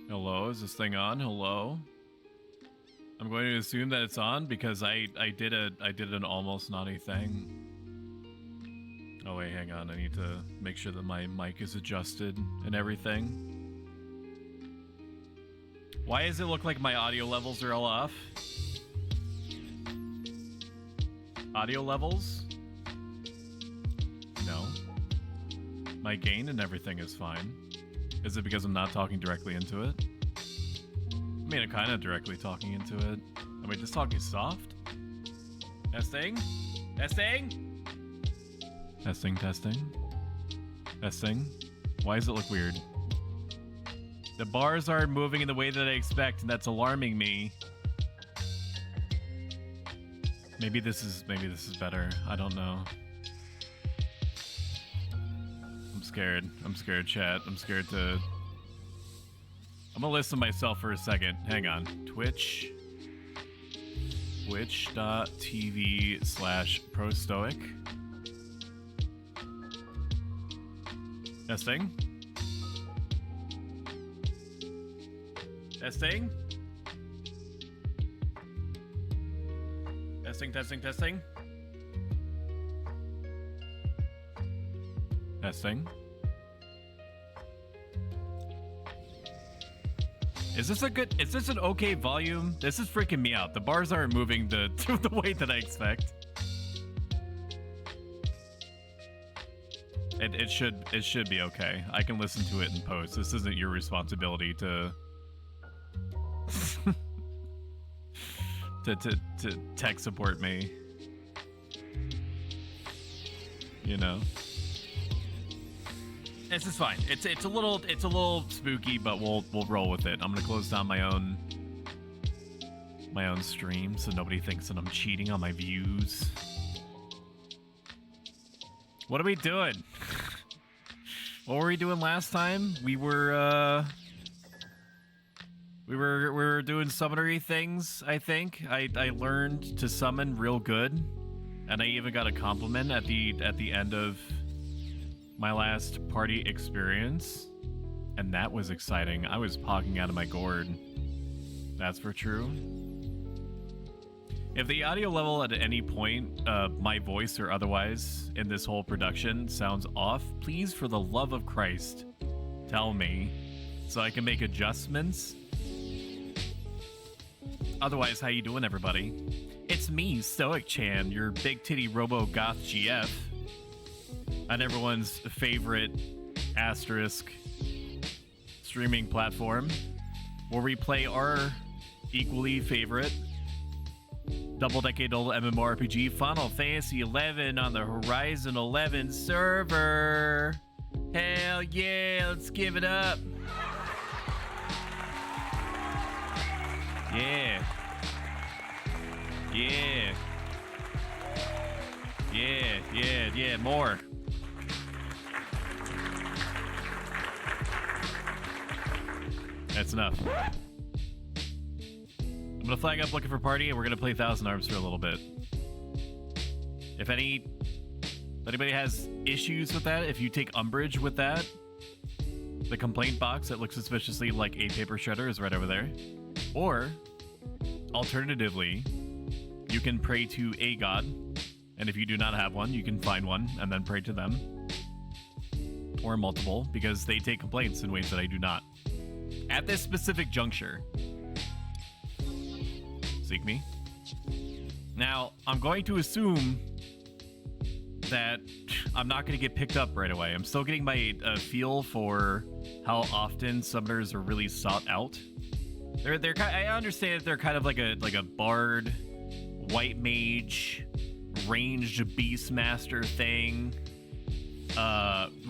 Hello, is this thing on? Hello? I'm going to assume that it's on because I did an almost naughty thing. Oh wait, hang on. I need to make sure that my mic is adjusted and everything. Why does it look like my audio levels are all off? Audio levels? No. My gain and everything is fine. Is it because I'm not talking directly into it? I mean, I'm kind of directly talking into it. Am I just talking soft? Testing? Testing? Testing, testing. Testing. Why does it look weird? The bars aren't moving in the way that I expect, and that's alarming me. Maybe this is better. I don't know. I'm scared. I'm scared, chat. I'm scared to... I'm gonna listen to myself for a second. Hang on. Twitch.tv/prostoic. Testing. Testing. Testing, testing, testing. Testing. Is this an okay volume? This is freaking me out. The bars aren't moving the way that I expect. It should be okay. I can listen to it in post. This isn't your responsibility to to tech support me. You know. This is fine. It's a little spooky, but we'll roll with it. I'm gonna close down my own stream so nobody thinks that I'm cheating on my views. What are we doing? What were we doing last time? We were doing summonery things, I think. I learned to summon real good, and I even got a compliment at the end of my last party experience, and that was exciting. I was pogging out of my gourd. That's for true. If the audio level at any point, my voice or otherwise, in this whole production sounds off, please, for the love of Christ, tell me so I can make adjustments. Otherwise, how you doing, everybody? It's me, Stoic Chan, your big titty robo goth GF, on everyone's favorite asterisk streaming platform, where we play our equally favorite double-decade-old MMORPG Final Fantasy XI on the Horizon 11 server. Hell yeah, let's give it up. Yeah. Yeah. Yeah, more. That's enough. I'm gonna flag up looking for party, and we're gonna play Thousand Arms for a little bit. If anybody has issues with that, if you take umbrage with that, the complaint box that looks suspiciously like a paper shredder is right over there. Or, alternatively, you can pray to a god, and if you do not have one, you can find one and then pray to them. Or multiple, because they take complaints in ways that I do not. At this specific juncture. Seek me. Now, I'm going to assume that I'm not going to get picked up right away. I'm still getting my feel for how often summoners are really sought out. They're I understand that they're kind of like a bard, white mage, ranged beastmaster thing,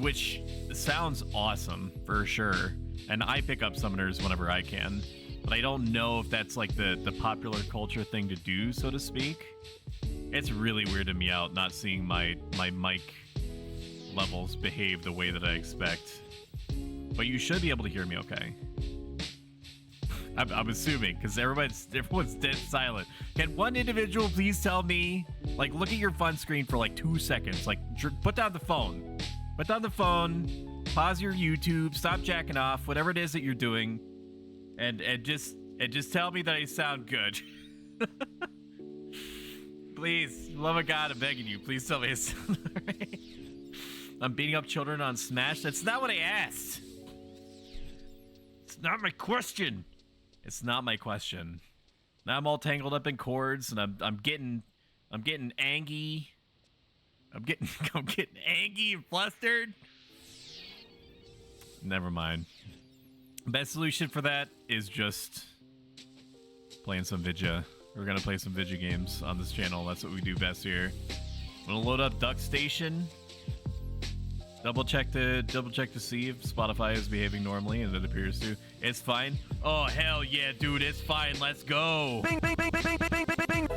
which sounds awesome for sure. And I pick up summoners whenever I can, but I don't know if that's like the popular culture thing to do, so to speak. It's really weirded me out not seeing my mic levels behave the way that I expect. But you should be able to hear me okay. I'm assuming, because everyone's dead silent. Can one individual please tell me, like, look at your fun screen for like 2 seconds, like put down the phone. Put down the phone, pause your YouTube, stop jacking off, whatever it is that you're doing. and just tell me that I sound good. Please, love of God, I'm begging you. Please tell me I sound alright. I'm beating up children on Smash. That's not what I asked. It's not my question. It's not my question. Now I'm all tangled up in cords, and I'm getting angy. I'm getting angy and flustered. Never mind. Best solution for that is just playing some Vidya. We're gonna play some Vidya games on this channel. That's what we do best here. I'm gonna load up Duck Station. Double check to see if Spotify is behaving normally, and it appears to. It's fine. Oh hell yeah, dude! It's fine. Let's go. Bing, bing, bing, bing, bing, bing, bing, bing.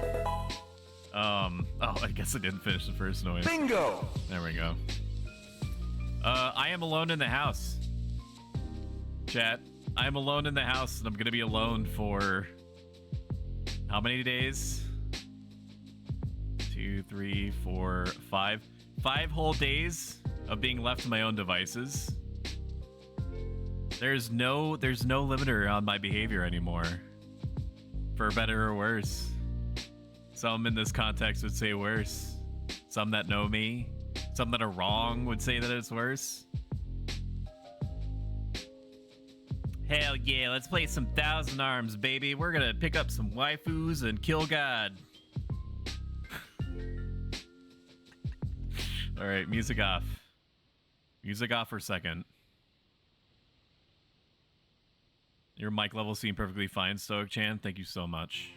Oh, I guess I didn't finish the first noise. Bingo. There we go. I am alone in the house. Chat. I am alone in the house, and I'm gonna be alone for how many days? 2, 3, 4, 5. 5 whole days of being left to my own devices. There's no limiter on my behavior anymore, for better or worse. Some in this context would say worse. Some that know me, some that are wrong would say that it's worse. Hell yeah, let's play some Thousand Arms, baby. We're gonna pick up some waifus and kill God. All right, music off. Music off for a second. Your mic level seemed perfectly fine, Stoic Chan. Thank you so much.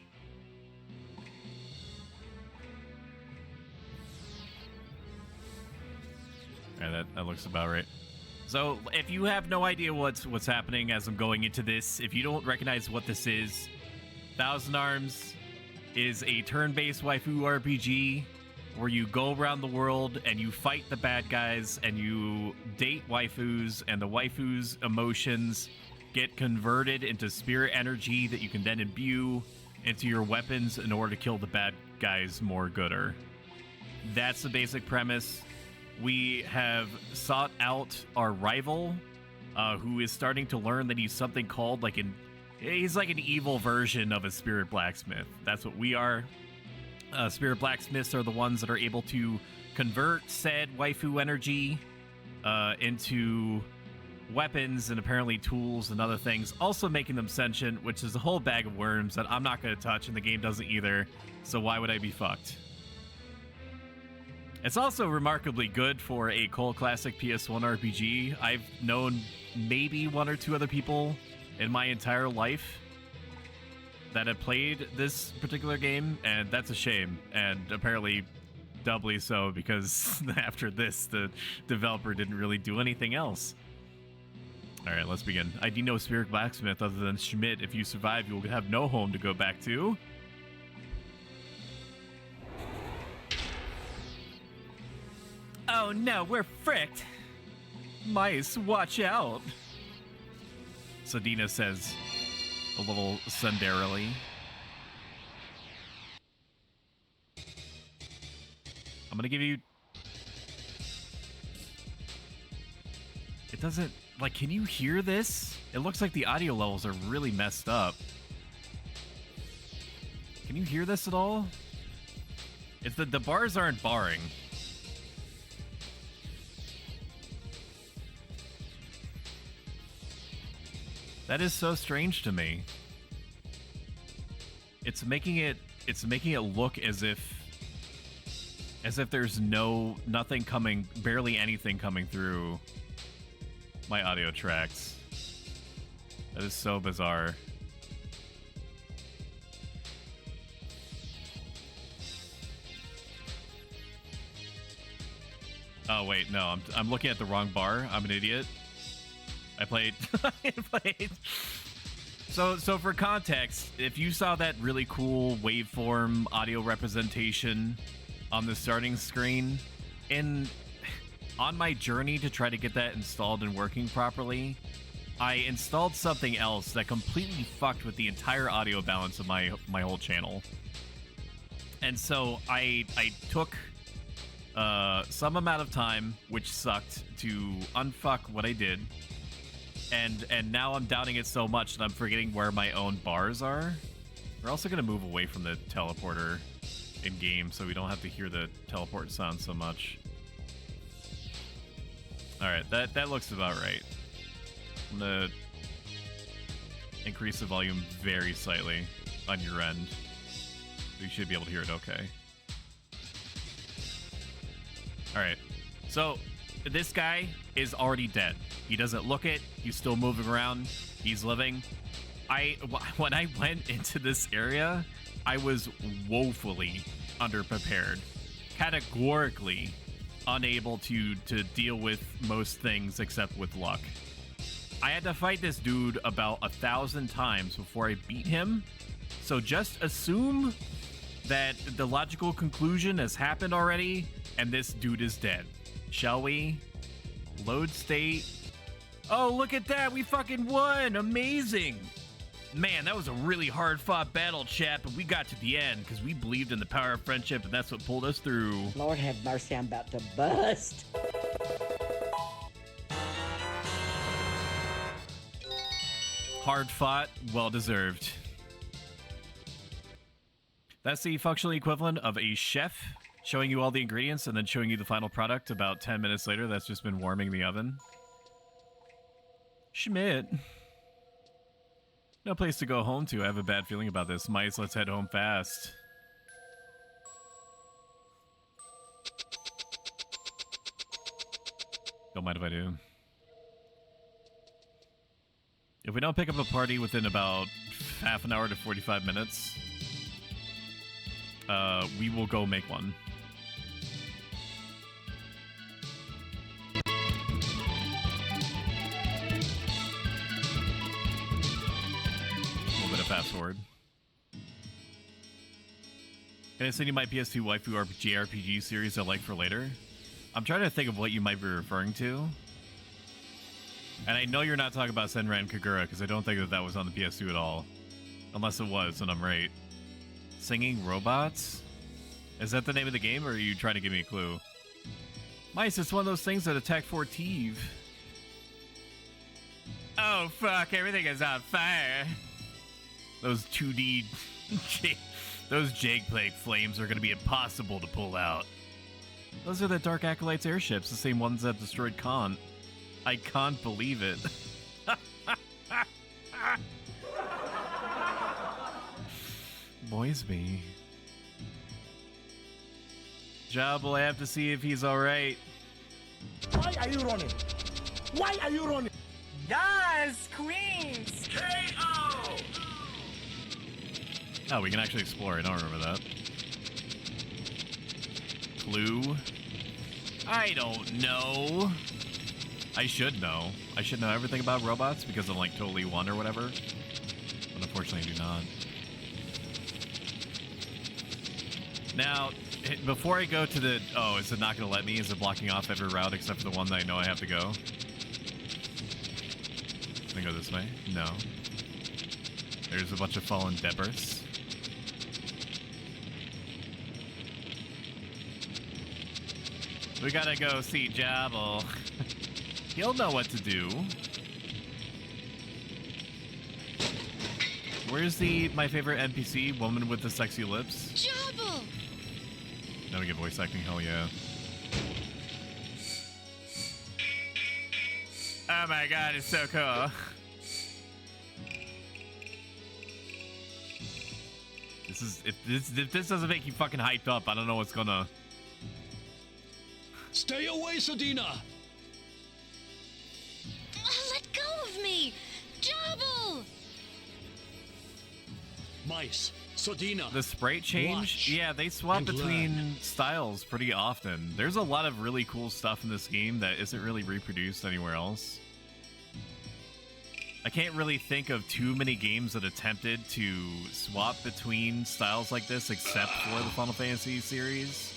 Yeah, that looks about right. So, if you have no idea what's happening as I'm going into this, if you don't recognize what this is, Thousand Arms is a turn-based waifu RPG where you go around the world and you fight the bad guys and you date waifus, and the waifus' emotions get converted into spirit energy that you can then imbue into your weapons in order to kill the bad guys more gooder. That's the basic premise. We have sought out our rival, who is starting to learn that he's something called he's like an evil version of a spirit blacksmith. That's what we are. Spirit blacksmiths are the ones that are able to convert said waifu energy into weapons and apparently tools and other things, also making them sentient, which is a whole bag of worms that I'm not going to touch, and the game doesn't either, so why would I be fucked? It's also remarkably good for a cult classic PS1 RPG. I've known maybe 1 or 2 other people in my entire life that have played this particular game, and that's a shame, and apparently doubly so because after this, the developer didn't really do anything else. All right, let's begin. I do no spirit blacksmith other than Schmidt. If you survive, you will have no home to go back to. Oh no, we're fricked. Mice, watch out. Sadina says a little sundarily. I'm gonna give you... It doesn't... Like, can you hear this? It looks like the audio levels are really messed up. Can you hear this at all? It's the bars aren't barring. That is so strange to me. It's making it look as if there's nothing coming, barely anything coming through my audio tracks. That is so bizarre. Oh wait, no, I'm looking at the wrong bar. I'm an idiot. I played. So for context, if you saw that really cool waveform audio representation on the starting screen, on my journey to try to get that installed and working properly, I installed something else that completely fucked with the entire audio balance of my whole channel. And so I took some amount of time, which sucked, to unfuck what I did. And now I'm doubting it so much that I'm forgetting where my own bars are. We're also going to move away from the teleporter in game so we don't have to hear the teleport sound so much. Alright, that looks about right. I'm going to increase the volume very slightly on your end. You should be able to hear it okay. Alright, so this guy is already dead. He doesn't look it. He's still moving around. He's living. When I went into this area, I was woefully underprepared. Categorically unable to deal with most things except with luck. I had to fight this dude about 1,000 times before I beat him. So just assume that the logical conclusion has happened already and this dude is dead. Shall we? Load state. Oh, look at that. We fucking won. Amazing. Man, that was a really hard-fought battle, chat, but we got to the end because we believed in the power of friendship, and that's what pulled us through. Lord have mercy, I'm about to bust. Hard-fought, well-deserved. That's the functional equivalent of a chef showing you all the ingredients and then showing you the final product about 10 minutes later that's just been warming the oven. Schmidt. No place to go home to. I have a bad feeling about this. Mice, let's head home fast. Don't mind if I do. If we don't pick up a party within about half an hour to 45 minutes, we will go make one. Fast forward. Can I send you my PS2 waifu JRPG series I like for later? I'm trying to think of what you might be referring to. And I know you're not talking about Senran Kagura, because I don't think that was on the PS2 at all. Unless it was, and I'm right. Singing robots? Is that the name of the game, or are you trying to give me a clue? Mice, it's one of those things that attack Fortive. Oh, fuck, everything is on fire. Those 2D... those Jagplague flames are going to be impossible to pull out. Those are the Dark Acolytes airships, the same ones that destroyed Kant. I can't believe it. Boys me. Job will have to see if he's alright. Why are you running? Why are you running? Yes, Queens! KO! Oh, we can actually explore. I don't remember that. Clue? I don't know. I should know. I should know everything about robots because I'm like totally one or whatever. But unfortunately I do not. Now, before I go to the... Oh, is it not going to let me? Is it blocking off every route except for the one that I know I have to go? Can I go this way? No. There's a bunch of fallen debris. We gotta go see Jabble. He'll know what to do. Where's my favorite NPC? Woman with the sexy lips? Jabble! Now we get voice acting, hell yeah. Oh my god, it's so cool. If this doesn't make you fucking hyped up, I don't know what's gonna... Stay away, Sadina! Let go of me! Jabble! Mice, Sadina. The sprite change? Watch Yeah, they swap and between learn. styles pretty often. There's a lot of really cool stuff in this game that isn't really reproduced anywhere else. I can't really think of too many games that attempted to swap between styles like this except for the Final Fantasy series.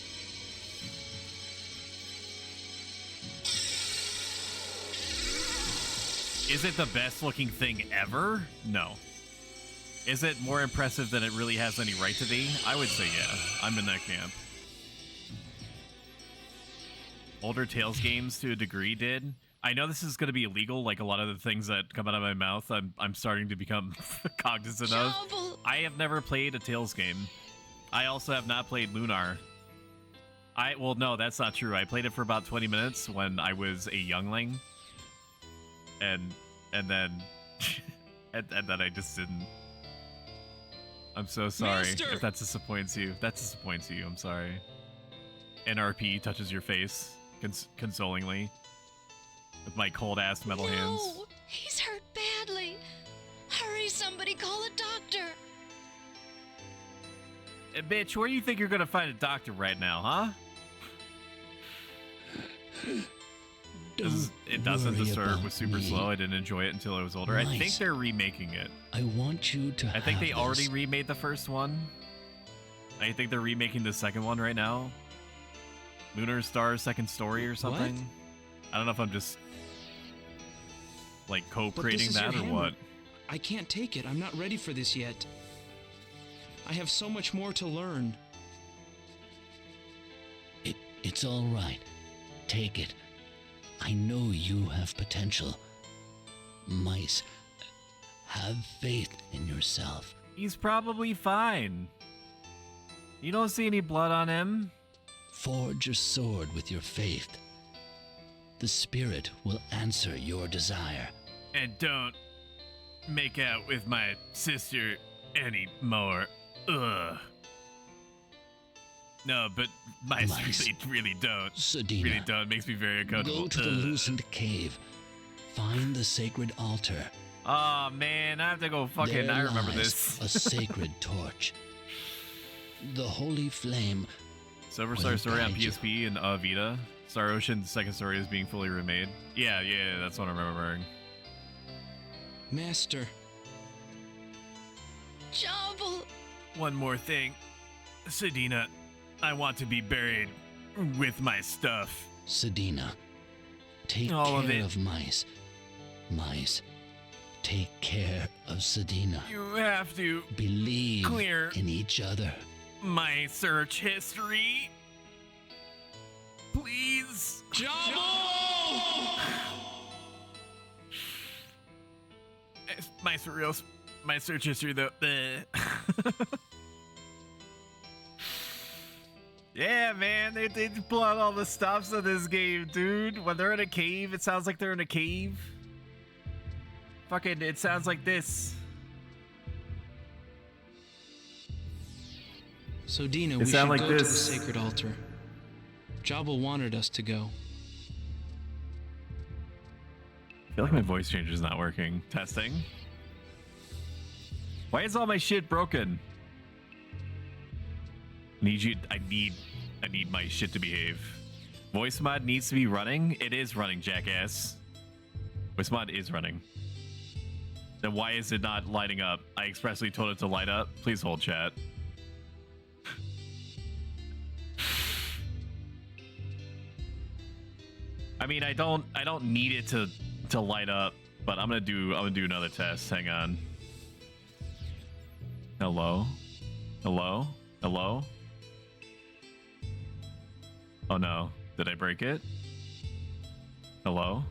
Is it the best looking thing ever? No. Is it more impressive than it really has any right to be? I would say yeah. I'm in that camp. Older Tales games to a degree did. I know this is going to be illegal, like a lot of the things that come out of my mouth, I'm starting to become cognizant of. Jobble. I have never played a Tales game. I also have not played Lunar. Well, no, that's not true. I played it for about 20 minutes when I was a youngling. And then... and then I just didn't. I'm so sorry Master! if that disappoints you. If that disappoints you, I'm sorry. NRP touches your face, consolingly. With my cold-ass metal hands. No, he's hurt badly. Hurry, somebody call a doctor. Bitch, where do you think you're gonna find a doctor right now, huh? It doesn't. The story was super slow. I didn't enjoy it until I was older. Nice. I think they're remaking it. I want you to I think have they already this. remade the first one. I think they're remaking the second one right now. Lunar Star Second Story or something. What? I don't know if I'm just like But this co-creating is your that or hammer. what. I can't take it. I'm not ready for this yet. I have so much more to learn. It's all right. Take it. I know you have potential. Mice, have faith in yourself. He's probably fine. You don't see any blood on him. Forge your sword with your faith. The spirit will answer your desire. And don't make out with my sister anymore. Ugh. No, but mice Mice. really don't. Sedina, Really don't. Makes me very uncomfortable. go to the Ugh. loosened cave. Find the sacred altar. Oh man, I have to go fucking. There I remember lies this. a sacred torch. The holy flame. Silver will Star story on guide you. PSP and Vita. Star Ocean's second story is being fully remade. Yeah, that's what I'm remembering. Master, Jobble. One more thing, Sedina, I want to be buried with my stuff. Sedina, take All of care it. of mice. Mice, take care of Sedina. You have to Believe Clear. in each other. my search history, please. My search history though. Yeah, man, they pull out all the stops of this game, dude. When they're in a cave, it sounds like they're in a cave. Fucking, it sounds like this. so Dina, we should sound like go to the this. sacred altar. Jabba wanted us to go. I feel like my voice changer is not working. Testing. Why is all my shit broken? I need my shit to behave. Voice mod needs to be running. It is running, jackass. Voice mod is running. Then why is it not lighting up? I expressly told it to light up. Please hold chat. I mean, I don't need it to light up, but I'm gonna do another test. Hang on. Hello? Hello? Hello? Oh no. Did I break it? Hello?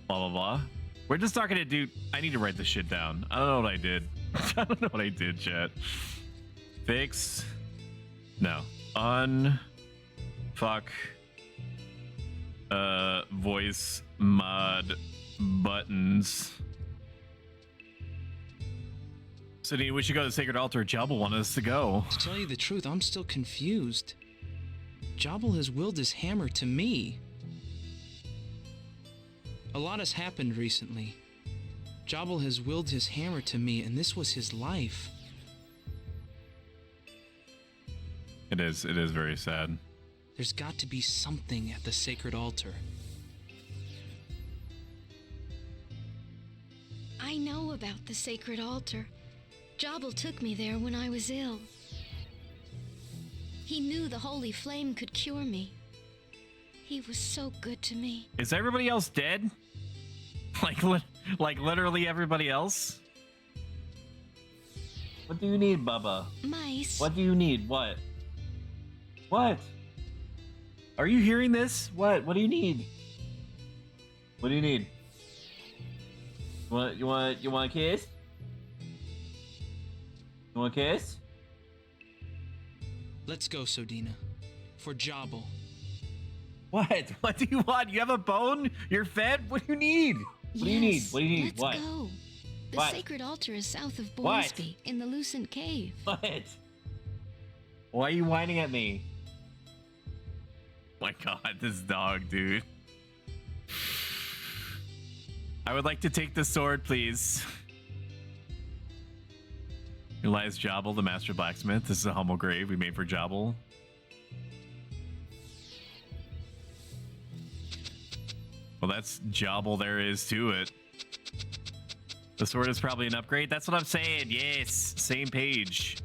Blah blah blah. We're just talking to dude. I need to write this shit down. I don't know what I did. I don't know what I did, chat. Fix. No. Fuck. Voice mod buttons. So we should go to the sacred altar. Jabba wanted us to go. To tell you the truth, I'm still confused. Jabal has willed his hammer to me. A lot has happened recently. Jabal has willed his hammer to me, and this was his life. It is very sad. There's got to be something at the sacred altar. I know about the sacred altar. Jobble took me there when I was ill. He knew the holy flame could cure me. He was so good to me. Is everybody else dead? Like literally everybody else? What do you need, Bubba? Mice. What do you need? What? What? Are you hearing this? What? What do you need? What do you need? You want a kiss? You want a kiss? Let's go, Sodina. For Jobble. What? What do you want? You have a bone? You're fed? What do you need? What do you need? What do you need? Let's What? go. The What? sacred altar is south of What? Borsby, in the Lucent Cave. What? Why are you whining at me? My God, this dog, dude. I would like to take the sword, please. Here lies Jobble, the master blacksmith. This is a humble grave we made for Jobble. Well, that's Jobble there is to it. The sword is probably an upgrade. That's what I'm saying. Yes, same page.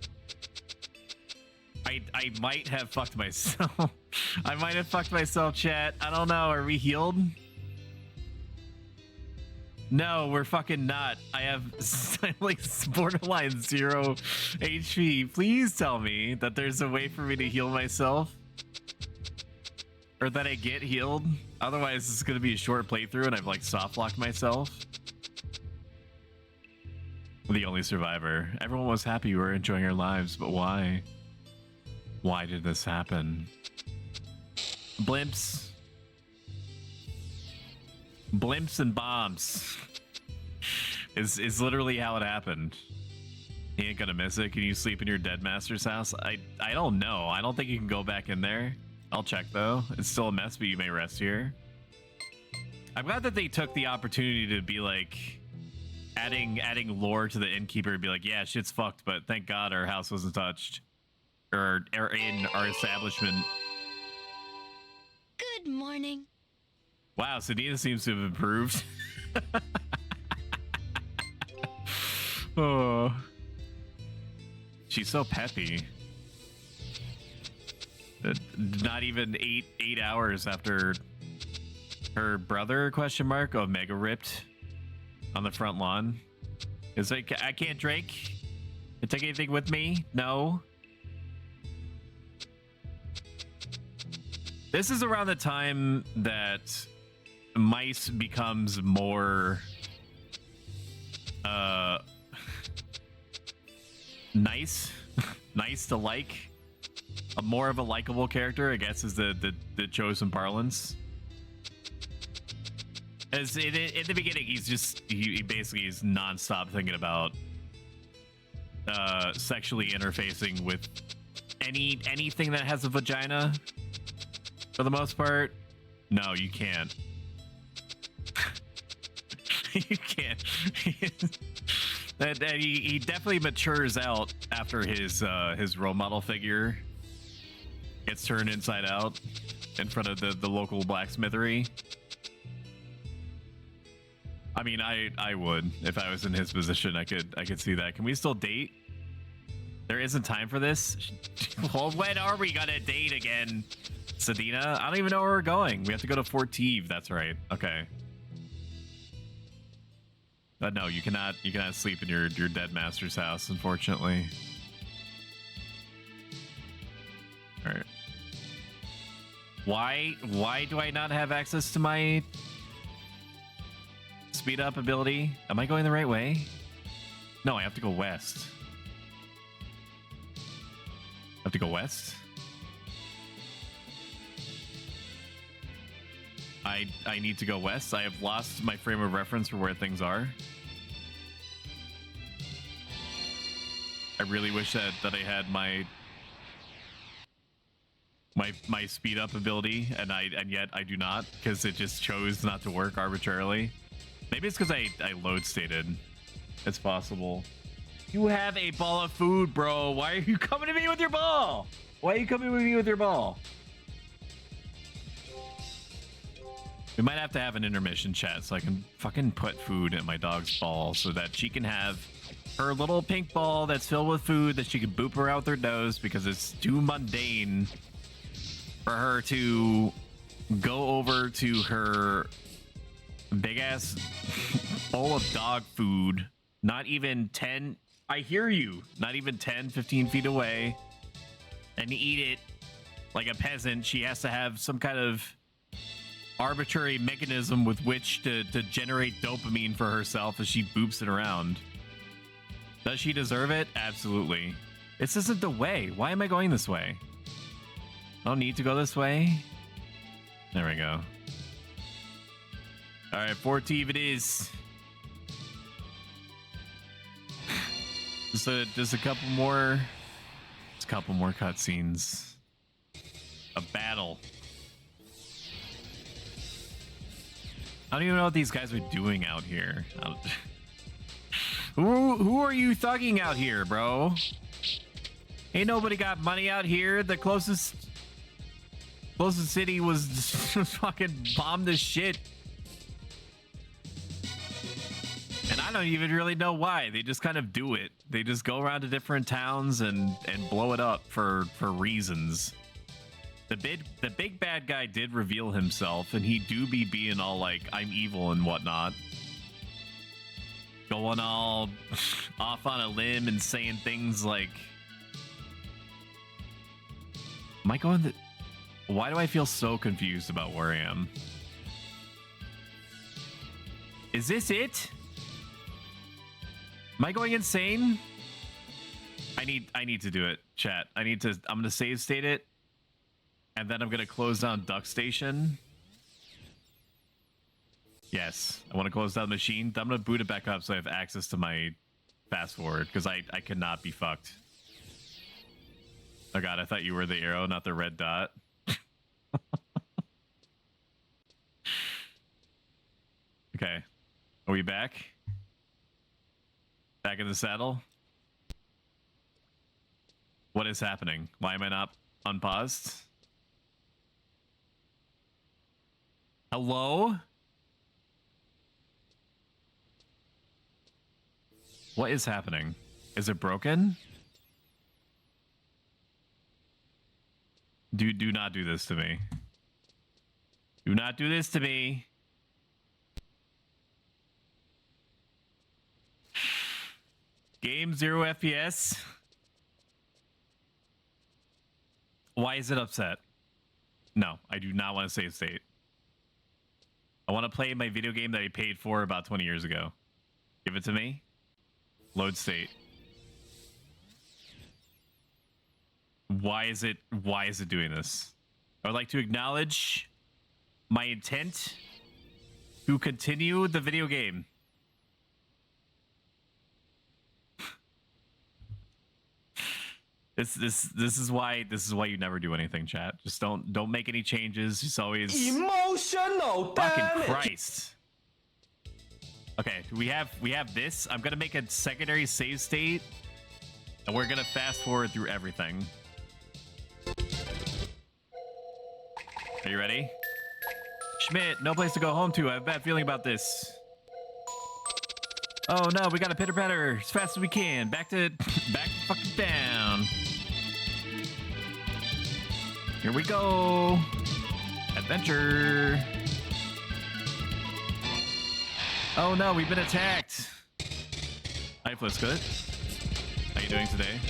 I might have fucked myself. I might have fucked myself, chat. I don't know. Are we healed? No, we're fucking not. I have like borderline 0 HP. Please tell me that there's a way for me to heal myself. Or that I get healed. Otherwise, it's going to be a short playthrough and I've like soft locked myself. The only survivor. Everyone was happy we were enjoying our lives, but why? Why did this happen? Blimps. Blimps and bombs. Is literally how it happened. He ain't gonna miss it. Can you sleep in your dead master's house? I don't know. I don't think you can go back in there. I'll check though. It's still a mess, but you may rest here. I'm glad that they took the opportunity to be like adding lore to the innkeeper and be like, yeah, shit's fucked, but thank God our house wasn't touched. Or in our establishment. Good morning. Wow, Sedina seems to have improved. Oh. She's so peppy. Not even eight hours after her brother, question mark, Omega ripped on the front lawn. It's like, I can't drink. Can take anything with me? No. This is around the time that mice becomes more nice nice to like, a more of a likable character, I guess, is the chosen parlance. As in the beginning, he basically is non-stop thinking about sexually interfacing with anything that has a vagina. For the most part, no, you can't. You can't. He definitely matures out after his role model figure gets turned inside out in front of the local blacksmithery. I mean, I would if I was in his position. I could see that. Can we still date? There isn't time for this. Well, when are we gonna date again, Sedina? I don't even know where we're going. We have to go to Fortive. That's right. Okay. No, you cannot sleep in your dead master's house, unfortunately. All right. Why do I not have access to my speed up ability? Am I going the right way? No, I have to go west. I have to go west? I need to go west. I have lost my frame of reference for where things are. I really wish that I had my speed up ability, and yet I do not, because it just chose not to work arbitrarily. Maybe it's because I load stated. It's possible. You have a ball of food, bro. Why are you coming to me with your ball? Why are you coming with me with your ball? We might have to have an intermission, chat, so I can fucking put food in my dog's ball so that she can have her little pink ball that's filled with food that she can boop her out with her nose, because it's too mundane for her to go over to her big ass bowl of dog food, not even 10, I hear you, not even 10, 15 feet away, and eat it like a peasant, she has to have some kind of arbitrary mechanism with which to generate dopamine for herself as she boops it around. Does she deserve it? Absolutely. This isn't the way. Why am I going this way? I don't need to go this way. There we go. All right, 4T it is. Just a couple more. Just a couple more cutscenes. A battle. I don't even know what these guys are doing out here. Who are you thugging out here, bro? Ain't nobody got money out here. The closest city was just fucking bombed as shit. And I don't even really know why. They just kind of do it. They just go around to different towns and blow it up for reasons. The big bad guy did reveal himself, and he do be being all like, I'm evil and whatnot. Going all off on a limb and saying things like, am I going to... Why do I feel so confused about where I am? Is this it? Am I going insane? I need to do it, chat. I'm gonna save state it. And then I'm going to close down Duck Station. Yes, I want to close down the machine. I'm going to boot it back up so I have access to my fast forward, because I cannot be fucked. Oh god, I thought you were the arrow, not the red dot. Okay. Are we back? Back in the saddle? What is happening? Why am I not unpaused? Hello? What is happening? Is it broken? Do not do this to me. Do not do this to me. Game 0 FPS. Why is it upset? No, I do not want to save state. I want to play my video game that I paid for about 20 years ago. Give it to me. Load state. Why is it doing this? I would like to acknowledge my intent to continue the video game. This is why you never do anything, chat. Just don't make any changes. Just always Emotional fucking damage. Christ. Okay, we have this. I'm gonna make a secondary save state, and we're gonna fast forward through everything. Are you ready? Schmidt, no place to go home to. I have a bad feeling about this. Oh no, we gotta pitter patter as fast as we can. Back fucking down. Here we go. Adventure. Oh no, we've been attacked. Hi, Fliskut. How you doing today?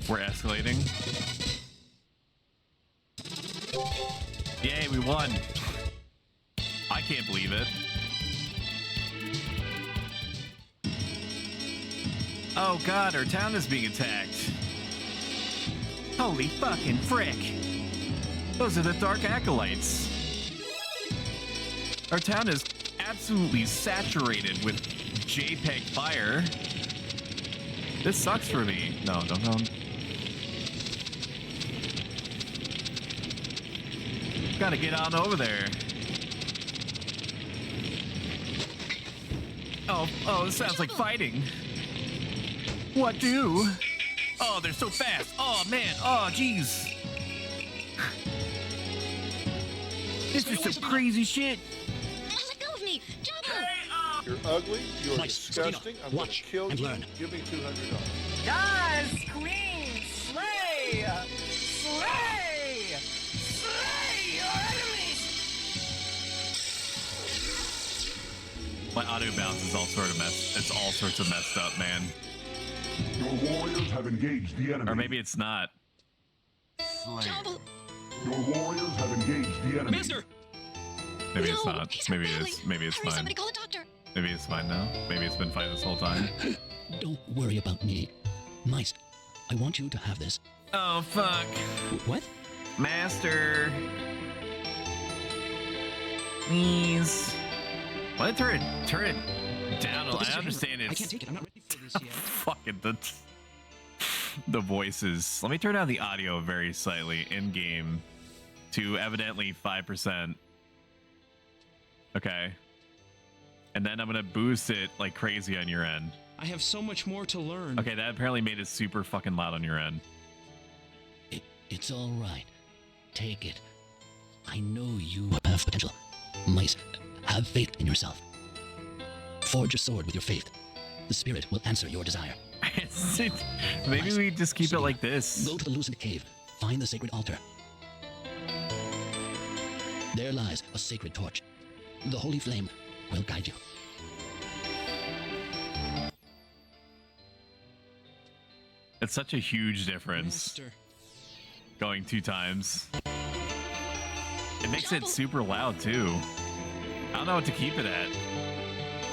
We're escalating. Yay, we won. I can't believe it. Oh god, our town is being attacked. Holy fucking frick. Those are the Dark Acolytes. Our town is absolutely saturated with JPEG fire. This sucks for me. No, don't. Gotta get on over there. Oh, this sounds like fighting. What do? Oh, they're so fast. Oh, man. Oh, jeez. This is some crazy shit. Let go of me! Jumbo! You're ugly. You're Nice. disgusting. I'm going to Watch kill and you. learn. Give me $200. Guys, queen, slay! Slay! Slay your enemies! My auto bounce is all sorts of messed up, man. Your warriors have engaged the enemy. Or maybe it's not. Jobble! Your warriors have engaged the enemy. Master! Maybe No, it's not. he's hurt Maybe it badly. is. Maybe it's Hurry, fine. somebody call a doctor. Maybe it's fine now. Maybe it's been fine this whole time. Don't worry about me. Mice, I want you to have this. Oh, fuck. What? Master. Please. Why turn it down? But this is I your understand hammer. I it's can't take it. I'm not ready for this yet. fucking the voices. Let me turn down the audio very slightly in game to evidently 5%. Okay. And then I'm gonna boost it like crazy on your end. I have so much more to learn. Okay, that apparently made it super fucking loud on your end. It's all right. Take it. I know you have potential. Mice, have faith in yourself. Forge your sword with your faith. The spirit will answer your desire. Maybe Mice, we just keep it Selena, like this. Go to the Lucent Cave. Find the sacred altar. There lies a sacred torch. The holy flame will guide you. It's such a huge difference Master. going 2 times. It makes it super loud too. I don't know what to keep it at.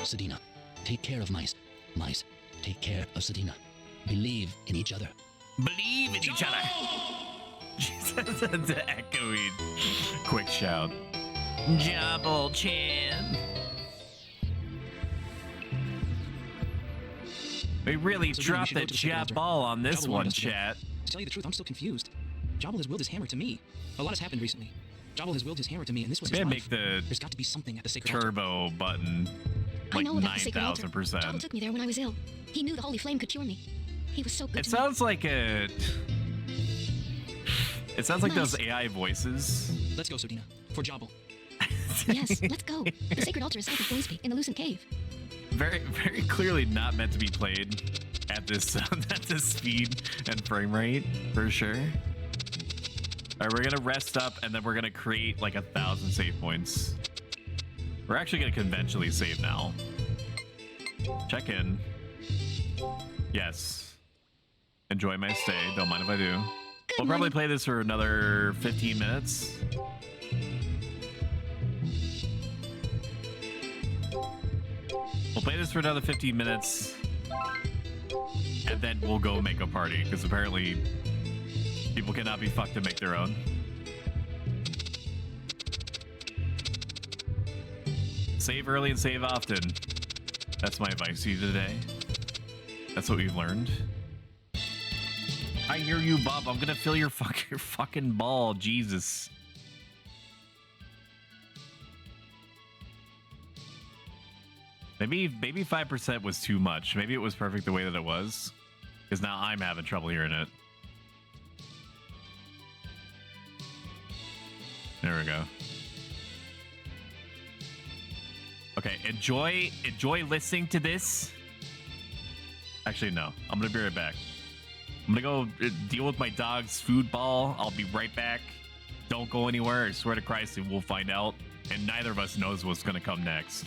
Sedina, take care of Mice. Mice, take care of Sedina. Believe in each other. Believe in each other. Jesus, the echoing quick shout. Jabble Chan. We really So, dropped we should go that to the sacred jab altar. ball on this Jabble wanted one, us to go. chat. To tell you the truth, I'm still confused. Jobble has willed his hammer to me. A lot has happened recently. Jobble has willed his hammer to me, and this was his Maybe life. make the There's got to be something at the sacred altar. turbo button I like know about the sacred altar. 9,000%. Jobble took me there when I was ill. He knew the holy flame could cure me. He was so good It to me. sounds like a. It sounds like those Nice. AI voices. Let's go, Sodina. For Jobble. Yes, let's go. The sacred altar is south of Boisby, in the Lucent Cave. Very, very clearly not meant to be played at this at this speed and frame rate for sure. All right, we're gonna rest up and then we're gonna create like 1,000 save points. We're actually gonna conventionally save now. Check in. Yes. Enjoy my stay. Don't mind if I do. We'll probably morning. play this for another 15 minutes. We'll play this for another 15 minutes. And then we'll go make a party, because apparently people cannot be fucked to make their own. Save early and save often. That's my advice to you today. That's what we've learned. I hear you, Bob. I'm gonna fill your fucking ball, Jesus. Maybe 5% was too much. Maybe it was perfect the way that it was. Because now I'm having trouble hearing it. There we go. Okay, enjoy listening to this. Actually, no. I'm gonna be right back. I'm gonna go deal with my dog's food ball. I'll be right back. Don't go anywhere. I swear to Christ, we'll find out. And neither of us knows what's gonna come next.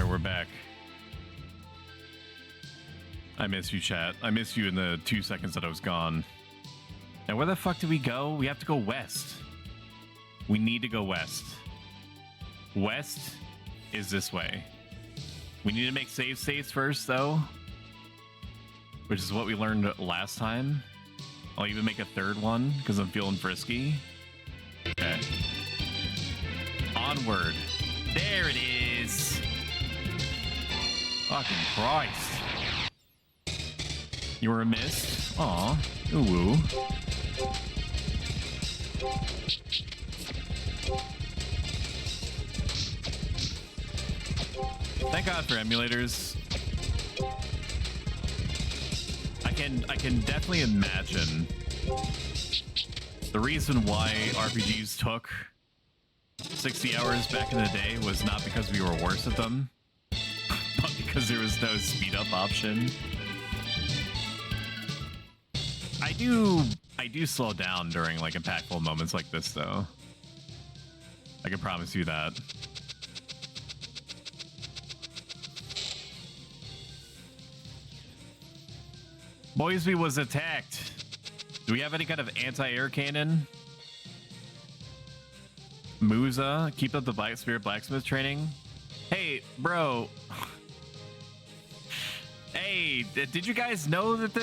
We're back. I miss you, chat. I miss you in the 2 seconds that I was gone. Now, where the fuck do we go? We have to go west. We need to go west. West is this way. We need to make save states first, though. Which is what we learned last time. I'll even make a third one, because I'm feeling frisky. Okay. Okay. Onward. There it is. Fucking Christ. You were a mist? Aw. Ooh woo. Thank God for emulators. I can definitely imagine the reason why RPGs took 60 hours back in the day was not because we were worse at them, but because there was no speed up option. I do slow down during like impactful moments like this though. I can promise you that. Boysby was attacked. Do we have any kind of anti-air cannon? Musa, keep up the Spirit Blacksmith training. Hey, bro. Hey, did you guys know that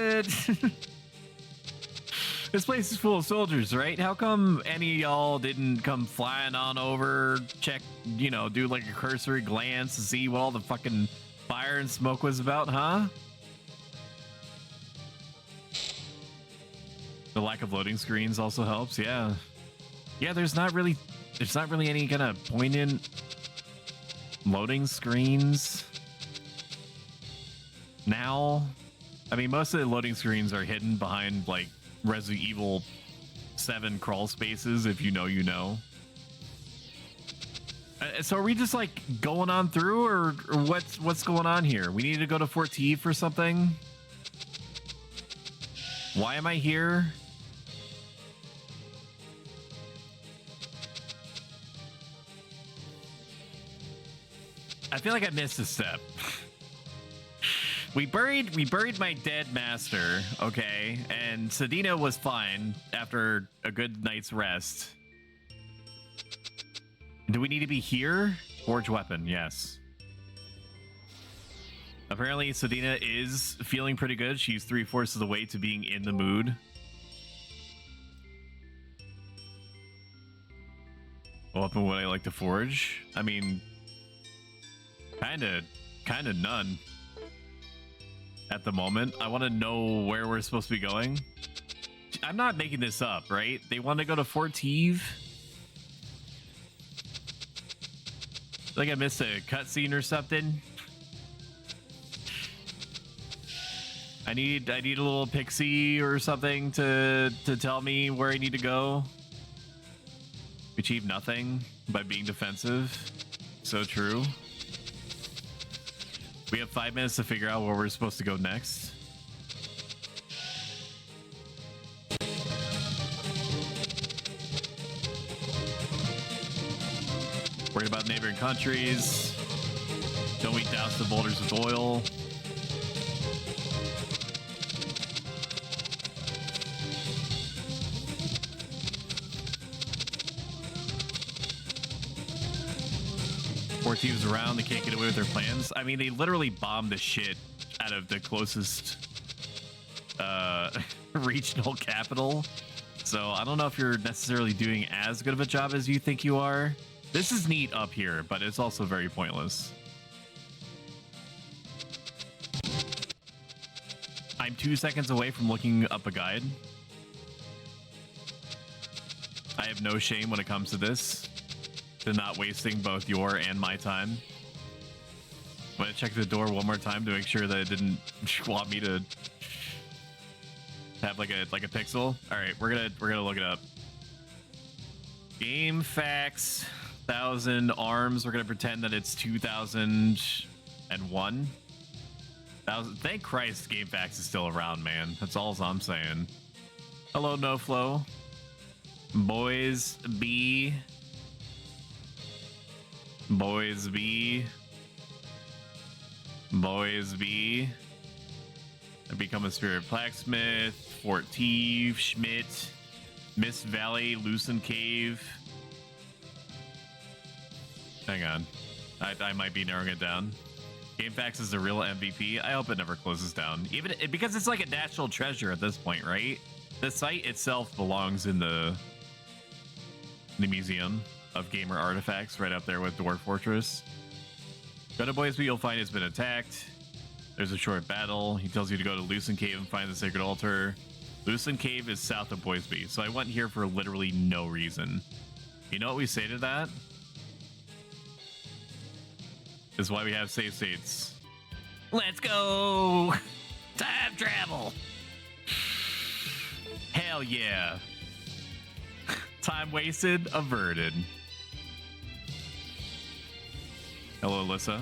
this place is full of soldiers, right? How come any of y'all didn't come flying on over, check, you know, do like a cursory glance to see what all the fucking fire and smoke was about, huh? The lack of loading screens also helps, yeah. Yeah, there's not really any kind of poignant loading screens now. I mean, most of the loading screens are hidden behind like Resident Evil 7 crawl spaces, if you know, you know. So are we just like going on through, or what's going on here? We need to go to Fort T for something? Why am I here? I feel like I missed a step. We buried my dead master, okay, and Sedina was fine after a good night's rest. Do we need to be here? Forge weapon, yes. Apparently, Sedina is feeling pretty good. She's 3/4 of the way to being in the mood. Weapon would I like to forge? I mean, kinda none. At the moment, I want to know where we're supposed to be going. I'm not making this up, right? They want to go to Fort Teve. Like I missed a cutscene or something. I need a little pixie or something to tell me where I need to go. Achieve nothing by being defensive. So true. We have 5 minutes to figure out where we're supposed to go next. Worried about neighboring countries. Don't we douse the boulders with oil? Teams around, they can't get away with their plans. I mean, they literally bombed the shit out of the closest regional capital. So I don't know if you're necessarily doing as good of a job as you think you are. This is neat up here, but it's also very pointless. I'm 2 seconds away from looking up a guide. I have no shame when it comes to this. To not wasting both your and my time. I'm gonna check the door one more time to make sure that it didn't want me to have like a pixel. All right, we're gonna look it up. Game facts 1000 arms. We're gonna pretend that it's 2001. Thank Christ, Game facts is still around, man. That's all I'm saying. Hello, No Flow. Boys B. Boys B. I become a spirit blacksmith. Fort Teve, Schmidt, Mist Valley, Lucent Cave. Hang on. I might be narrowing it down. GameFAQs is the real MVP. I hope it never closes down. Because it's like a national treasure at this point, right? The site itself belongs in the the Museum of Gamer Artifacts, right up there with Dwarf Fortress. Go to Boisby, you'll find it's been attacked. There's a short battle. He tells you to go to Lucen Cave and find the Sacred Altar. Lucen Cave is south of Boisby, so I went here for literally no reason. You know what we say to that? This is why we have save states. Let's go! Time travel! Hell yeah. Time wasted, averted. Hello, Alyssa.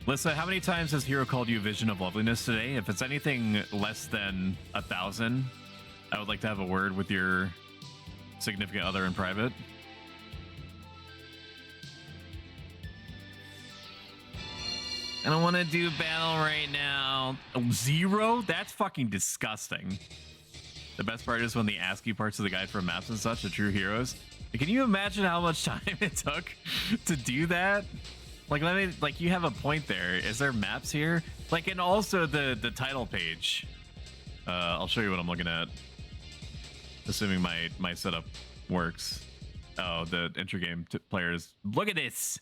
Alyssa, how many times has Hero called you Vision of Loveliness today? If it's anything less than 1,000, I would like to have a word with your significant other in private. I don't want to do battle right now. 0? That's fucking disgusting. The best part is when the ASCII parts of the guide for maps and such are true heroes. Can you imagine how much time it took to do that? Like, let me, like, you have a point there. Is there maps here? Like, and also the title page. I'll show you what I'm looking at. Assuming my setup works. Oh, the intergame players. Look at this.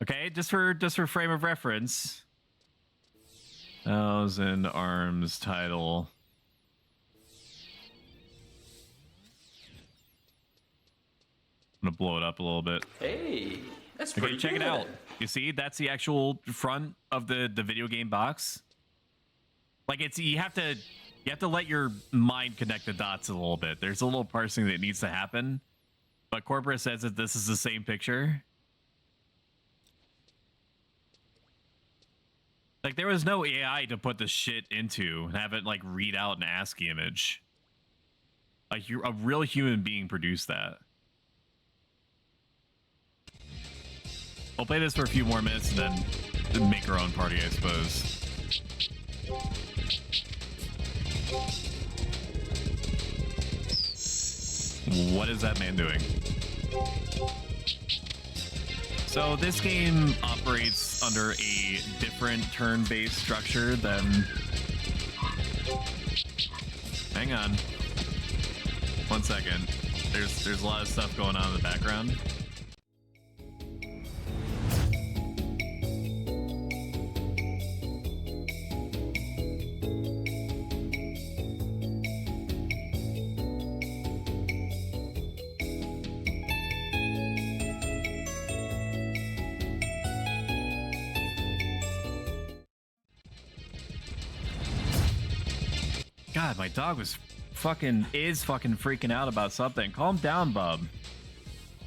Okay, just for frame of reference. 1,000 Arms title. I'm gonna blow it up a little bit. Hey, that's okay, pretty check good. it out. You see, that's the actual front of the video game box. Like, it's you have to let your mind connect the dots a little bit. There's a little parsing that needs to happen. But Corporate says that this is the same picture. Like, there was no AI to put the shit into and have it, like, read out an ASCII image. Like, a real human being produced that. We'll play this for a few more minutes and then make our own party, I suppose. What is that man doing? So this game operates under a different turn-based structure than... Hang on. 1 second. There's a lot of stuff going on in the background. God, my dog is fucking freaking out about something. Calm down, bub.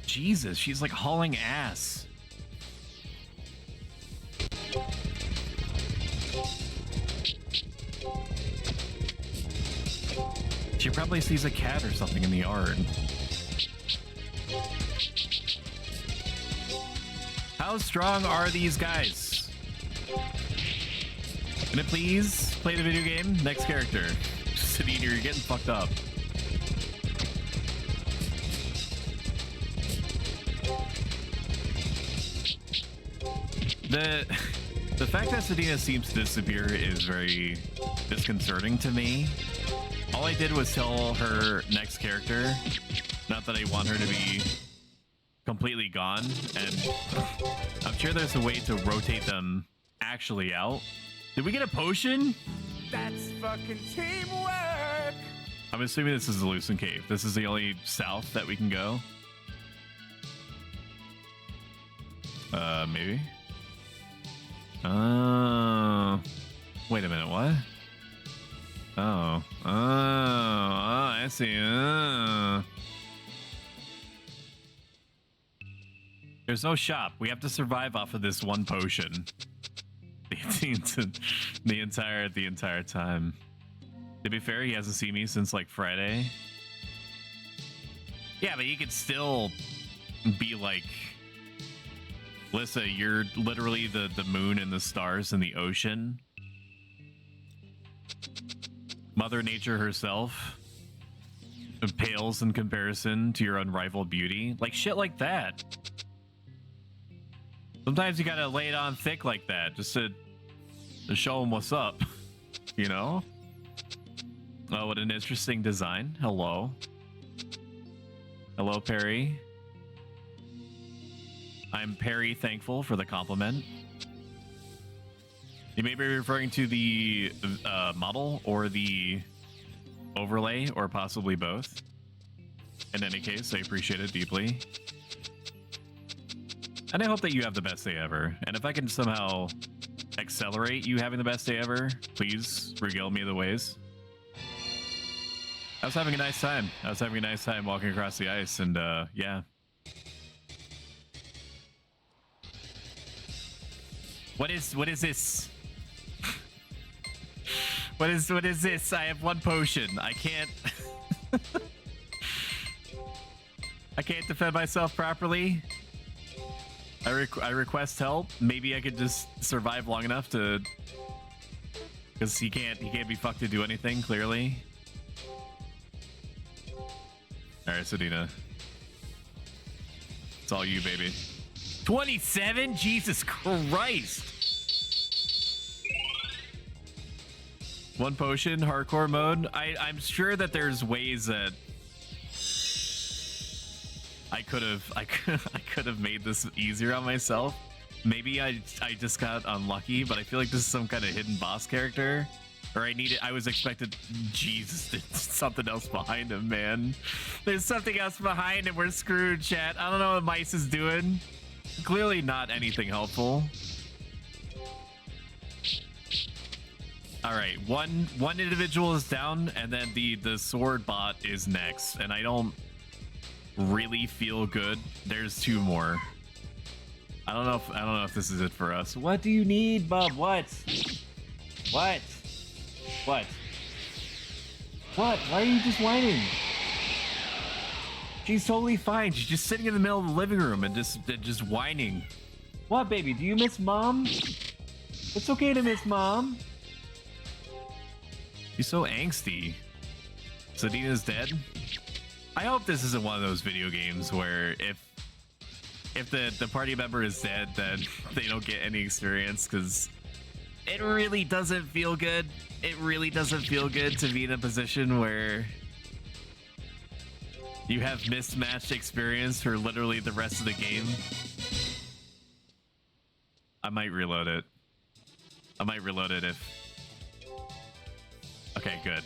Jesus, she's like hauling ass. She probably sees a cat or something in the yard. How strong are these guys? Can it please play the video game? Next character. Sedina, you're getting fucked up. The fact that Sedina seems to disappear is very disconcerting to me. All I did was tell her next character, not that I want her to be completely gone, and I'm sure there's a way to rotate them actually out. Did we get a potion? That's fucking teamwork. I'm assuming this is the Lucen Cave. This is the only south that we can go. Maybe. Oh. Wait a minute, what? Oh. Oh, I see. There's no shop. We have to survive off of this one potion. the entire time. To be fair, he hasn't seen me since like Friday. Yeah, but he could still be like, Lissa, you're literally the moon and the stars and the ocean. Mother Nature herself pales in comparison to your unrivaled beauty. Like shit like that. Sometimes you gotta lay it on thick like that just to show them what's up, you know? Oh, what an interesting design. Hello. Hello, Perry. I'm Perry thankful for the compliment. You may be referring to the model or the overlay or possibly both. In any case, I appreciate it deeply. And I hope that you have the best day ever. And if I can somehow accelerate you having the best day ever, please regale me the ways. I was having a nice time. I was having a nice time walking across the ice, and yeah. What is this? What is this? I have one potion. I can't I can't defend myself properly. I request help. Maybe I could just survive long enough to, because he can't be fucked to do anything, clearly. Alright, Sedina. It's all you, baby. 27? Jesus Christ! One potion, hardcore mode. I'm sure that there's ways that I could have made this easier on myself. Maybe I just got unlucky, but I feel like this is some kind of hidden boss character. Or I was expected. Jesus, there's something else behind him, man. There's something else behind him. We're screwed, chat. I don't know what Mice is doing. Clearly not anything helpful. All right, one individual is down, and then the sword bot is next, and I don't really feel good. There's two more. I don't know if this is it for us. What do you need, bub? What? What? What? What? Why are you just whining? She's totally fine. She's just sitting in the middle of the living room and just whining. What, baby? Do you miss mom? It's okay to miss mom. She's so angsty. Sedina's dead. I hope this isn't one of those video games where if the party member is dead, then they don't get any experience, because it really doesn't feel good. It really doesn't feel good to be in a position where you have mismatched experience for literally the rest of the game. I might reload it. I might reload it if... Okay, good.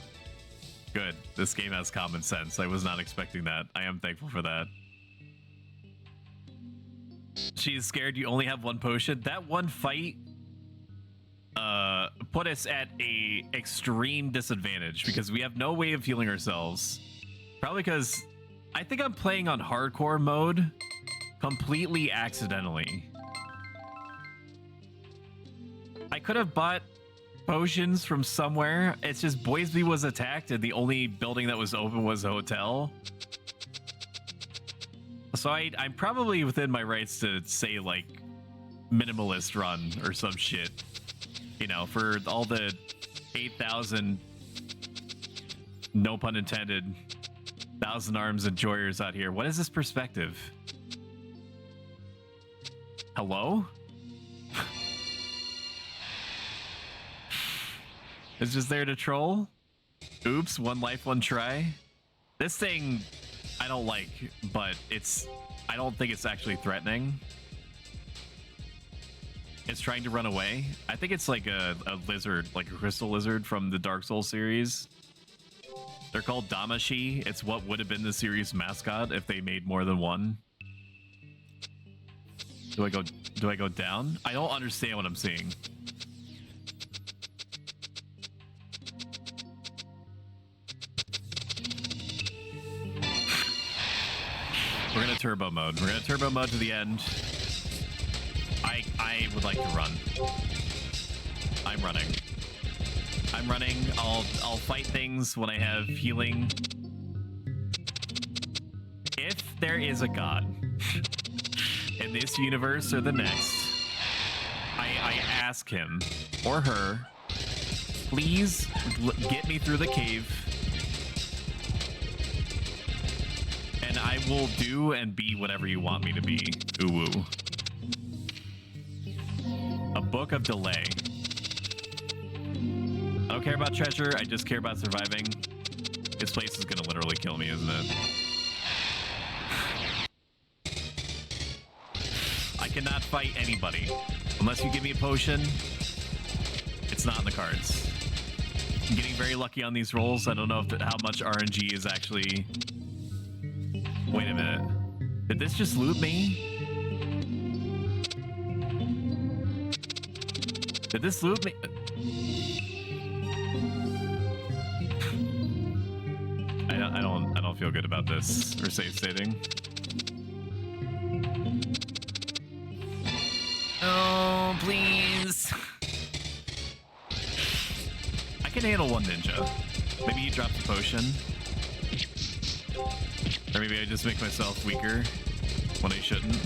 Good. This game has common sense. I was not expecting that. I am thankful for that. She's scared you only have one potion. That one fight put us at a extreme disadvantage because we have no way of healing ourselves. Probably because I think I'm playing on hardcore mode completely accidentally. I could have bought potions from somewhere. It's just Boisby was attacked and the only building that was open was a hotel. So I'm probably within my rights to say, like, minimalist run or some shit. You know, for all the 8,000, no pun intended, 1,000 arms enjoyers out here. What is this perspective? Hello? It's just there to troll? Oops, one life, one try. This thing I don't like, but I don't think it's actually threatening. It's trying to run away. I think it's like a lizard, like a crystal lizard from the Dark Souls series. They're called Damashi. It's what would have been the series mascot if they made more than one. Do I go down? I don't understand what I'm seeing. We're gonna turbo mode. We're gonna turbo mode to the end. I would like to run. I'm running. I'm running. I'll fight things when I have healing. If there is a god in this universe or the next, I ask him or her, please get me through the cave. And I will do and be whatever you want me to be. Ooh. A book of delay. I don't care about treasure, I just care about surviving. This place is gonna literally kill me, isn't it? I cannot fight anybody. Unless you give me a potion, it's not in the cards. I'm getting very lucky on these rolls. I don't know if how much RNG is actually... Wait a minute. Did this just loot me? Did this loot me? I don't feel good about this. Or safe stating. Oh, please. I can handle one ninja. Maybe he dropped the potion. Or maybe I just make myself weaker when I shouldn't.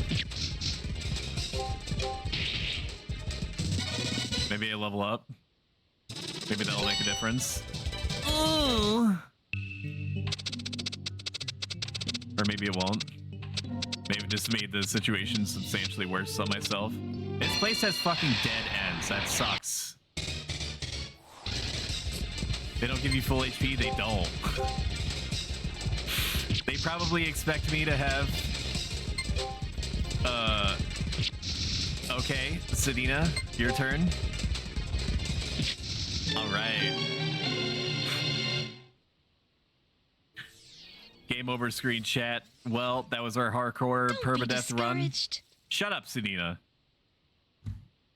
Maybe I level up. Maybe that'll make a difference. Ooh. Or maybe it won't. Maybe it just made the situation substantially worse on myself. This place has fucking dead ends. That sucks. They don't give you full HP. They don't. They probably expect me to have... Okay, Sedina, your turn. All right. Game over screen chat. Well, that was our hardcore permadeath run. Shut up, Sedina.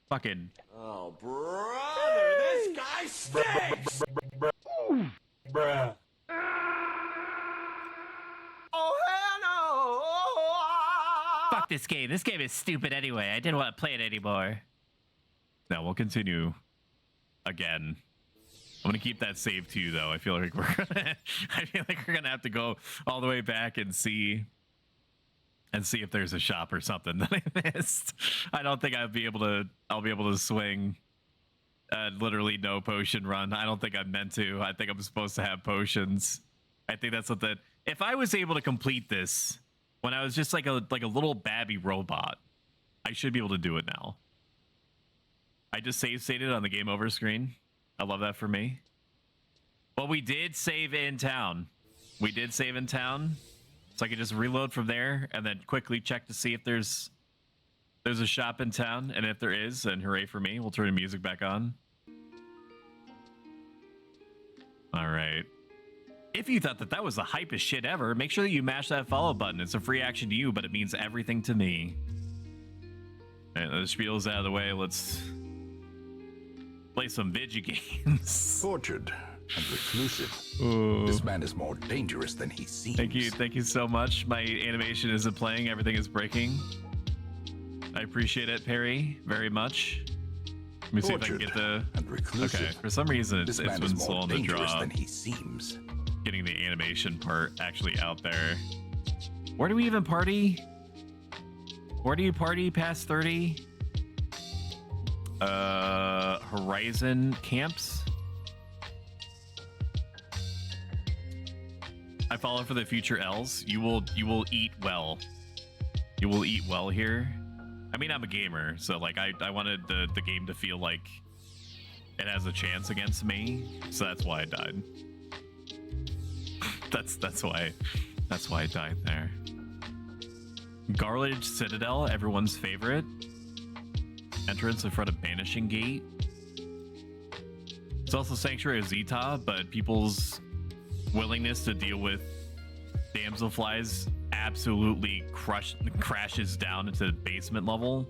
Fucking. Oh, brother, this guy stinks! Bruh. Oh, hell no! Fuck this game. This game is stupid anyway. I didn't want to play it anymore. Now we'll continue again. I'm gonna keep that save too, though. I feel like we're gonna have to go all the way back and see if there's a shop or something that I missed. I don't think I'll be able to swing literally no potion run. I don't think I'm meant to. I think I'm supposed to have potions. I think that's what if I was able to complete this when I was just like a little babby robot, I should be able to do it now. I just save stated on the game over screen. I love that for me. Well, we did save in town. We did save in town. So I could just reload from there and then quickly check to see if there's a shop in town. And if there is, then hooray for me. We'll turn the music back on. All right. If you thought that was the hypest shit ever, make sure that you mash that follow button. It's a free action to you, but it means everything to me. All right, the spiel's out of the way. Let's play some video games. Tortured and reclusive. Ooh. This man is more dangerous than he seems. Thank you so much. My animation isn't playing. Everything is breaking. I appreciate it, Perry, very much. Let me see if I can get the... Okay, for some reason it's been slow on the draw. Than he seems. Getting the animation part actually out there. Where do we even party? Where do you party past 30? Horizon camps. I follow for the future L's. You will eat well. You will eat well here. I mean, I'm a gamer, so like I wanted the game to feel like it has a chance against me, so that's why I died. that's why I died there. Garledge Citadel, everyone's favorite. Entrance in front of Banishing Gate. It's also Sanctuary of Zeta, but people's willingness to deal with damselflies absolutely crashes down into the basement level.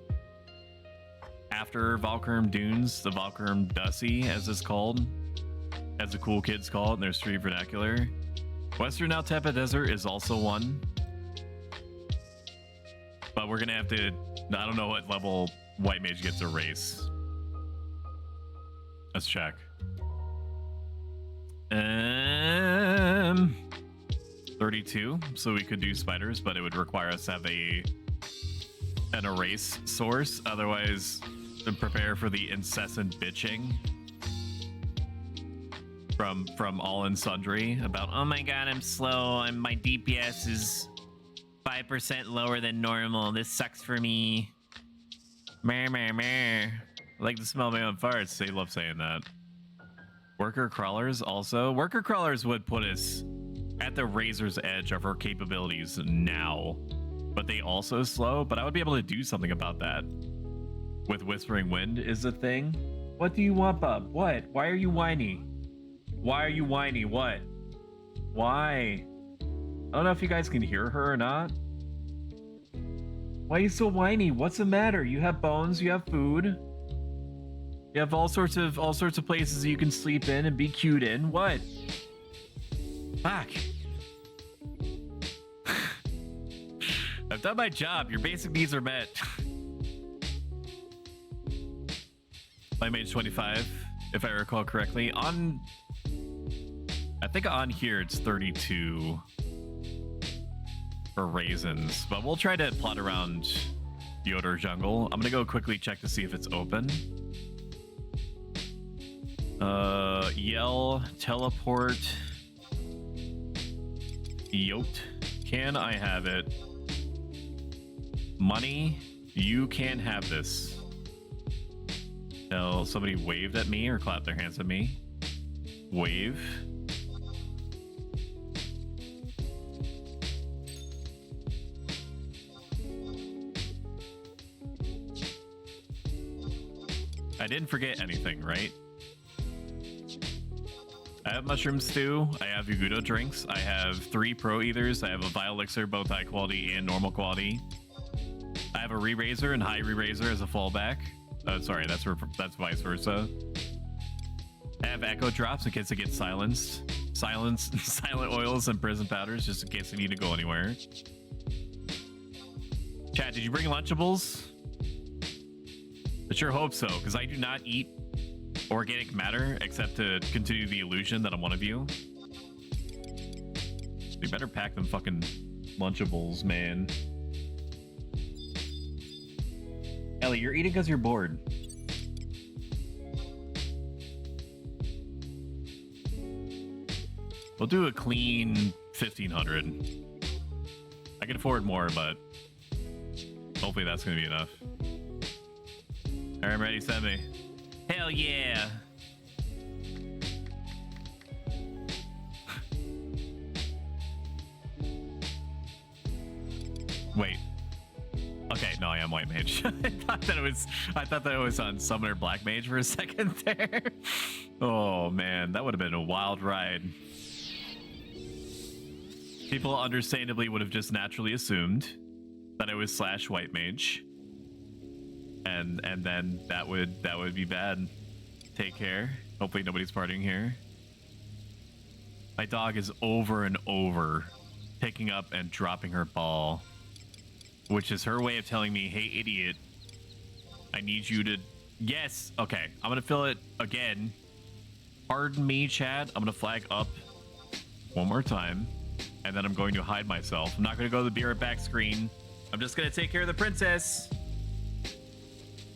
After Valkyrum Dunes, the Valkyrum Dussy, as it's called, as the cool kids call it in their street vernacular. Western Altepa Desert is also one. But we're gonna have to, I don't know what level White Mage gets a race. Let's check. 32, so we could do spiders, but it would require us to have an erase source. Otherwise, prepare for the incessant bitching from all and sundry about, oh my god, I'm slow, my DPS is 5% lower than normal. This sucks for me. Meh, meh, meh. I like to smell my own farts. They love saying that. Worker crawlers also. Worker crawlers would put us at the razor's edge of her capabilities now, but they also slow. But I would be able to do something about that. With Whispering Wind is a thing. What do you want, bub? What? Why are you whiny? Why are you whiny? What? Why? I don't know if you guys can hear her or not. Why are you so whiny? What's the matter? You have bones, you have food. You have all sorts of places you can sleep in and be cute in. What? Fuck. I've done my job. Your basic needs are met. My mage 25, if I recall correctly. I think on here it's 32 for raisins, but we'll try to plot around Yoder Jungle. I'm gonna go quickly check to see if it's open. Yell, teleport, Yote. Can I have it? Money, you can have this. No, somebody waved at me or clapped their hands at me. Wave. I didn't forget anything, right? I have mushroom stew. I have Ugudo drinks. I have 3 pro ethers. I have a vile elixir, both high quality and normal quality. I have a re-raiser and high re-raiser as a fallback. Sorry, that's vice versa. I have echo drops in case I get silenced. Silent oils and prison powders just in case I need to go anywhere. Chat, did you bring Lunchables? I sure hope so, because I do not eat organic matter except to continue the illusion that I'm one of you. You better pack them fucking Lunchables, man. Ellie, you're eating because you're bored. We'll do a clean 1,500. I can afford more, but hopefully that's going to be enough. All right, I'm ready. Send me. Hell yeah. Wait. Okay, no, I am white mage. I thought that it was on summoner black mage for a second there. Oh man, that would have been a wild ride. People understandably would have just naturally assumed that I was slash white mage. And then that would be bad. Take care. Hopefully nobody's partying here. My dog is over and over picking up and dropping her ball, which is her way of telling me, hey, idiot, I need you to... Yes! Okay, I'm gonna fill it again. Pardon me, chat. I'm gonna flag up one more time, and then I'm going to hide myself. I'm not gonna go to the be right back screen. I'm just gonna take care of the princess.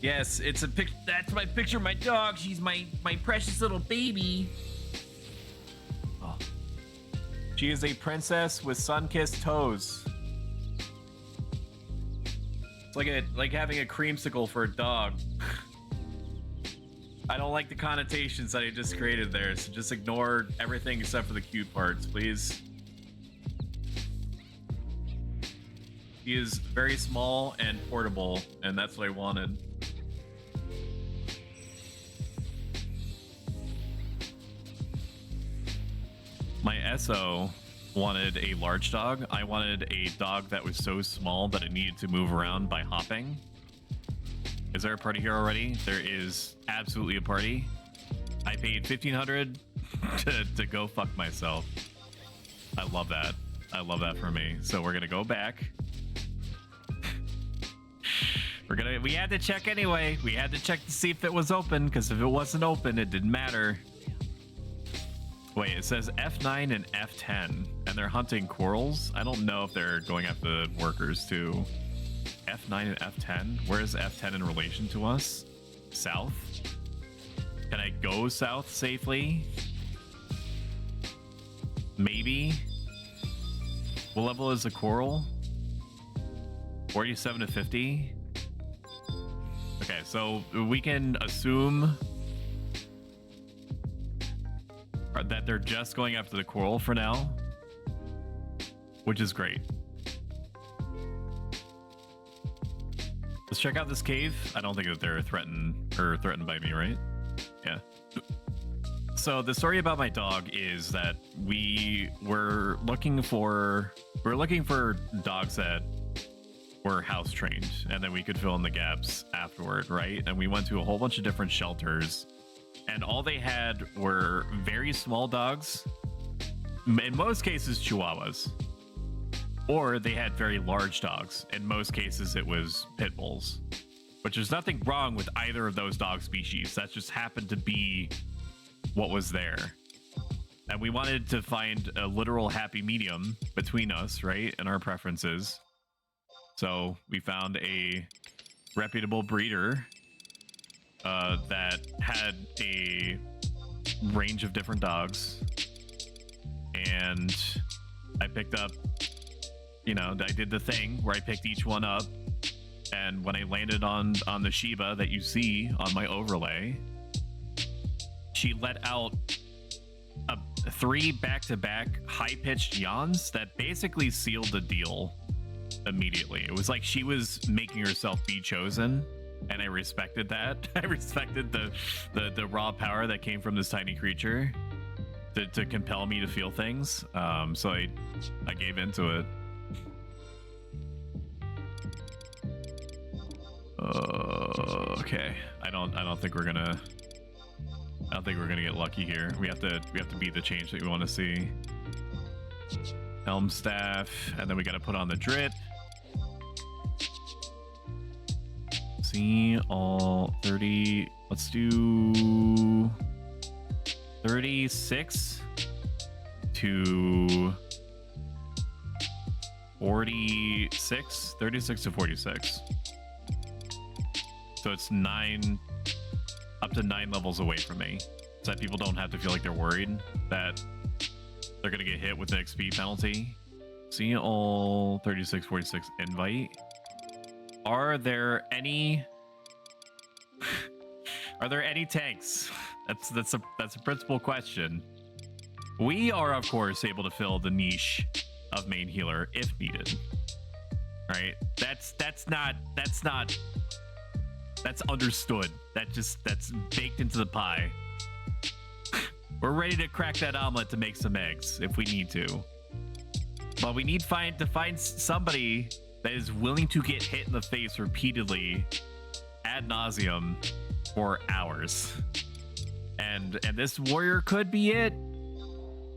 Yes, it's a picture. That's my picture of my dog. She's my precious little baby. Oh. She is a princess with sun-kissed toes. It's like having a creamsicle for a dog. I don't like the connotations that I just created there, so just ignore everything except for the cute parts, please. He is very small and portable, and that's what I wanted. My SO wanted a large dog. I wanted a dog that was so small that it needed to move around by hopping. Is there a party here already? There is absolutely a party. I paid $1,500 to go fuck myself. I love that. I love that for me. So we're gonna go back. We had to check anyway. We had to check to see if it was open, because if it wasn't open, it didn't matter. Wait, it says F9 and F10, and they're hunting corals. I don't know if they're going after the workers too. F9 and F10? Where is F10 in relation to us? South? Can I go south safely? Maybe? What level is the coral? 47 to 50? Okay, so we can assume that they're just going after the coral for now. which is great. Let's check out this cave. I don't think that they're threatened by me, right? Yeah. So the story about my dog is that we were looking for dogs that were house trained, and then we could fill in the gaps afterward, right? And we went to a whole bunch of different shelters, and all they had were very small dogs, in most cases Chihuahuas, or they had very large dogs. In most cases it was pit bulls, which there's nothing wrong with either of those dog species. That just happened to be what was there. And we wanted to find a literal happy medium between us, right, and our preferences. So we found a reputable breeder that had a range of different dogs, and I picked up, you know, I did the thing where I picked each one up, and when I landed on the Shiba that you see on my overlay, she let out 3 back-to-back high-pitched yawns that basically sealed the deal immediately. It was like she was making herself be chosen, and I respected that. I respected the raw power that came from this tiny creature to compel me to feel things. So I gave into it. Okay. I don't think we're gonna get lucky here. We have to be the change that we want to see. Elm staff, and then we got to put on the drit. See all 30. Let's do 36 to 46. 36 to 46. So it's 9, up to 9 levels away from me, so that people don't have to feel like they're worried that they're gonna get hit with an XP penalty. See all 36, 46 invite. Are there any tanks? That's a principal question. We are of course able to fill the niche of main healer if needed. Right? That's understood. That's baked into the pie. We're ready to crack that omelet to make some eggs if we need to. But we need to find somebody that is willing to get hit in the face repeatedly ad nauseum for hours. And this warrior could be it.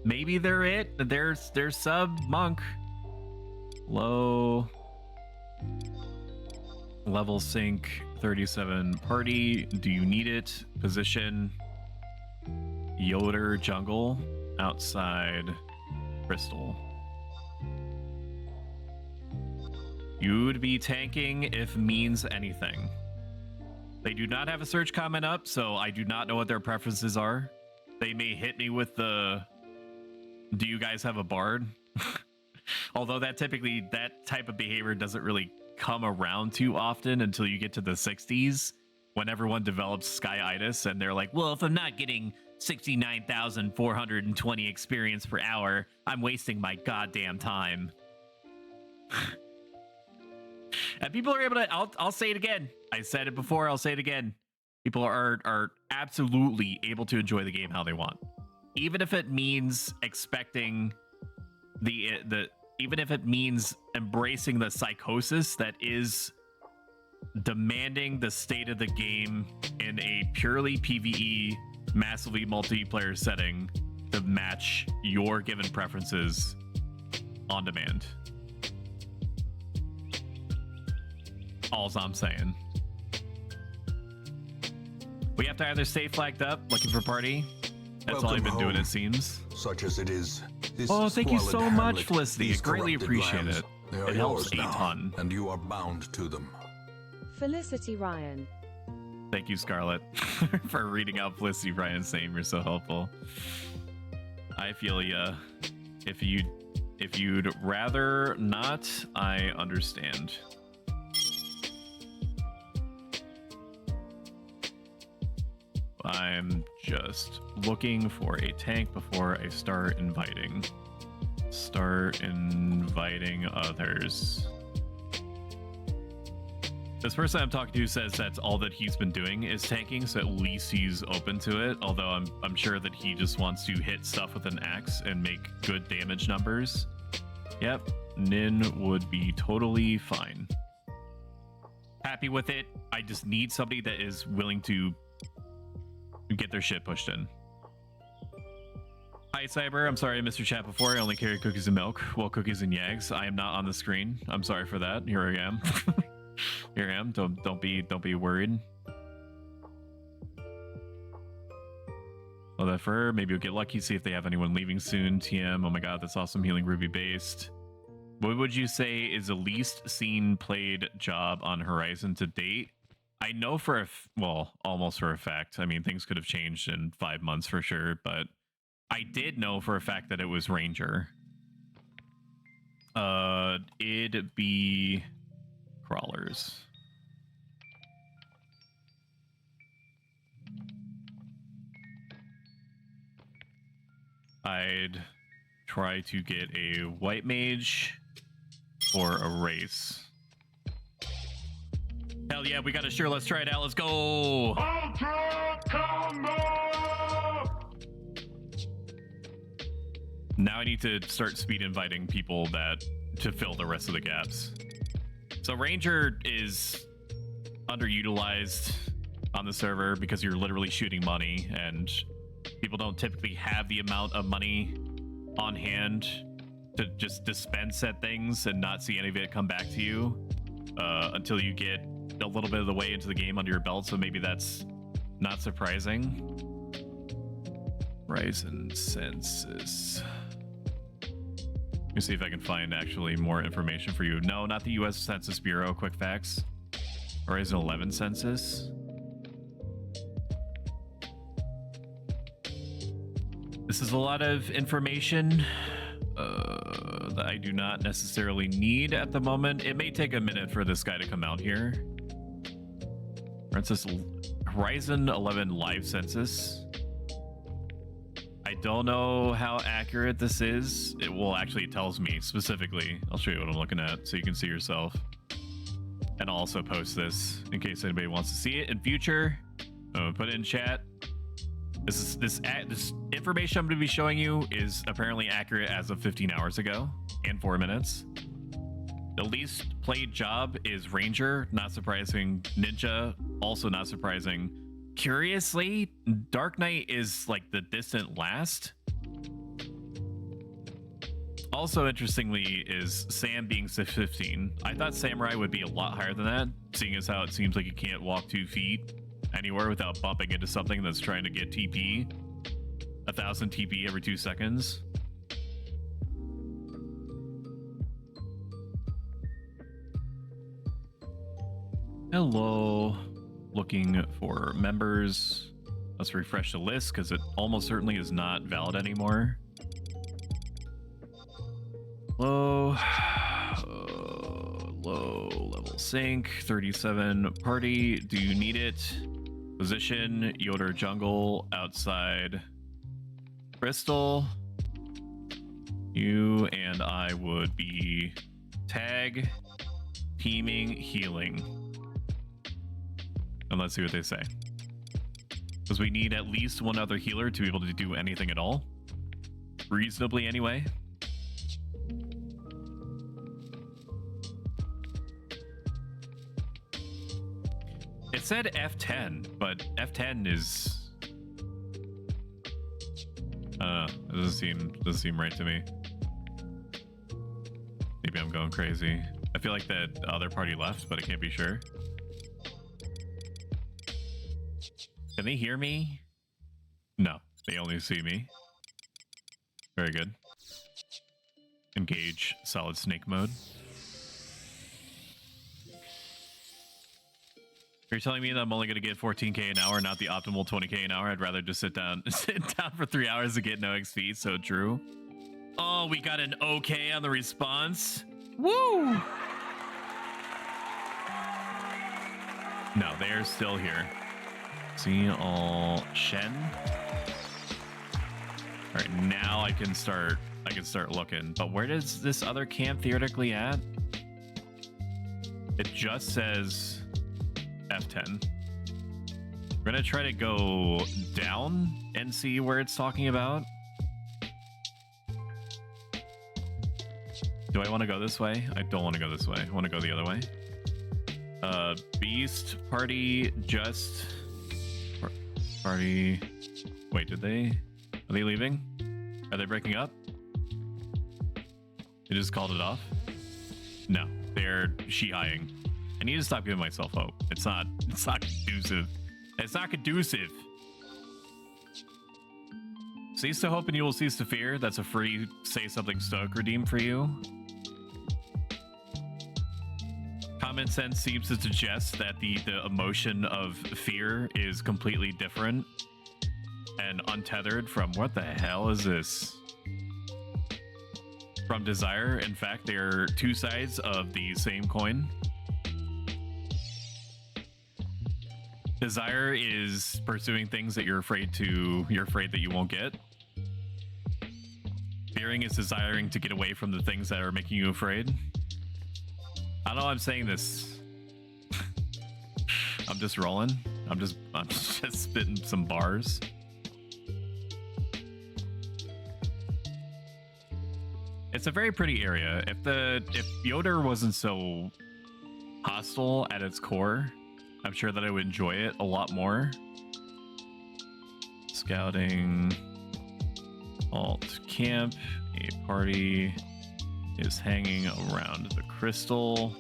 Maybe they're it. There's sub monk. Low level sync 37 party. Do you need it? Position Yoder jungle outside Crystal. You'd be tanking if means anything. They do not have a search comment up, so I do not know what their preferences are. They may hit me with the, do you guys have a bard? Although that type of behavior doesn't really come around too often until you get to the 60s, when everyone develops skyitis and they're like, well, if I'm not getting 69,420 experience per hour, I'm wasting my goddamn time. And people are able to, I'll say it again. I said it before, I'll say it again. People are absolutely able to enjoy the game how they want. Even if it means expecting even if it means embracing the psychosis that is demanding the state of the game in a purely PvE, massively multiplayer setting to match your given preferences on demand. All's I'm saying. We have to either stay flagged up, looking for party. That's all I've been doing, it seems. Such as it is. Oh, thank you so much, Felicity. I greatly appreciate it. It helps a ton. And you are bound to them. Felicity Ryan. Thank you, Scarlett, for reading out Felicity Ryan's name. You're so helpful. I feel ya. If you'd rather not, I understand. I'm just looking for a tank before I start inviting. Start inviting others. This person I'm talking to says that's all that he's been doing is tanking, so at least he's open to it. Although I'm sure that he just wants to hit stuff with an axe and make good damage numbers. Yep, Nin would be totally fine. Happy with it. I just need somebody that is willing to get their shit pushed in. Hi, Cyber. I'm sorry I missed your chat before. I only carry cookies and milk. Well, cookies and yags. I am not on the screen. I'm sorry for that. Here I am. Here I am. Don't be worried. Well, that for maybe we'll get lucky. See if they have anyone leaving soon. TM. Oh my god, that's awesome. Healing Ruby based. What would you say is the least seen played job on Horizon to date? I know for a well, almost for a fact. I mean, things could have changed in 5 months for sure, but I did know for a fact that it was Ranger. It'd be crawlers. I'd try to get a white mage or a race. Hell yeah, we got a sure. Let's try it out. Let's go. Ultra combo! Now I need to start speed inviting people to fill the rest of the gaps. So Ranger is underutilized on the server because you're literally shooting money, and people don't typically have the amount of money on hand to just dispense at things and not see any of it come back to you until you get a little bit of the way into the game under your belt. So maybe that's not surprising. Horizon Census. Let me see if I can find actually more information for you. No, not the U.S. Census Bureau. Quick facts. Horizon 11 Census. This is a lot of information that I do not necessarily need at the moment. It may take a minute for this guy to come out here. Francis, Horizon 11 Live Census. I don't know how accurate this is. It will actually, it tells me specifically. I'll show you what I'm looking at so you can see yourself. And I'll also post this in case anybody wants to see it in future. Put it in chat. This information I'm going to be showing you is apparently accurate as of 15 hours ago and 4 minutes. The least played job is Ranger, not surprising. Ninja, also not surprising. Curiously, Dark Knight is like the distant last. Also, interestingly, is Sam being 15. I thought Samurai would be a lot higher than that, seeing as how it seems like you can't walk 2 feet anywhere without bumping into something that's trying to get TP. 1,000 TP every 2 seconds. Hello. Looking for members. Let's refresh the list because it almost certainly is not valid anymore. Low level sync 37 party. Do you need it? Position Yoder jungle outside Crystal. You and I would be tag teaming healing. And let's see what they say. Because we need at least one other healer to be able to do anything at all. Reasonably, anyway. It said F10, but F10 is... it doesn't seem right to me. Maybe I'm going crazy. I feel like that other party left, but I can't be sure. Can they hear me? No, they only see me. Very good. Engage solid snake mode. You're telling me that I'm only going to get 14k an hour, not the optimal 20k an hour? I'd rather just sit down for 3 hours to get no XP. So true. Oh, we got an okay on the response. Woo! No, they are still here. See all Shen. All right, now I can start I can start looking. But where does this other camp theoretically at? It just says F10. We're gonna try to go down and see where it's talking about. Do I want to go this way? I don't want to go this way. I want to go the other way. Beast party just party. Wait, are they leaving? Are they breaking up? They just called it off? No, they're Shihaing. I need to stop giving myself hope. It's not conducive. It's not conducive. Cease to hope and you will cease to fear. That's a free Say Something Stoic redeem for you. Common sense seems to suggest that the emotion of fear is completely different and untethered from what the hell is this? From desire. In fact, they're two sides of the same coin. Desire is pursuing things that you're afraid that you won't get. Fearing is desiring to get away from the things that are making you afraid. I don't know why I'm saying this. I'm just rolling. I'm just spitting some bars. It's a very pretty area. If Yoder wasn't so hostile at its core, I'm sure that I would enjoy it a lot more. Scouting. Alt camp. A party is hanging around the crystal.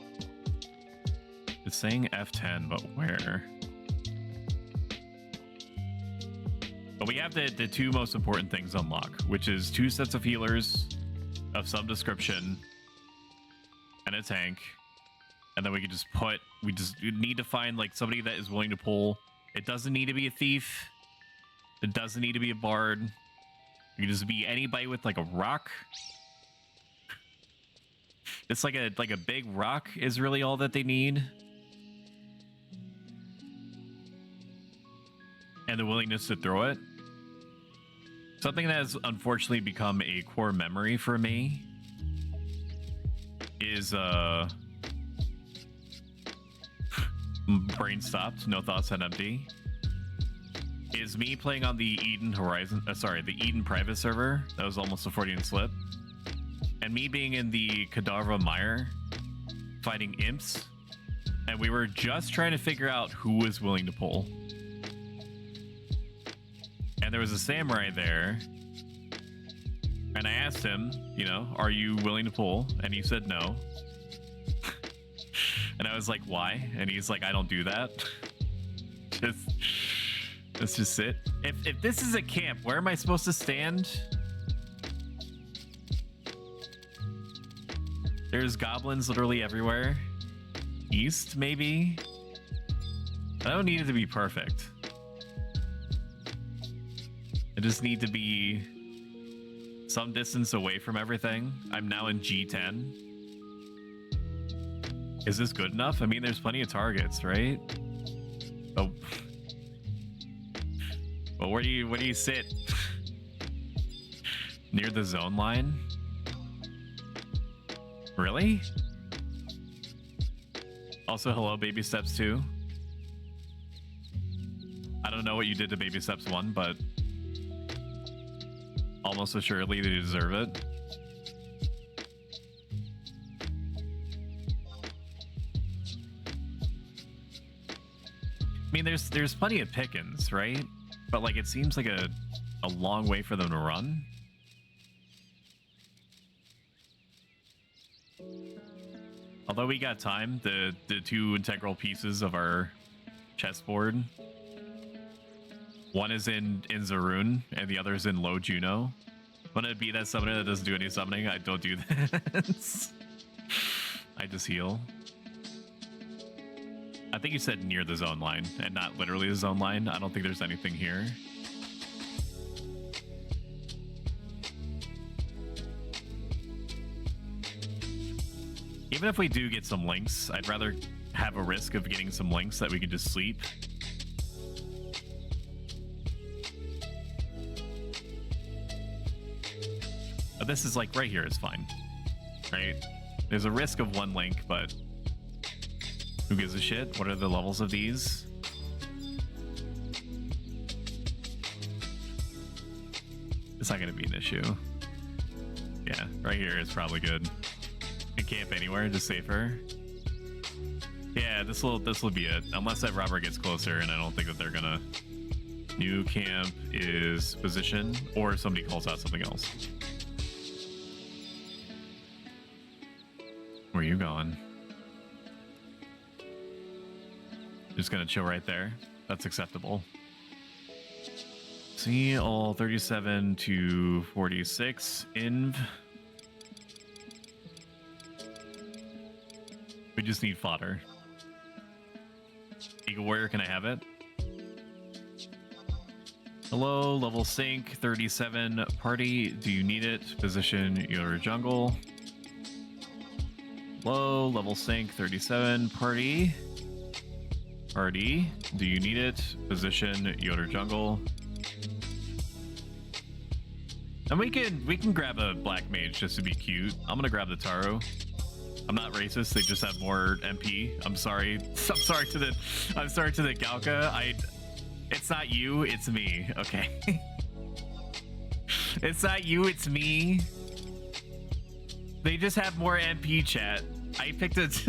It's saying F10, but where? But we have the two most important things unlock, which is 2 sets of healers of some description and a tank. And then we can just we need to find like somebody that is willing to pull. It doesn't need to be a thief. It doesn't need to be a bard. It can just be anybody with like a rock. It's like a big rock is really all that they need. And the willingness to throw it. Something that has unfortunately become a core memory for me is brain stopped, no thoughts on empty. Is me playing on the Eden Horizon, the Eden private server. That was almost a Freudian slip. And me being in the Kadavra Mire, fighting imps, and we were just trying to figure out who was willing to pull. And there was a samurai there, and I asked him, you know, are you willing to pull? And he said no. And I was like, why? And he's like, I don't do that. Let's just sit. If this is a camp, where am I supposed to stand? There's goblins literally everywhere. East, maybe? I don't need it to be perfect. I just need to be some distance away from everything. I'm now in G10. Is this good enough? I mean, there's plenty of targets, right? Oh. Well, where do you sit? Near the zone line? Really? Also, hello, Baby Steps 2. I don't know what you did to Baby Steps 1, but almost assuredly they deserve it. I mean, there's plenty of pickings, right? But like, it seems like a long way for them to run. Although we got time, the 2 integral pieces of our chessboard. One is in Zaroon, and the other is in Low Juno. Want to be that summoner that doesn't do any summoning? I don't do that. I just heal. I think you said near the zone line, and not literally the zone line. I don't think there's anything here. Even if we do get some links, I'd rather have a risk of getting some links that we can just sleep. But this is like right here is fine, right? There's a risk of one link, but who gives a shit? What are the levels of these? It's not going to be an issue. Yeah, right here is probably good. You can camp anywhere, just safer. Yeah, this will be it. Unless that robber gets closer, and I don't think that they're gonna. New camp is position, or somebody calls out something else. Where are you going? Just gonna chill right there. That's acceptable. See all 37 to 46 inv. We just need fodder. Eagle Warrior, can I have it? Hello, level sync 37 party. Do you need it? Position your jungle. Hello, level sync 37 party. Party. Do you need it? Position Yoder jungle. And we can grab a black mage just to be cute. I'm gonna grab the Taro. I'm not racist. They just have more MP. I'm sorry. I'm sorry to the Galka. It's not you. It's me. Okay. It's not you. It's me. They just have more MP. Chat. I picked it.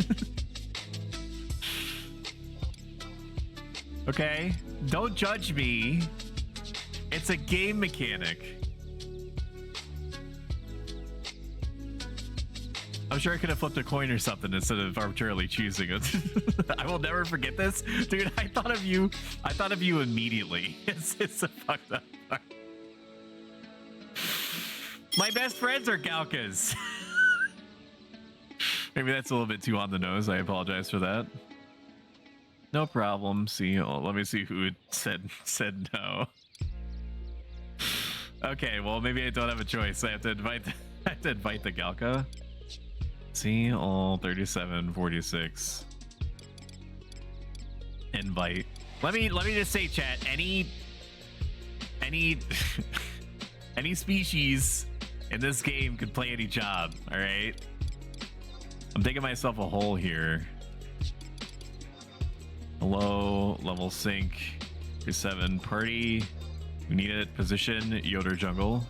Okay. Don't judge me. It's a game mechanic. I'm sure I could have flipped a coin or something instead of arbitrarily choosing it. I will never forget this. Dude, I thought of you immediately. It's a fucked up part. My best friends are Galkas. Maybe that's a little bit too on the nose. I apologize for that. No problem. See, let me see who said no. Okay, well maybe I don't have a choice. I have to invite the Galka. See all 37, 46. Invite. Let me just say, chat. Any any species in this game could play any job. All right. I'm digging myself a hole here. Hello, level sync 37 party. We need it. Position Yoder jungle.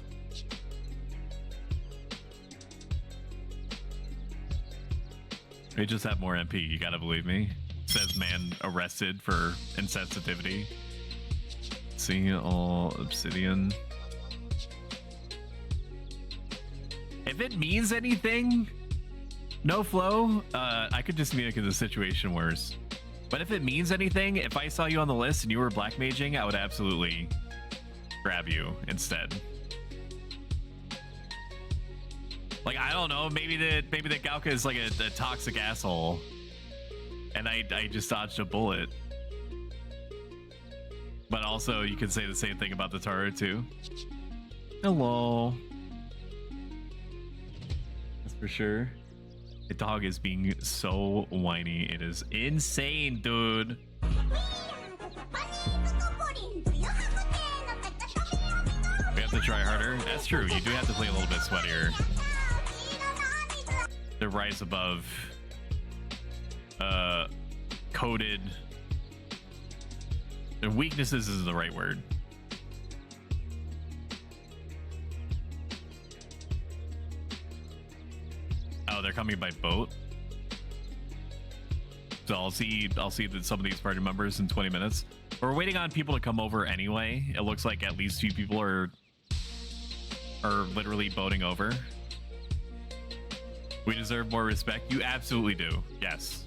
They just have more MP, you gotta believe me. Says man arrested for insensitivity. See all obsidian. If it means anything, no flow, I could just make the situation worse. But if it means anything, if I saw you on the list and you were black maging, I would absolutely grab you instead. Like, I don't know, maybe the Galka is like a toxic asshole, and I just dodged a bullet. But also, you could say the same thing about the Taro too. Hello. That's for sure. The dog is being so whiny. It is insane, dude. We have to try harder. That's true. You do have to play a little bit sweatier. To rise above coded. Their weaknesses is the right word. Oh, they're coming by boat. So I'll see that some of these party members in 20 minutes. We're waiting on people to come over anyway. It looks like at least 2 people are literally boating over. We deserve more respect. You absolutely do. Yes.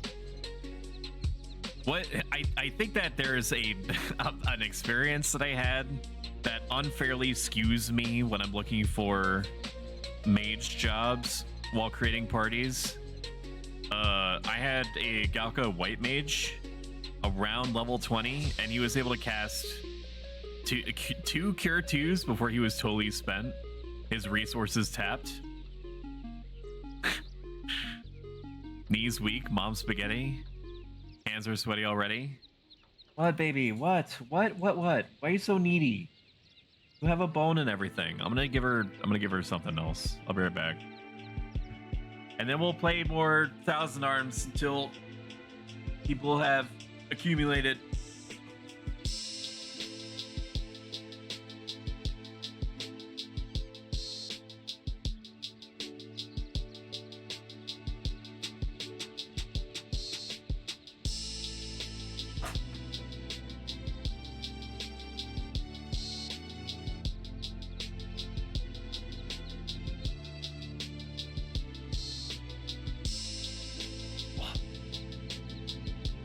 What I think that there's an experience that I had that unfairly skews me when I'm looking for mage jobs while creating parties. I had a Galka white mage around level 20, and he was able to cast two cure 2s before he was totally spent. His resources tapped. Knees weak, mom spaghetti. Hands are sweaty already. What, baby? What? Why are you so needy? You have a bone and everything. I'm gonna give her something else. I'll be right back. And then we'll play more Thousand Arms until people have accumulated.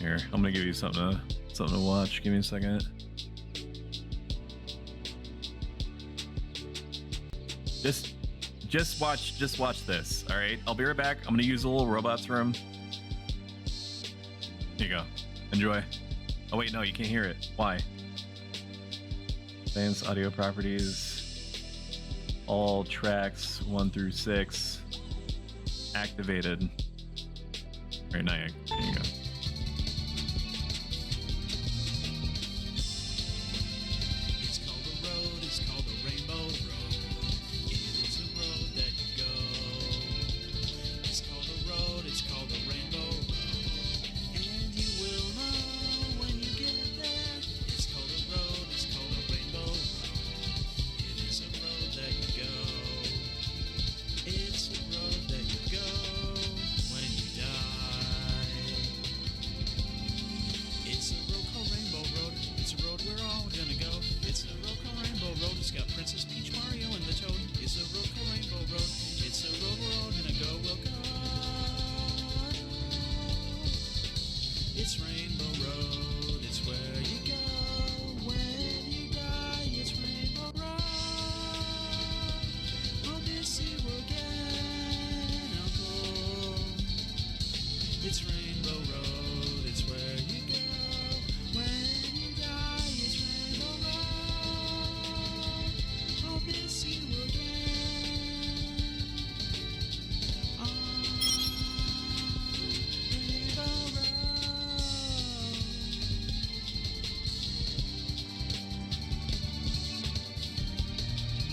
Here, I'm gonna give you something to watch. Give me a second. Just watch this. All right, I'll be right back. I'm gonna use a little robots room. Here you go. Enjoy. Oh wait, no, you can't hear it. Why? Advanced audio properties. All tracks 1 through 6 activated. All right, now here you go.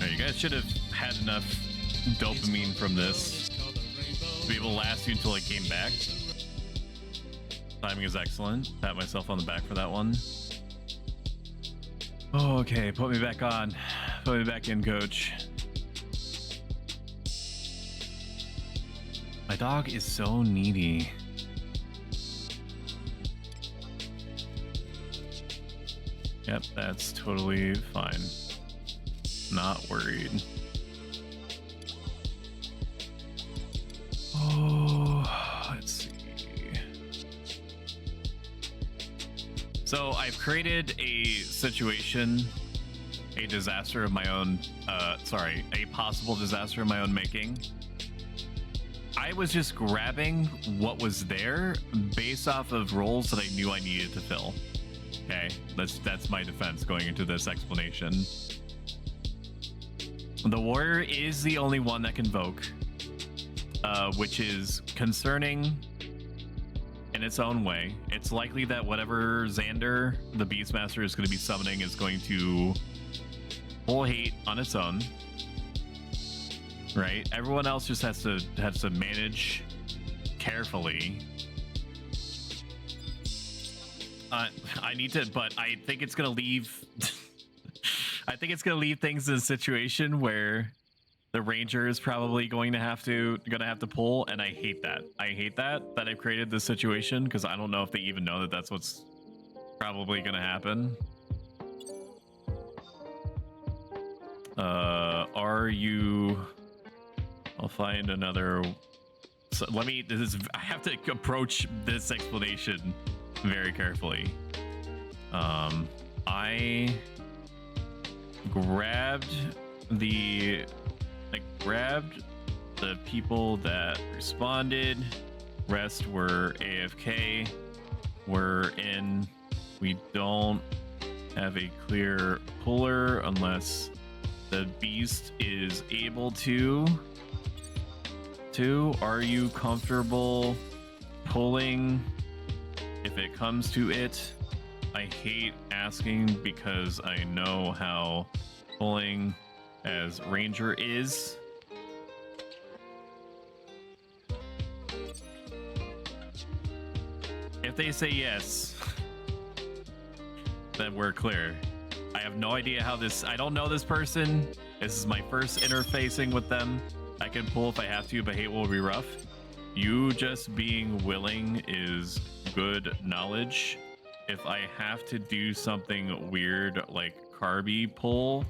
You guys should have had enough dopamine from this to be able to last you until it came back. Timing is excellent. Pat myself on the back for that one. Oh, okay, put me back on. Put me back in, coach. My dog is so needy. Yep, that's totally fine. Not worried. Oh, let's see. So I've created a situation, a disaster of my own, a possible disaster of my own making. I was just grabbing what was there based off of roles that I knew I needed to fill. Okay, that's my defense going into this explanation. The warrior is the only one that can invoke, which is concerning in its own way. It's likely that whatever Xander, the Beastmaster, is going to be summoning is going to pull hate on its own. Right? Everyone else just has to manage carefully. I need to, but I think it's going to leave... I think it's gonna leave things in a situation where the ranger is probably going to have to pull, and I hate that. I hate that I've created this situation because I don't know if they even know that that's what's probably gonna happen. Are you? I'll find another. So let me. I have to approach this explanation very carefully. I grabbed the people that responded. Rest were AFK. We're in. We don't have a clear puller unless the beast is able to. Are you comfortable pulling if it comes to it? I hate asking because I know how pulling as Ranger is. If they say yes, then we're clear. I have no idea how this... I don't know this person. This is my first interfacing with them. I can pull if I have to, but hate will be rough. You just being willing is good knowledge. If I have to do something weird like Carby pull,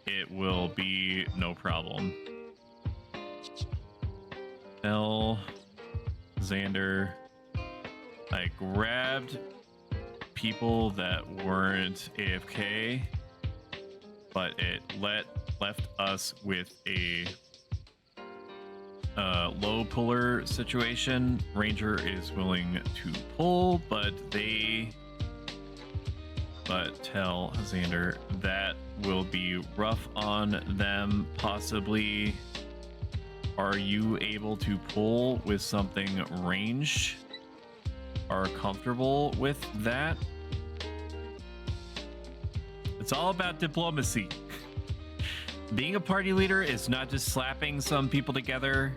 it will be no problem. L. Xander. I grabbed people that weren't AFK, but it left us with a low puller situation. Ranger is willing to pull, but tell Xander that will be rough on them, possibly. Are you able to pull with something ranged? Are comfortable with that? It's all about diplomacy. Being a party leader is not just slapping some people together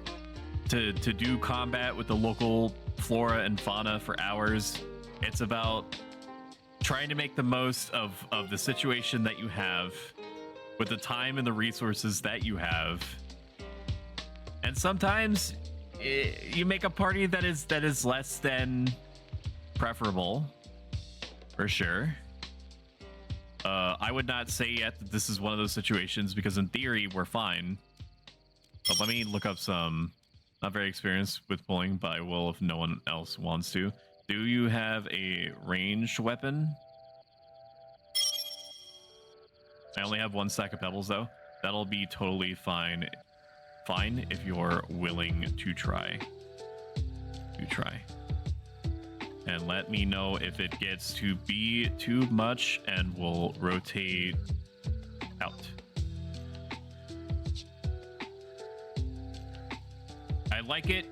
to do combat with the local flora and fauna for hours. It's about trying to make the most of the situation that you have with the time and the resources that you have. And sometimes you make a party that is less than preferable, for sure. I would not say yet that this is one of those situations, because in theory we're fine. But let me look up some. Not very experienced with pulling, but I will if no one else wants to. Do you have a ranged weapon? I only have one stack of pebbles though. That'll be totally fine. Fine if you're willing to try. And let me know if it gets to be too much, and we'll rotate out. I like it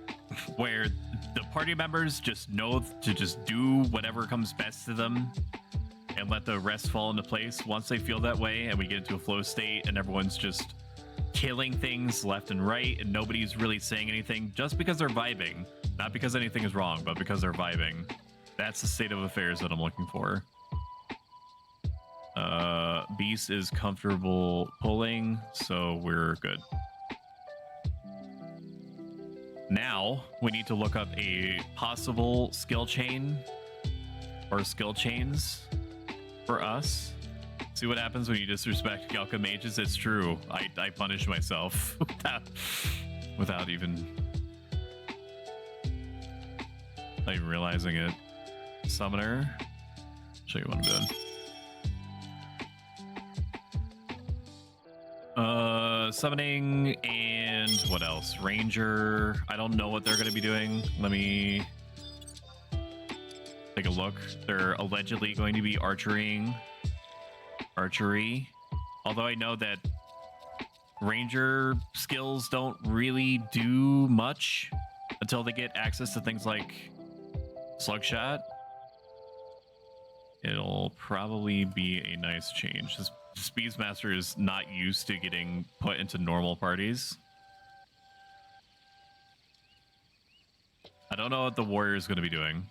where the party members just know to just do whatever comes best to them and let the rest fall into place once they feel that way, and we get into a flow state and everyone's just killing things left and right and nobody's really saying anything just because they're vibing. Not because anything is wrong, but because they're vibing. That's the state of affairs that I'm looking for. Beast is comfortable pulling, so we're good. Now, we need to look up a possible skill chain or skill chains for us. See what happens when you disrespect Galka mages. It's true. I punish myself without even realizing it. Summoner. Show you what I'm doing. Summoning and what else? Ranger. I don't know what they're going to be doing. Let me take a look. They're allegedly going to be archery. Although I know that Ranger skills don't really do much until they get access to things like Slugshot. It'll probably be a nice change. This Speedsmaster is not used to getting put into normal parties. I don't know what the warrior is going to be doing.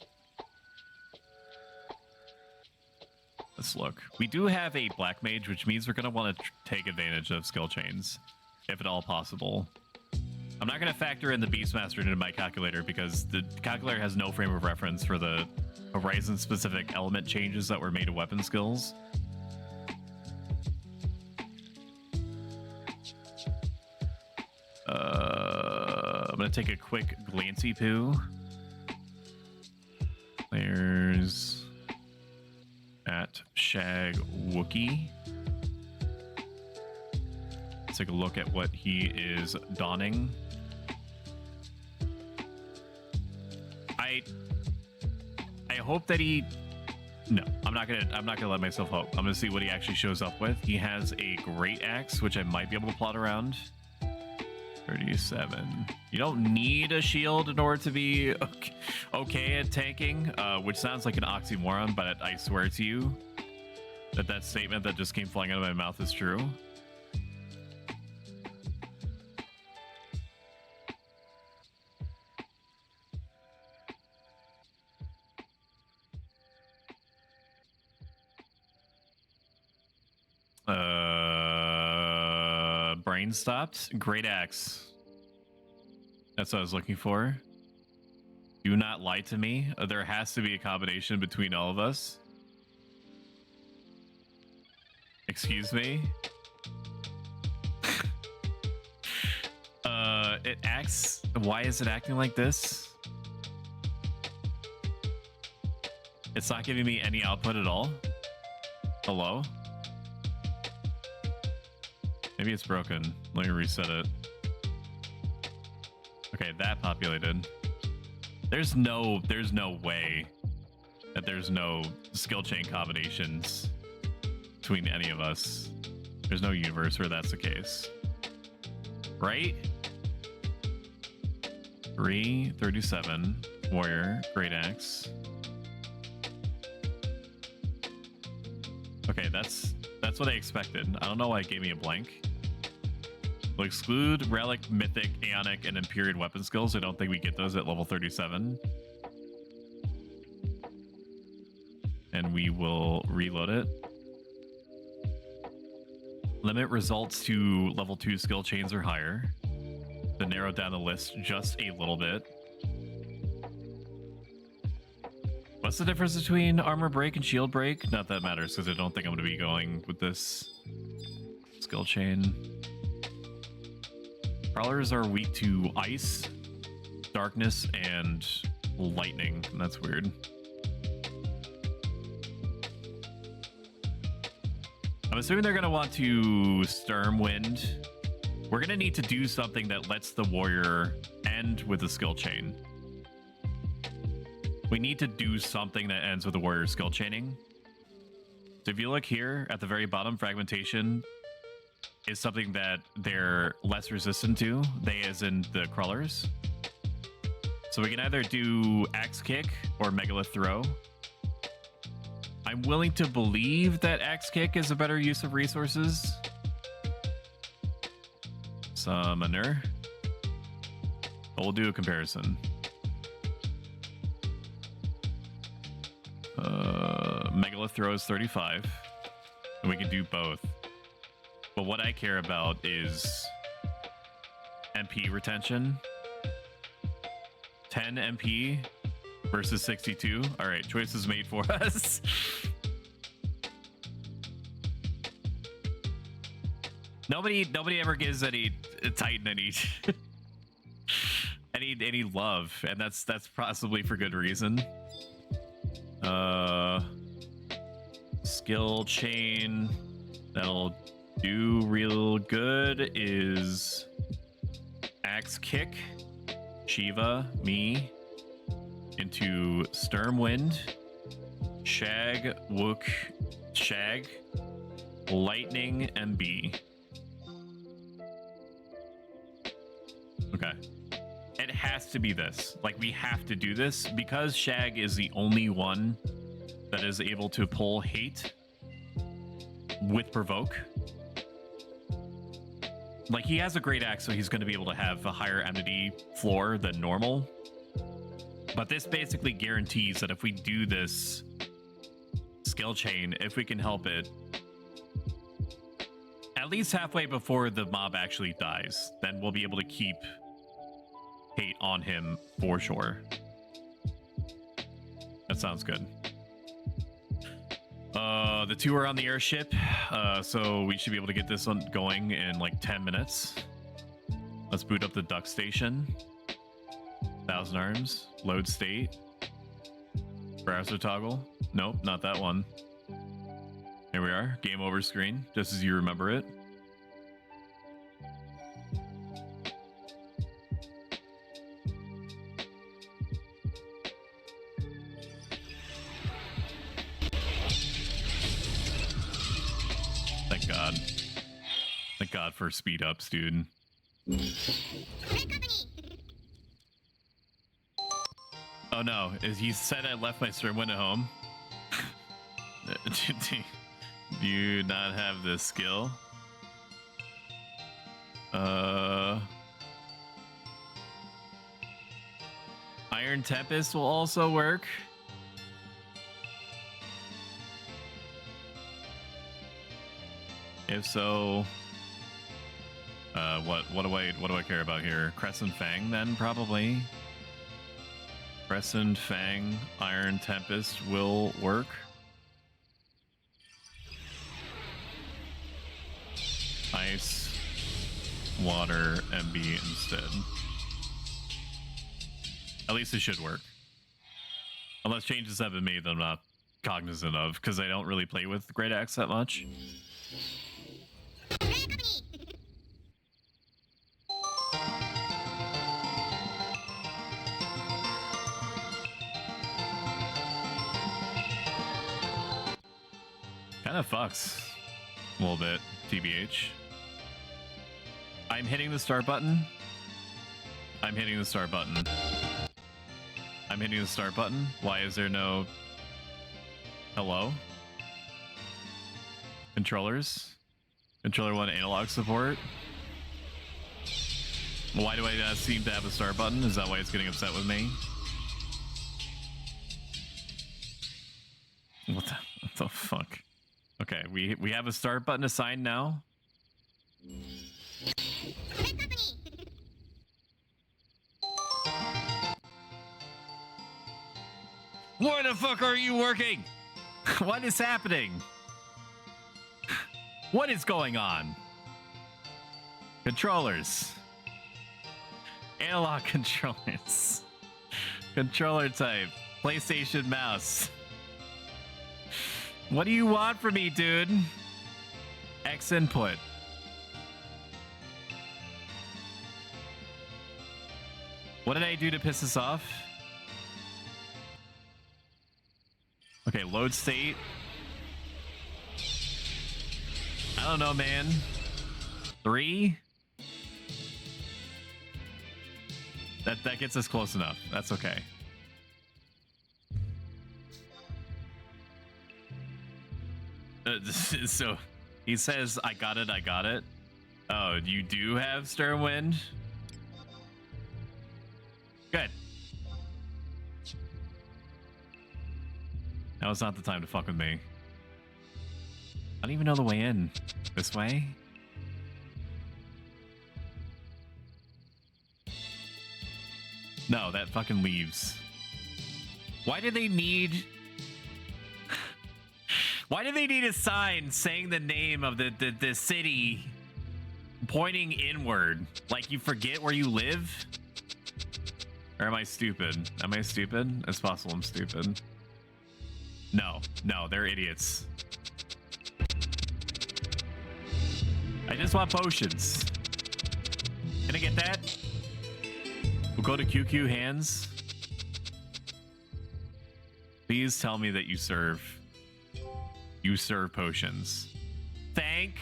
Let's look. We do have a black mage, which means we're going to want to take advantage of skill chains, if at all possible. I'm not going to factor in the Beastmaster into my calculator because the calculator has no frame of reference for the Horizon-specific element changes that were made to weapon skills. I'm going to take a quick glancy poo. There's at Shag Wookie. Let's take a look at what he is donning. I hope that he... No, I'm not gonna let myself hope. I'm gonna see what he actually shows up with. He has a great axe, which I might be able to plot around. 37. You don't need a shield in order to be okay at tanking, which sounds like an oxymoron, but I swear to you that statement that just came flying out of my mouth is true. mind stopped. Great axe. That's what I was looking for. Do not lie to me. There has to be a combination between all of us. Excuse me? It acts... Why is it acting like this? It's not giving me any output at all. Hello? Maybe it's broken. Let me reset it. Okay, that populated. There's no way that there's no skill chain combinations between any of us. There's no universe where that's the case. Right? 337 warrior, great axe. Okay, that's what I expected. I don't know why it gave me a blank. We'll exclude relic, mythic, aeonic, and empyrean weapon skills. I don't think we get those at level 37. And we will reload it. Limit results to level 2 skill chains or higher. To narrow down the list just a little bit. What's the difference between armor break and shield break? Not that matters, because I don't think I'm going to be going with this skill chain. Prowlers are weak to ice, darkness, and lightning. That's weird. I'm assuming they're going to want to Stormwind. We're going to need to do something that lets the warrior end with a skill chain. We need to do something that ends with the warrior skill chaining. So if you look here at the very bottom, fragmentation is something that they're less resistant to. They as in the crawlers. So we can either do axe kick or megalith throw. I'm willing to believe that axe kick is a better use of resources. Summoner. But we'll do a comparison. Megalith throw is 35. And we can do both. But what I care about is MP retention. 10 MP versus 62. All right, choices made for us. Nobody ever gives any Titan any love, and that's possibly for good reason. Skill chain that'll do real good is axe kick, Shiva, me, into Stormwind, Shag, Wook, Shag, Lightning, MB. Okay. It has to be this. Like, we have to do this because Shag is the only one that is able to pull hate with provoke. Like, he has a great axe, so he's going to be able to have a higher enmity floor than normal. But this basically guarantees that if we do this skill chain, if we can help it, at least halfway before the mob actually dies, then we'll be able to keep hate on him for sure. That sounds good. The two are on the airship, so we should be able to get this one going in like 10 minutes. Let's boot up the duck station. 1,000 arms. Load state. Browser toggle. Nope, not that one. Here we are. Game over screen, just as you remember it. Thank God. Thank God for speed ups, dude. Oh no, he said I left my Stormwind at home. Do you not have this skill? Iron Tempest will also work. If so, What do I care about here? Crescent Fang, then probably. Crescent Fang, Iron Tempest will work. Ice, water, MB instead. At least it should work. Unless changes have been made that I'm not cognizant of, because I don't really play with Great Axe that much. Kind of fucks a little bit, TBH. I'm hitting the start button. I'm hitting the start button. I'm hitting the start button. Why is there no hello? Controllers? Controller 1 analog support? Why do I not seem to have a start button? Is that why it's getting upset with me? What the fuck? Okay, we have a start button assigned now. Why the fuck are you working? What is happening? What is going on? Controllers. Analog controllers. Controller type. PlayStation mouse. What do you want from me, dude? X input. What did I do to piss this off? Okay, load state. I don't know, man. 3? That gets us close enough. That's okay. So he says, I got it, I got it. Oh, you do have Sternwind? Good. Now is not the time to fuck with me. I don't even know the way in. This way? No, that fucking leaves. Why do they need... Why do they need a sign saying the name of the city pointing inward? Like you forget where you live? Or am I stupid? Am I stupid? It's possible I'm stupid. No, they're idiots. I just want potions. Can I get that? We'll go to QQ hands. Please tell me that you serve potions. Thank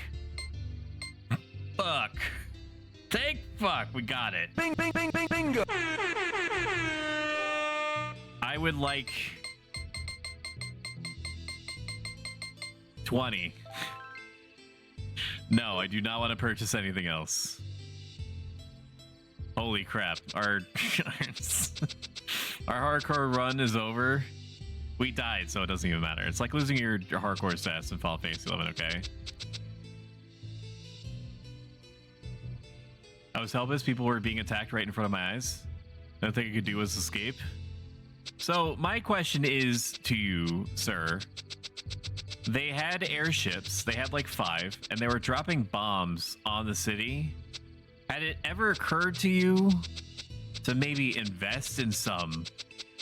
fuck. Thank fuck. We got it. Bing, bing, bing, bing, bingo. I would like 20. No, I do not want to purchase anything else. Holy crap. Our hardcore run is over. We died, so it doesn't even matter. It's like losing your hardcore stats in Final Fantasy 11, okay? I was helpless. People were being attacked right in front of my eyes. The only thing I could do was escape. So my question is to you, sir. They had airships. They had like 5, and they were dropping bombs on the city. Had it ever occurred to you to maybe invest in some,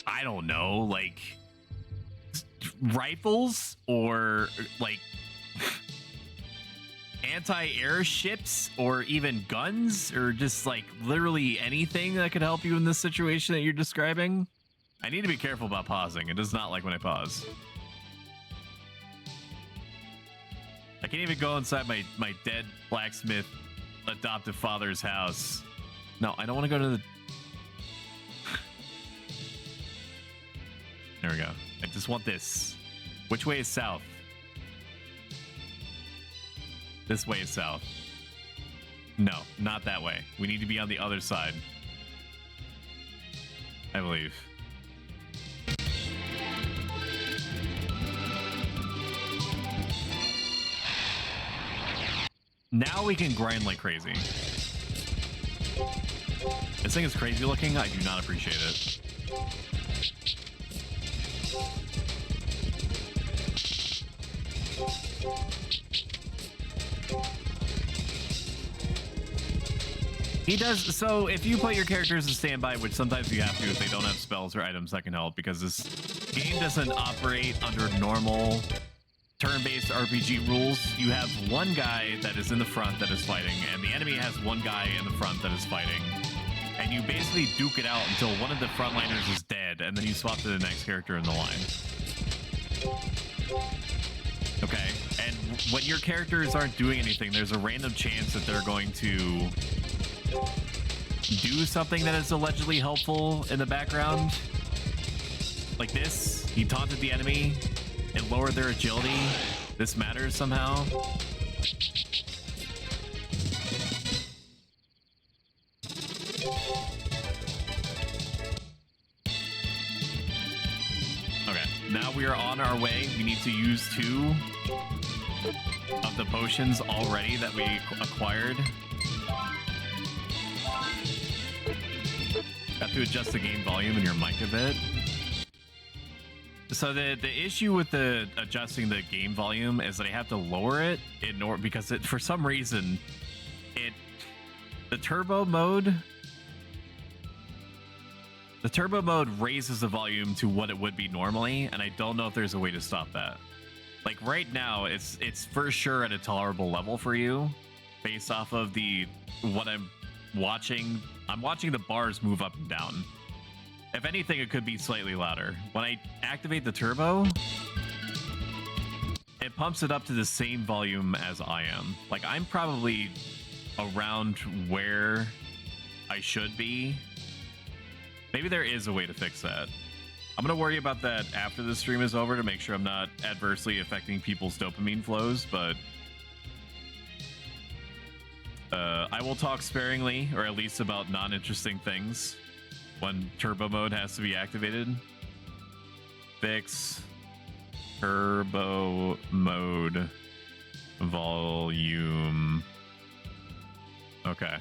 I don't know, like rifles or like anti-air ships or even guns or just like literally anything that could help you in this situation that you're describing? I need to be careful about pausing. It does not like when I pause. I can't even go inside my dead blacksmith adoptive father's house. No, I don't want to go to the... There we go. I just want this. Which way is south? This way is south. No, not that way. We need to be on the other side. I believe. Now we can grind like crazy. This thing is crazy looking. I do not appreciate it. He does, so if you put your characters in standby, which sometimes you have to if they don't have spells or items that can help, because this game doesn't operate under normal turn-based RPG rules. You have one guy that is in the front that is fighting, and the enemy has one guy in the front that is fighting. And you basically duke it out until one of the frontliners is dead, and then you swap to the next character in the line. Okay, and when your characters aren't doing anything, there's a random chance that they're going to do something that is allegedly helpful in the background. Like this, he taunted the enemy, it lowered their agility. This matters somehow. Okay, now we are on our way. We need to use 2 of the potions already that we acquired. Got to adjust the game volume in your mic a bit. So the issue with the adjusting the game volume is that I have to lower it in order, because it, for some reason, the turbo mode raises the volume to what it would be normally, and I don't know if there's a way to stop that. Like right now, it's for sure at a tolerable level for you, based off of what I'm watching. I'm watching the bars move up and down. If anything, it could be slightly louder. When I activate the turbo, it pumps it up to the same volume as I am. Like, I'm probably around where I should be. Maybe there is a way to fix that. I'm going to worry about that after the stream is over to make sure I'm not adversely affecting people's dopamine flows, but I will talk sparingly, or at least about non-interesting things, when turbo mode has to be activated. Fix turbo mode volume. Okay.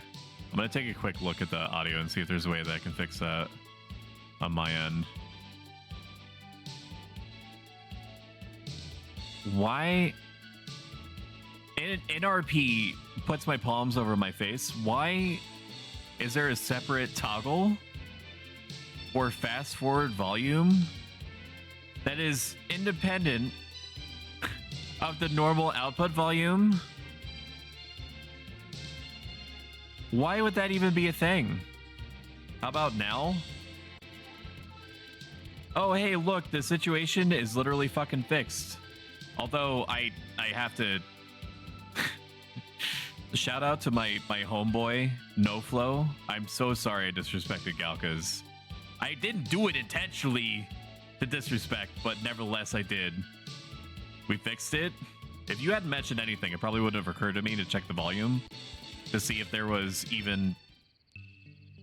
I'm going to take a quick look at the audio and see if there's a way that I can fix that on my end. Why? NRP puts my palms over my face. Why is there a separate toggle or fast forward volume that is independent of the normal output volume? Why would that even be a thing? How about now? Oh, hey, look, the situation is literally fucking fixed. Although I have to shout out to my homeboy, NoFlow. I'm so sorry I disrespected Galkas. I didn't do it intentionally to disrespect, but nevertheless I did. We fixed it. If you hadn't mentioned anything, it probably wouldn't have occurred to me to check the volume to see if there was even...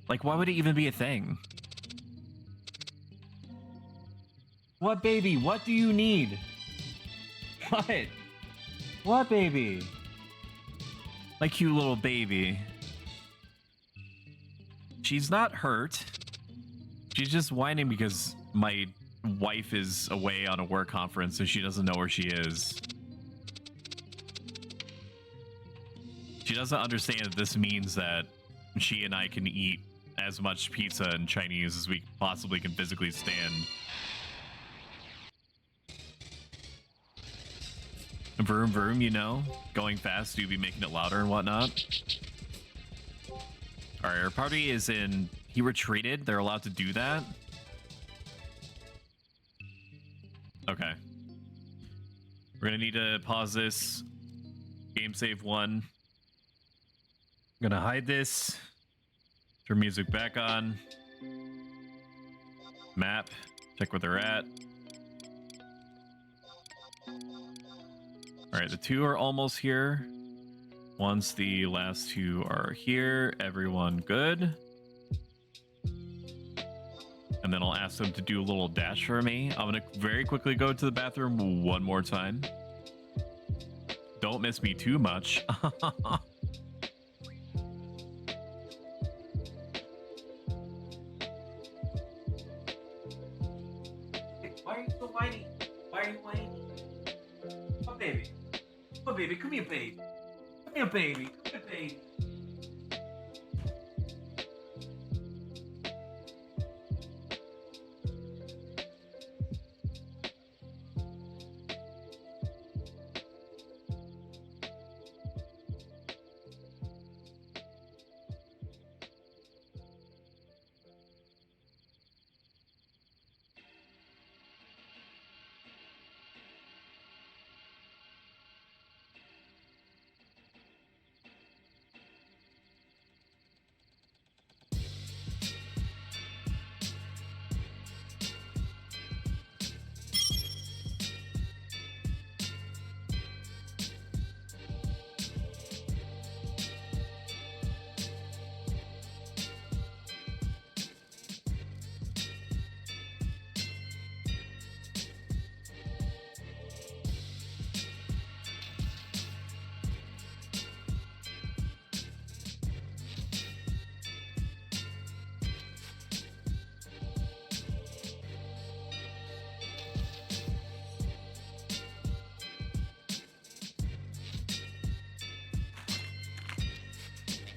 Like, why would it even be a thing? What, baby? What do you need? What? What, baby? My cute little baby. She's not hurt. She's just whining because my wife is away on a work conference and she doesn't know where she is. She doesn't understand that this means that she and I can eat as much pizza and Chinese as we possibly can physically stand. Vroom vroom, you know, going fast, you'd be making it louder and whatnot. Alright, our party is in... He retreated. They're allowed to do that. Okay. We're gonna need to pause this. Game save 1. I'm gonna hide this. Turn music back on. Map. Check where they're at. Alright, the 2 are almost here. Once the last 2 are here, everyone good. And then I'll ask them to do a little dash for me. I'm gonna very quickly go to the bathroom one more time. Don't miss me too much. baby. Come here, baby. Come here, baby. Come here, baby.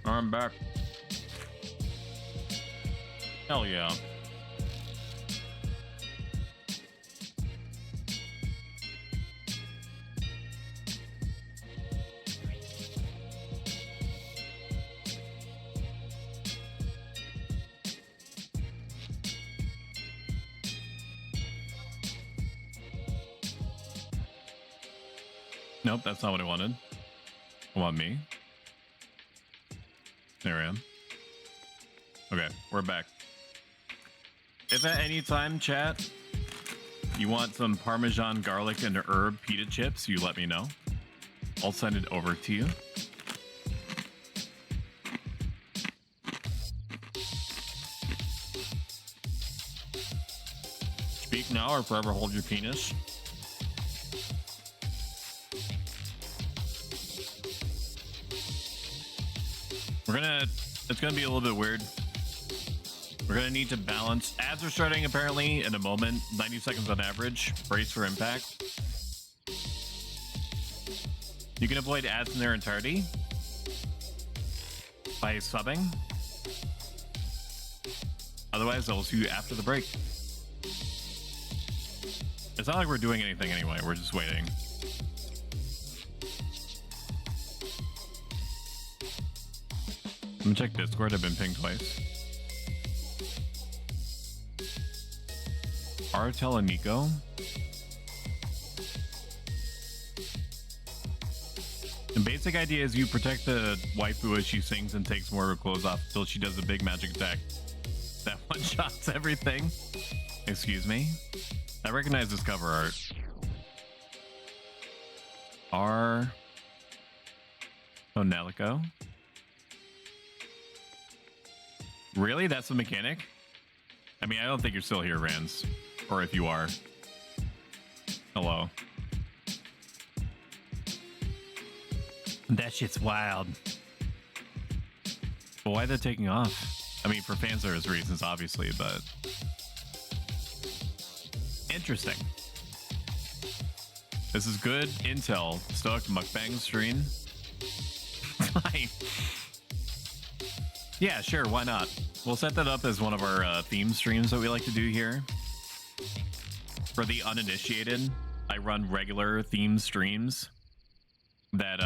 I'm back. Hell yeah. Nope, that's not what I wanted. I want me. There I am. Okay, we're back. If at any time, chat, you want some Parmesan garlic and herb pita chips, you let me know. I'll send it over to you. Speak now or forever hold your penis. It's gonna be a little bit weird. We're gonna need to balance. Ads are starting apparently in a moment. 90 seconds on average. Brace for impact. You can avoid ads in their entirety by subbing. Otherwise, I'll see you after the break. It's not like we're doing anything anyway. We're just waiting. Let me check Discord. I've been pinged twice. Artel and Nico. The basic idea is you protect the waifu as she sings and takes more of her clothes off until she does a big magic attack that one-shots everything. Excuse me? I recognize this cover art. Onelico. Really? That's the mechanic? I mean, I don't think you're still here, Rans. Or if you are. Hello. That shit's wild. But why they're taking off? I mean, for fan service reasons, obviously, but... Interesting. This is good intel. Stoic mukbang stream. Fine. Yeah, sure, why not? We'll set that up as one of our theme streams that we like to do here. For the uninitiated, I run regular theme streams that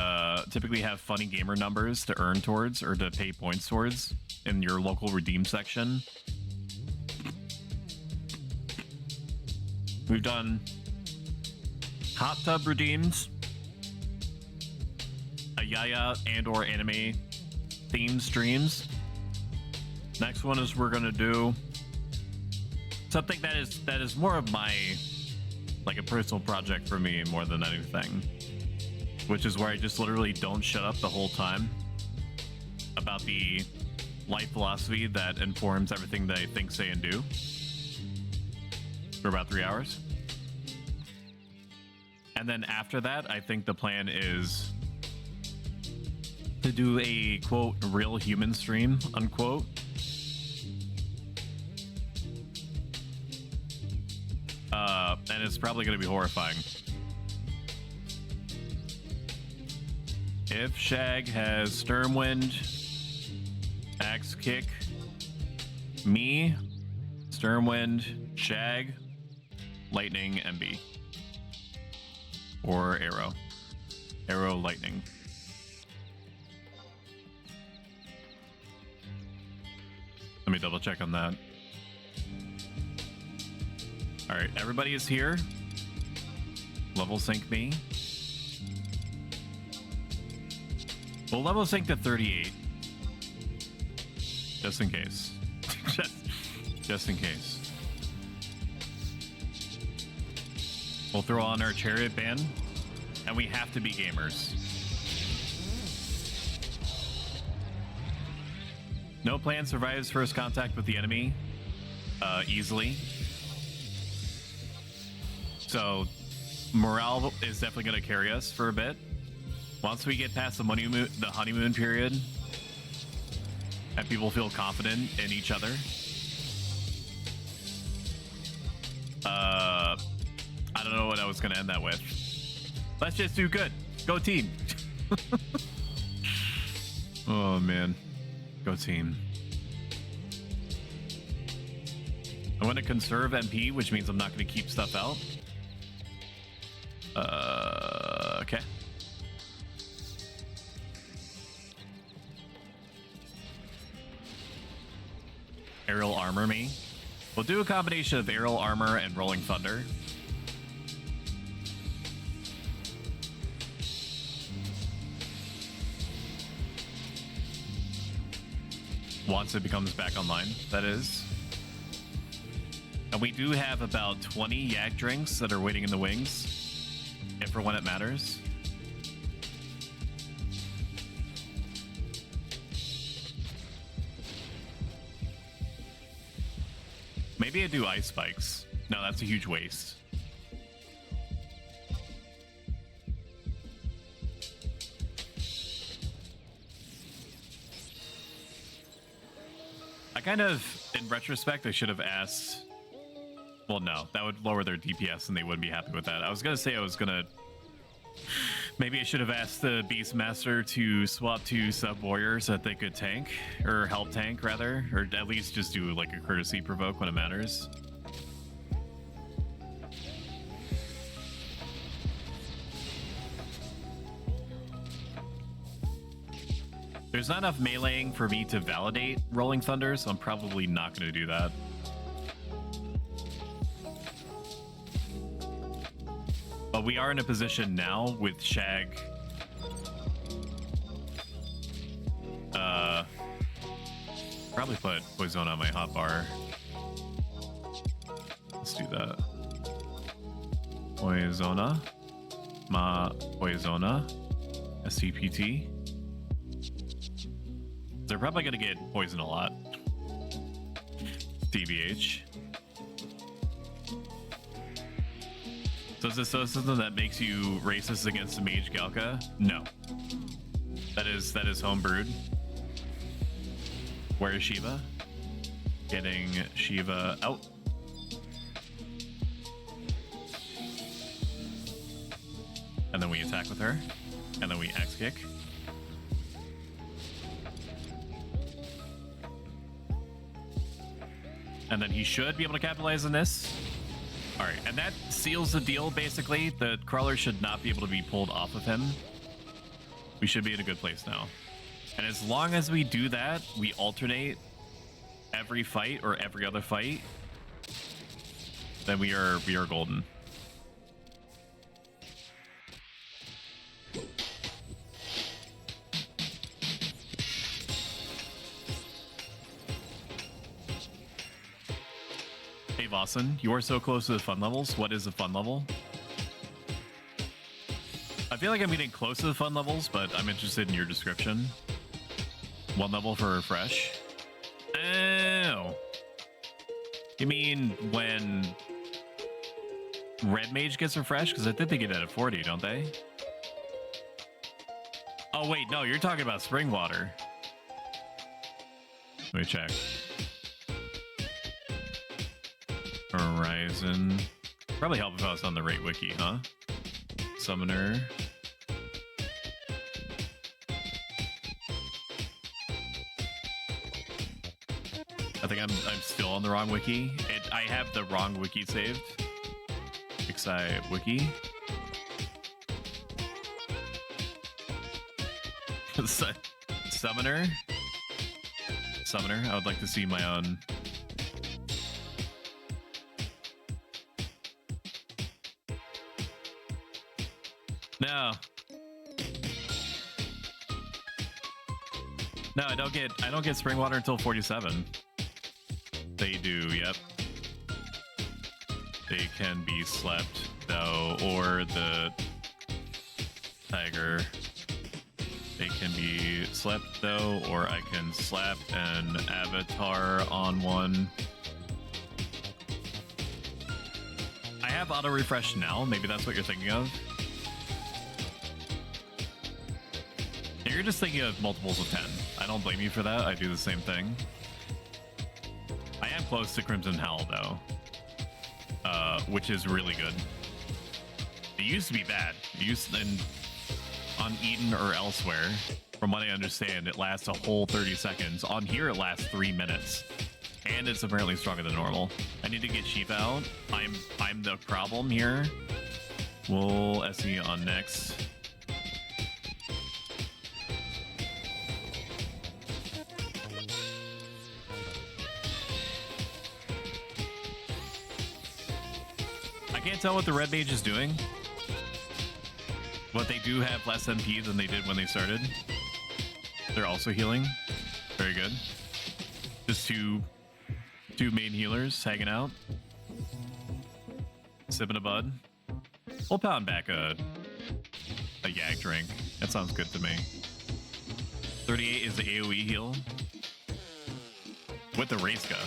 typically have funny gamer numbers to earn towards or to pay points towards in your local redeem section. We've done hot tub redeems, a Yaya and or anime theme streams. Next one is we're gonna do something that is more of my, like, a personal project for me more than anything, which is where I just literally don't shut up the whole time about the life philosophy that informs everything that I think, say, and do for about 3 hours. And then after that, I think the plan is to do a, quote, real human stream, unquote. And it's probably going to be horrifying. If Shag has Sturmwind, Axe Kick, me, Sturmwind, Shag, Lightning, MB. Or Arrow. Arrow, Lightning. Let me double check on that. Alright, everybody is here. Level sync me. We'll level sync to 38. Just in case. just in case. We'll throw on our chariot band, and we have to be gamers. No plan survives first contact with the enemy easily. So morale is definitely going to carry us for a bit. Once we get past the honeymoon period, and people feel confident in each other, I don't know what I was going to end that with. Let's just do good. Go team. Oh, man. Go team. I want to conserve MP, which means I'm not going to keep stuff out. Okay. Aerial armor me. We'll do a combination of aerial armor and rolling thunder. Once it becomes back online, that is. And we do have about 20 yak drinks that are waiting in the wings, if for when it matters. Maybe I do ice spikes. No, that's a huge waste. I kind of, in retrospect, I should have asked... Well, no, that would lower their DPS and they wouldn't be happy with that. I was going to say I was going to... Maybe I should have asked the Beastmaster to swap to sub-warriors so that they could tank, or help tank, rather. Or at least just do, like, a courtesy provoke when it matters. There's not enough meleeing for me to validate Rolling Thunder, so I'm probably not going to do that. But we are in a position now with Shag. Probably put Poison on my hotbar. Let's do that. Poisona. Ma Poisona. SCPT. They're probably going to get poisoned a lot. TBH. So is this something that makes you racist against the Mage Galka? No. That is homebrewed. Where is Shiva? Getting Shiva out. And then we attack with her. And then we axe kick. And then he should be able to capitalize on this. All right, and that seals the deal, basically. The crawler should not be able to be pulled off of him. We should be in a good place now. And as long as we do that, we alternate every fight or every other fight, then we are golden. Hey Vossen, you are so close to the fun levels. What is the fun level? I feel like I'm getting close to the fun levels, but I'm interested in your description. 1 level for refresh. Oh. You mean when Red Mage gets refreshed? Because I think they get that at 40, don't they? Oh wait, no, you're talking about spring water. Let me check. Horizon. Probably help if I was on the right wiki, huh? Summoner. I think I'm still on the wrong wiki. I have the wrong wiki saved. XI wiki. Summoner. I would like to see my own. No. No, I don't get spring water until 47. They do, yep. They can be slept though, or the tiger. They can be slept though, or I can slap an avatar on one. I have auto refresh now, maybe that's what you're thinking of. You're just thinking of multiples of 10. I don't blame you for that. I do the same thing. I am close to Crimson Hell, though. Which is really good. It used to be bad. It used to, on Eden or elsewhere, from what I understand, it lasts a whole 30 seconds. On here, it lasts 3 minutes. And it's apparently stronger than normal. I need to get Sheep out. I'm the problem here. We'll SE on next. I can't tell what the red mage is doing, but they do have less MP than they did when they started. They're also healing. Very good. Just two main healers hanging out. Sipping a bud. We'll pound back a yak drink. That sounds good to me. 38 is the AoE heal. With the Rayska.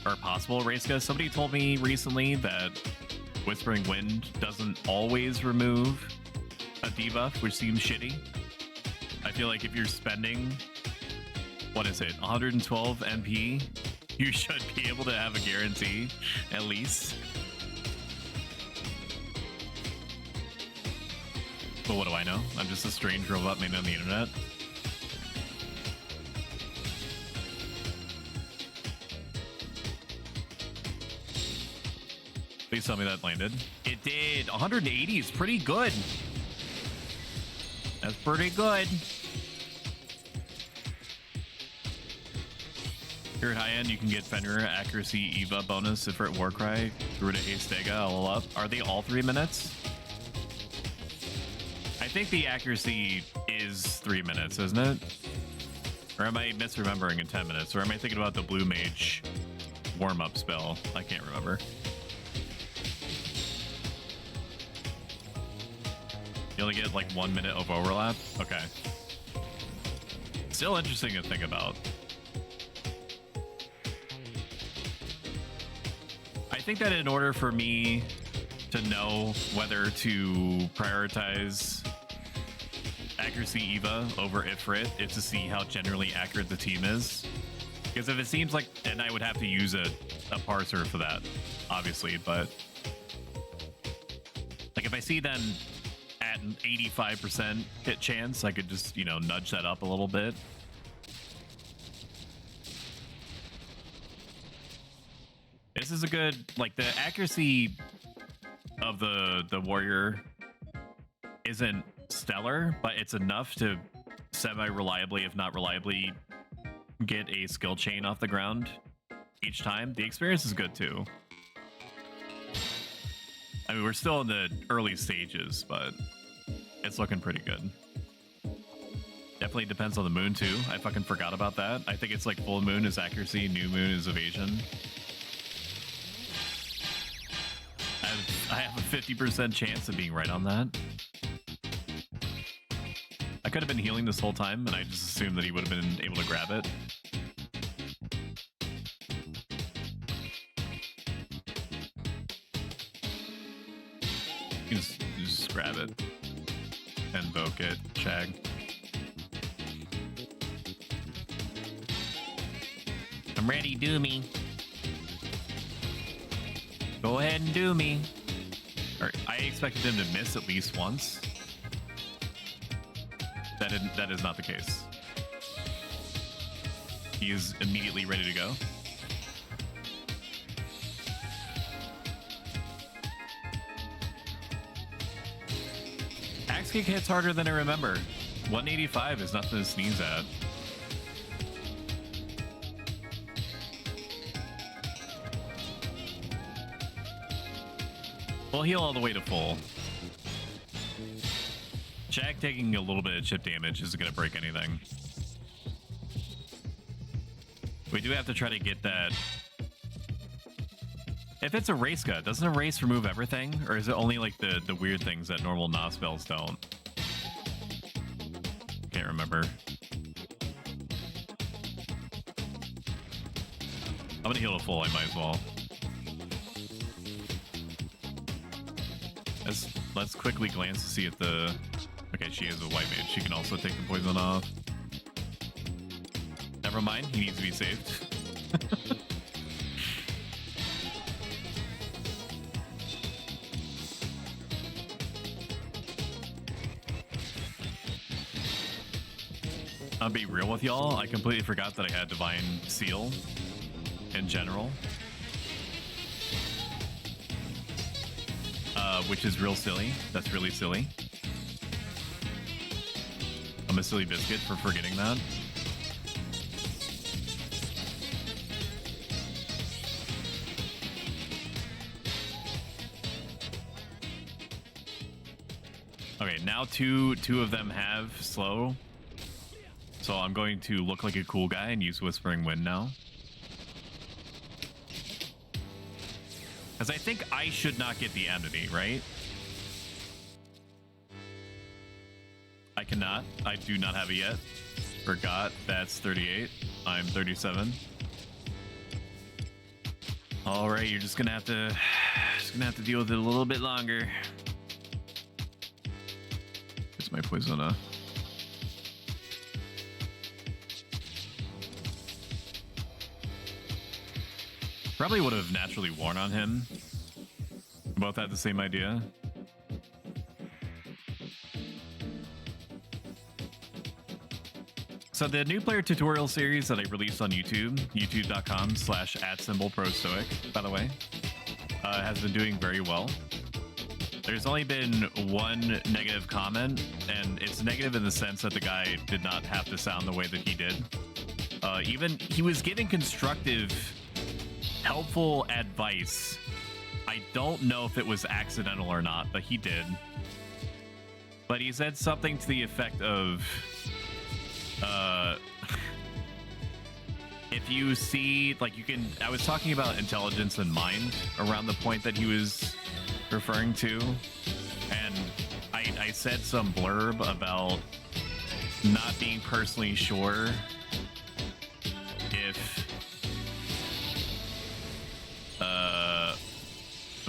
Or possible Rayska. Somebody told me recently that Whispering Wind doesn't always remove a debuff, which seems shitty. I feel like if you're spending, what is it, 112 MP, you should be able to have a guarantee, at least. But what do I know? I'm just a strange robot made on the internet. Please tell me that landed. It did. 180 is pretty good. That's pretty good. Here at high end, you can get Fenrir, Accuracy, Eva bonus, Ifrit, Warcry, Garuda, Stega, all up. Are they all 3 minutes? I think the accuracy is 3 minutes, isn't it? Or am I misremembering in 10 minutes? Or am I thinking about the Blue Mage warm-up spell? I can't remember. You only get like 1 minute of overlap? Okay. Still interesting to think about. I think that in order for me to know whether to prioritize Accuracy Eva over Ifrit, it's to see how generally accurate the team is. Because if it seems like, and I would have to use a parser for that, obviously, but like if I see them at an 85% hit chance, I could just, you know, nudge that up a little bit. This is a good, like, the accuracy of the warrior isn't stellar, but it's enough to semi-reliably, if not reliably, get a skill chain off the ground each time. The experience is good too. I mean, we're still in the early stages, but it's looking pretty good. Definitely depends on the moon too. I fucking forgot about that. I think it's like full moon is accuracy, new moon is evasion. I have a 50% chance of being right on that. I could have been healing this whole time, and I just assumed that he would have been able to grab it. You just grab it. Invoke it, Shag. I'm ready, do me. Go ahead and do me. Or, I expected him to miss at least once. That is not the case. He is immediately ready to go. Axe kick hits harder than I remember. 185 is nothing to sneeze at. We'll heal all the way to full. Jack taking a little bit of chip damage isn't going to break anything. We do have to try to get that. If it's a race cut, doesn't a race remove everything? Or is it only like the weird things that normal Nas spells don't? Can't remember. I'm gonna heal to full, I might as well. Let's quickly glance to see if the... Okay, she is a white mage. She can also take the poison off. Never mind, he needs to be saved. I'll be real with y'all. I completely forgot that I had Divine Seal in general. Which is real silly. That's really silly. I'm a silly biscuit for forgetting that. Okay, now two of them have slow. So I'm going to look like a cool guy and use Whispering Wind now. Because I think I should not get the enmity, right? I cannot. I do not have it yet. Forgot. That's 38. I'm 37. All right, you're just gonna have to deal with it a little bit longer. Here's my Poisona. Probably would have naturally worn on him. We both had the same idea. So the new player tutorial series that I released on YouTube, youtube.com/@ProStoic, by the way, has been doing very well. There's only been one negative comment, and it's negative in the sense that the guy did not have to sound the way that he did. Even he was giving constructive, helpful advice. I don't know if it was accidental or not, but he did. But he said something to the effect of, if you see, like, you can... I was talking about intelligence and mind around the point that he was referring to, and I said some blurb about not being personally sure if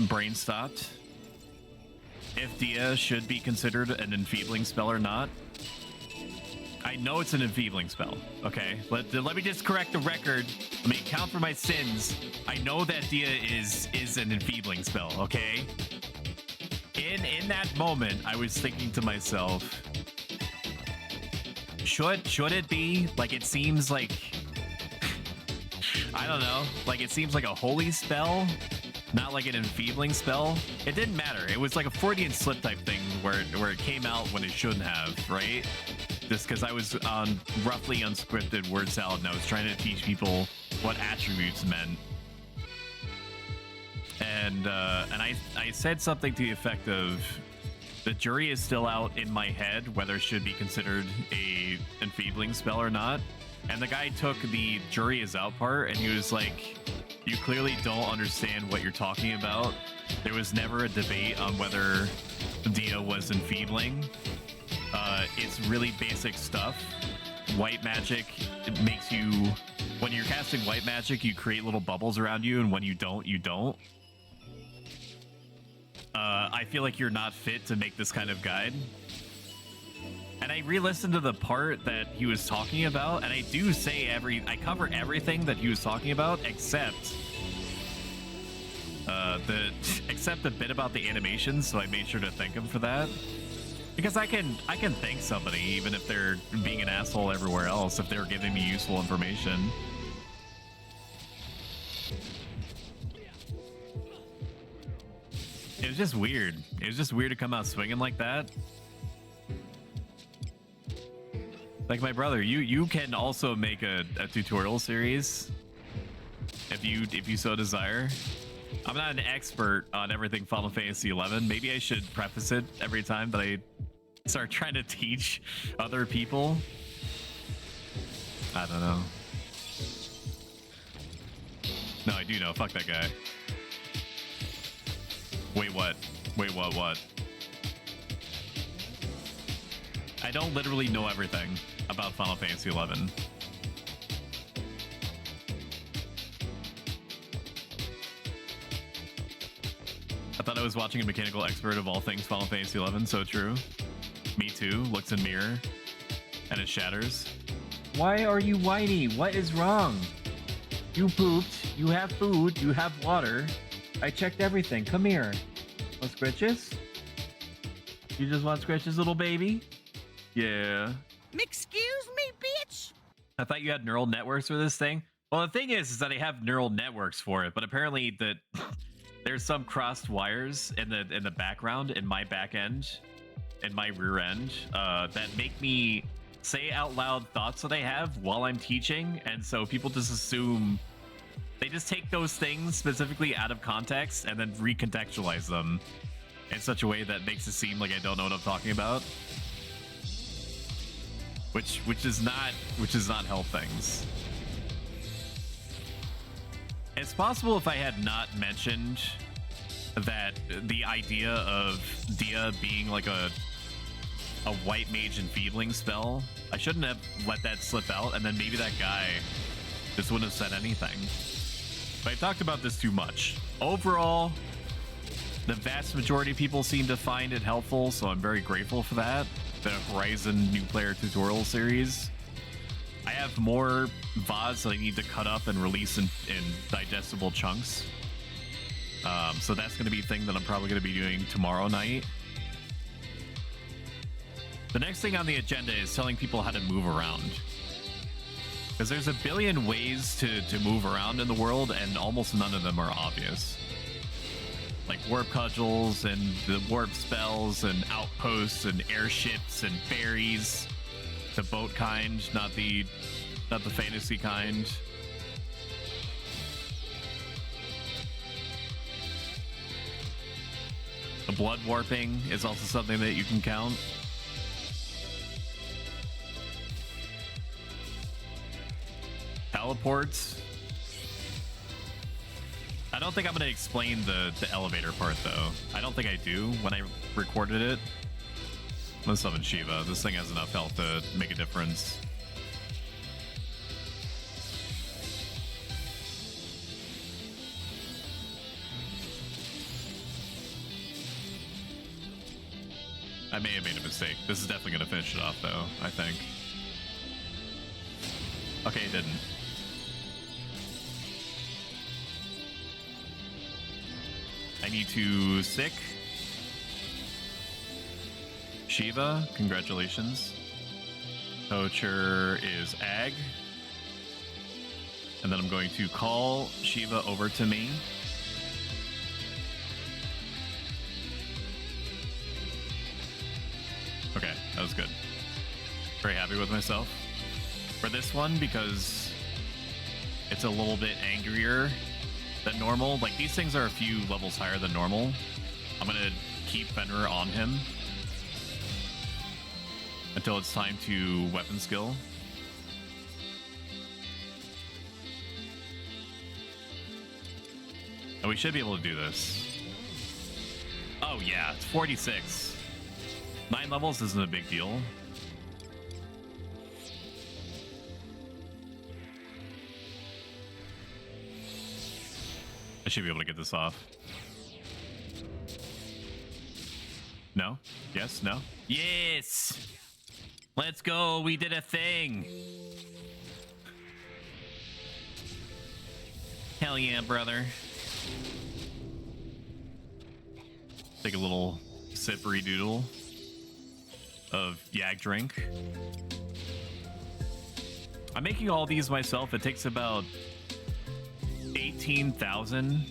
brain stopped, if Dia should be considered an enfeebling spell or not. I know it's an enfeebling spell, okay? Let me just correct the record. Let me account for my sins. I know that Dia is an enfeebling spell, okay? In that moment, I was thinking to myself, should it be? Like, it seems like, I don't know, like it seems like a holy spell, not like an enfeebling spell. It didn't matter. It was like a Freudian slip type thing where it came out when it shouldn't have, right? Just because I was on roughly unscripted word salad and I was trying to teach people what attributes meant. And I said something to the effect of, the jury is still out in my head whether it should be considered a enfeebling spell or not. And the guy took the jury is out part and he was like, you clearly don't understand what you're talking about. There was never a debate on whether Dia was enfeebling. It's really basic stuff. White magic, it makes you, when you're casting white magic, you create little bubbles around you, and when you don't, you don't. I feel like you're not fit to make this kind of guide. And I re-listened to the part that he was talking about, and I do say I cover everything that he was talking about, except the bit about the animations, so I made sure to thank him for that. Because I can thank somebody even if they're being an asshole everywhere else, if they're giving me useful information. It was just weird. It was just weird to come out swinging like that. Like my brother, you can also make a tutorial series if you so desire. I'm not an expert on everything Final Fantasy 11. Maybe I should preface it every time that I start trying to teach other people. I don't know. No, I do know. Fuck that guy. Wait, what? Wait, what? I don't literally know everything about Final Fantasy 11. I thought I was watching a mechanical expert of all things Final Fantasy 11, so true. Me too, looks in mirror, and it shatters. Why are you whiny? What is wrong? You pooped, you have food, you have water. I checked everything, come here. Want scritches? You just want scritches, little baby? Yeah. Excuse me, bitch? I thought you had neural networks for this thing. Well, the thing is that I have neural networks for it, but apparently that there's some crossed wires in the background, in my back end, in my rear end, that make me say out loud thoughts that I have while I'm teaching, and so people just assume they just take those things specifically out of context and then recontextualize them in such a way that makes it seem like I don't know what I'm talking about. Which does not help things. It's possible if I had not mentioned that the idea of Dia being like a white mage and feedling spell, I shouldn't have let that slip out, and then maybe that guy just wouldn't have said anything. But I talked about this too much. Overall, the vast majority of people seem to find it helpful, so I'm very grateful for that. The Horizon New Player Tutorial Series. I have more VODs that I need to cut up and release in digestible chunks. So that's going to be a thing that I'm probably going to be doing tomorrow night. The next thing on the agenda is telling people how to move around. Because there's a billion ways to move around in the world, and almost none of them are obvious. Like warp cudgels and the warp spells and outposts and airships and ferries. The boat kind, not the fantasy kind. The blood warping is also something that you can count. Teleports. I don't think I'm going to explain the elevator part, though. I don't think I do when I recorded it. I'm going to summon Shiva. This thing has enough health to make a difference. I may have made a mistake. This is definitely going to finish it off, though, I think. Okay, it didn't. I need to sick. Shiva, congratulations. Poacher is Ag. And then I'm going to call Shiva over to me. Okay, that was good. Very happy with myself for this one because it's a little bit angrier than normal. Like, these things are a few levels higher than normal. I'm gonna keep Fenrir on him until it's time to weapon skill. And we should be able to do this. Oh yeah, it's 46. 9 levels isn't a big deal. I should be able to get this off. No? Yes? No? Yes! Let's go! We did a thing! Hell yeah, brother. Take a little sippery doodle of yak drink. I'm making all these myself. It takes about 18,000.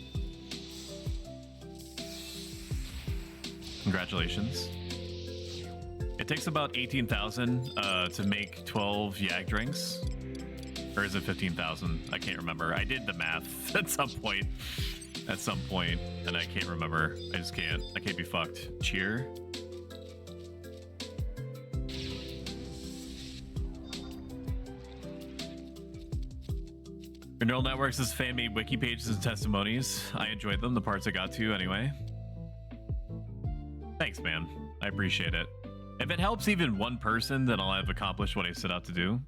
Congratulations. It takes about 18,000 to make 12 yak drinks. Or is it 15,000? I can't remember. I did the math at some point. And I can't remember. I just can't. I can't be fucked. Cheer. Your neural networks is fan-made wiki pages and testimonies. I enjoyed them, the parts I got to anyway. Thanks, man. I appreciate it. If it helps even one person, then I'll have accomplished what I set out to do.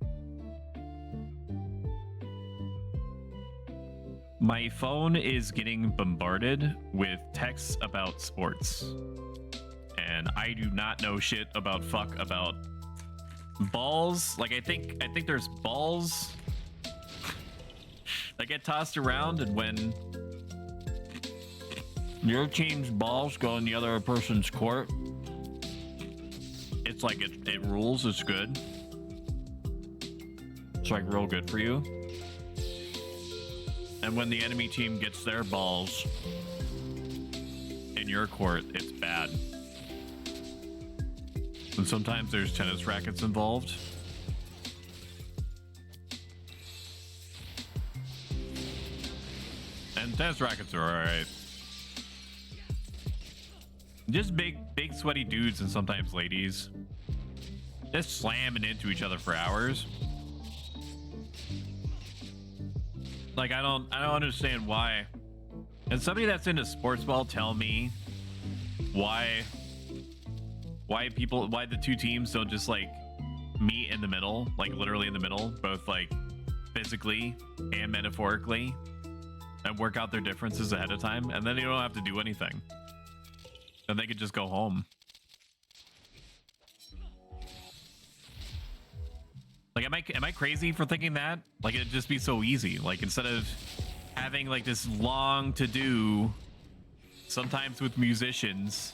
My phone is getting bombarded with texts about sports. And I do not know shit about balls. Like I think there's balls that get tossed around, and when your team's balls go in the other person's court, it's like it rules. It's good. It's like real good for you. And when the enemy team gets their balls in your court, it's bad. And sometimes there's tennis rackets involved. And tennis rackets are alright. Just big sweaty dudes and sometimes ladies just slamming into each other for hours. Like I don't understand why. And somebody that's into sports ball tell me why the two teams don't just like meet in the middle, like literally in the middle, both like physically and metaphorically, and work out their differences ahead of time, and then you don't have to do anything. And they could just go home. Like, am I crazy for thinking that? Like, it'd just be so easy. Like, instead of having like this long to do, sometimes with musicians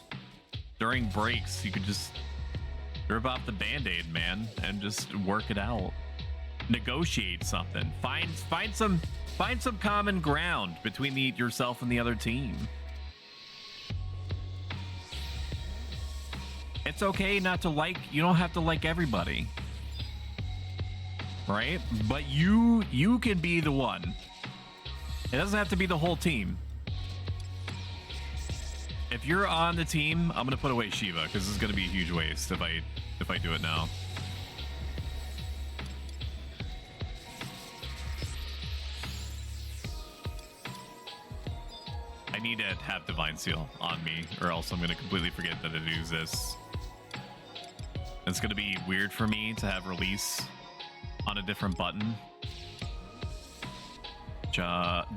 during breaks, you could just rip off the band-aid, man, and just work it out. Negotiate something. Find some common ground between yourself and the other team. It's okay not to like. You don't have to like everybody. Right? But you can be the one. It doesn't have to be the whole team. If you're on the team, I'm gonna put away Shiva because this is gonna be a huge waste if I do it now. I need to have Divine Seal on me, or else I'm gonna completely forget that it exists. It's gonna be weird for me to have release on a different button.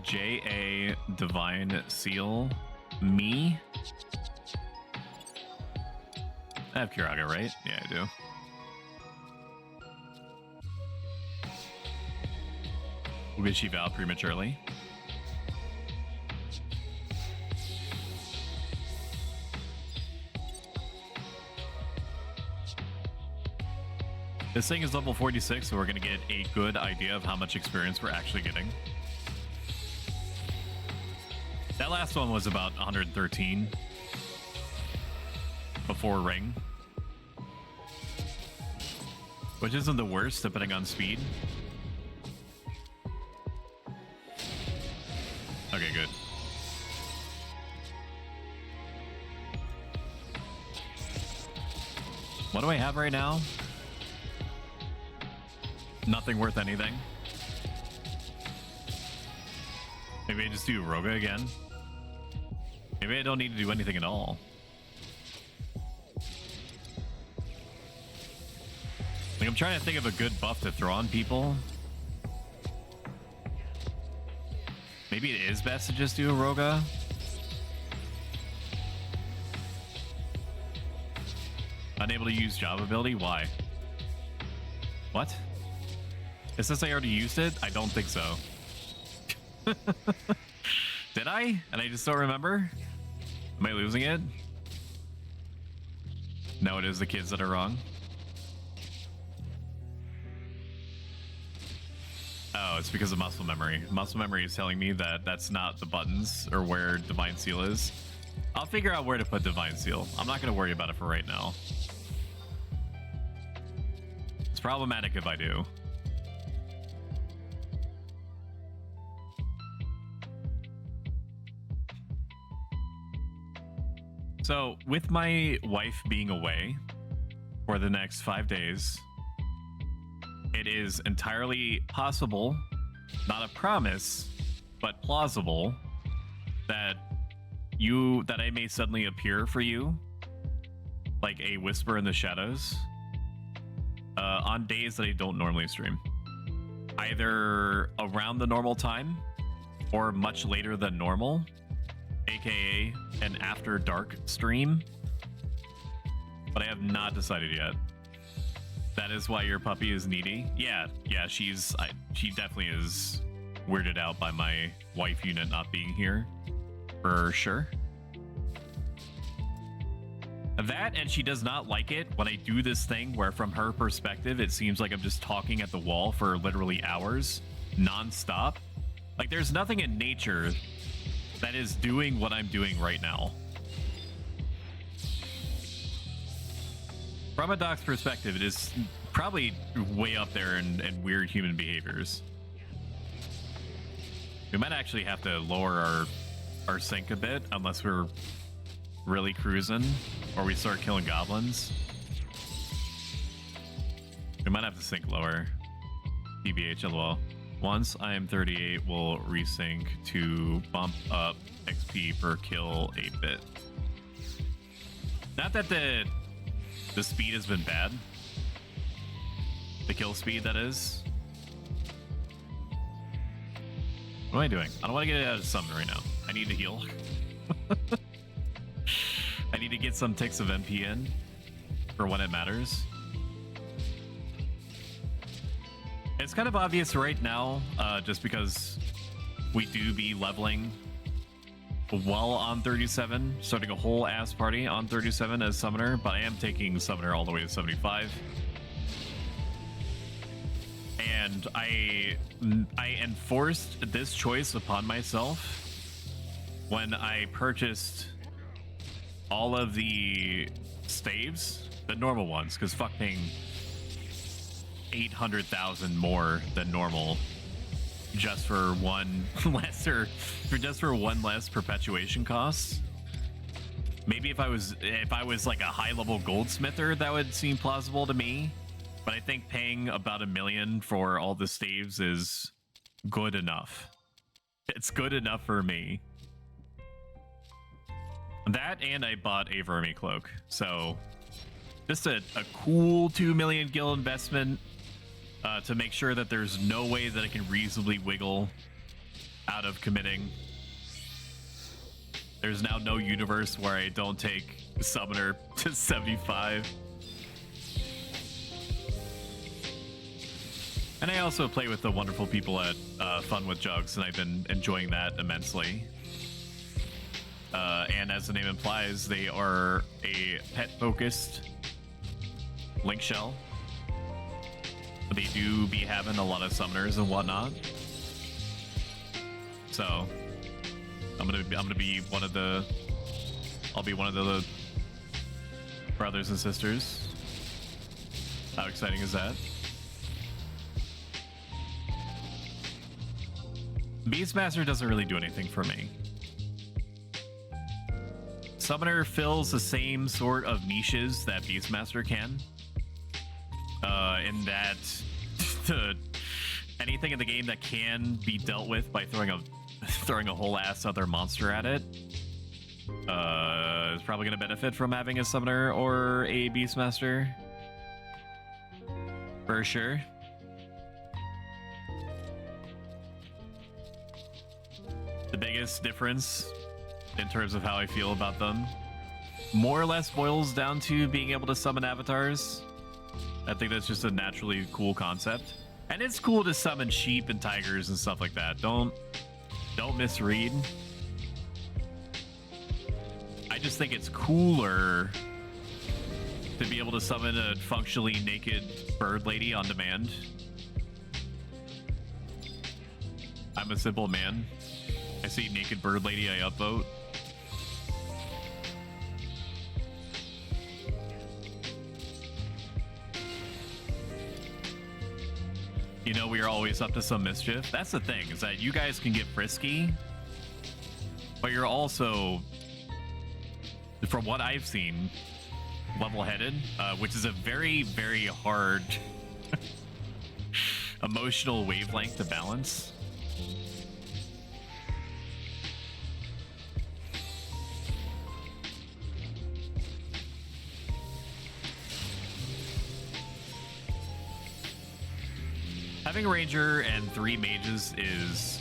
J-A Divine Seal me. I have Kiraga, right? Yeah, I do. We'll get Shiva out prematurely. This thing is level 46, so we're going to get a good idea of how much experience we're actually getting. That last one was about 113 before ring, which isn't the worst depending on speed. Okay, good. What do I have right now? Nothing worth anything. Maybe I just do Roga again. Maybe I don't need to do anything at all. Like, I'm trying to think of a good buff to throw on people. Maybe it is best to just do a Roga. Unable to use job ability? Why? What? It says I already used it? I don't think so. Did I? And I just don't remember? Am I losing it? No, it is the kids that are wrong. Oh, it's because of muscle memory. Muscle memory is telling me that that's not the buttons or where Divine Seal is. I'll figure out where to put Divine Seal. I'm not going to worry about it for right now. It's problematic if I do. So, with my wife being away for the next 5 days, it is entirely possible, not a promise, but plausible, that I may suddenly appear for you, like a whisper in the shadows, on days that I don't normally stream. Either around the normal time, or much later than normal, aka an after dark stream, but I have not decided yet. That is why your puppy is needy. Yeah, she definitely is weirded out by my wife unit not being here, for sure. That, and she does not like it when I do this thing where, from her perspective, it seems like I'm just talking at the wall for literally hours, non-stop. Like, there's nothing in nature that is doing what I'm doing right now. From a doc's perspective, it is probably way up there in weird human behaviors. We might actually have to lower our sync a bit, unless we're really cruising, or we start killing goblins. We might have to sync lower. TBH, lol. Once I am 38, we'll resync to bump up XP per kill a bit. Not that the speed has been bad. The kill speed, that is. What am I doing? I don't want to get out of summon right now. I need to heal. I need to get some ticks of MP in for when it matters. It's kind of obvious right now, just because we do be leveling well on 37, starting a whole ass party on 37 as summoner, but I am taking summoner all the way to 75. And I enforced this choice upon myself when I purchased all of the staves, the normal ones, because fuck paying 800,000 more than normal just for one less perpetuation costs. Maybe if I was like a high level goldsmither, that would seem plausible to me. But I think paying about $1 million for all the staves is good enough. It's good enough for me. That, and I bought a Vermi cloak, so just a cool 2 million gil investment to make sure that there's no way that I can reasonably wiggle out of committing. There's now no universe where I don't take summoner to 75. And I also play with the wonderful people at Fun with Jugs, and I've been enjoying that immensely. And as the name implies, they are a pet-focused link shell. They do be having a lot of summoners and whatnot. So I'm gonna be one of the brothers and sisters. How exciting is that? Beastmaster doesn't really do anything for me. Summoner fills the same sort of niches that Beastmaster can. In that anything in the game that can be dealt with by throwing a whole ass other monster at it is probably going to benefit from having a summoner or a Beastmaster. For sure. The biggest difference in terms of how I feel about them more or less boils down to being able to summon avatars. I think that's just a naturally cool concept. And it's cool to summon sheep and tigers and stuff like that. Don't misread. I just think it's cooler to be able to summon a functionally naked bird lady on demand. I'm a simple man. I see naked bird lady, I upvote. you know we are always up to some mischief. That's the thing, is that you guys can get frisky, but you're also, from what I've seen, level-headed, which is a very, very hard emotional wavelength to balance. Having a ranger and 3 mages is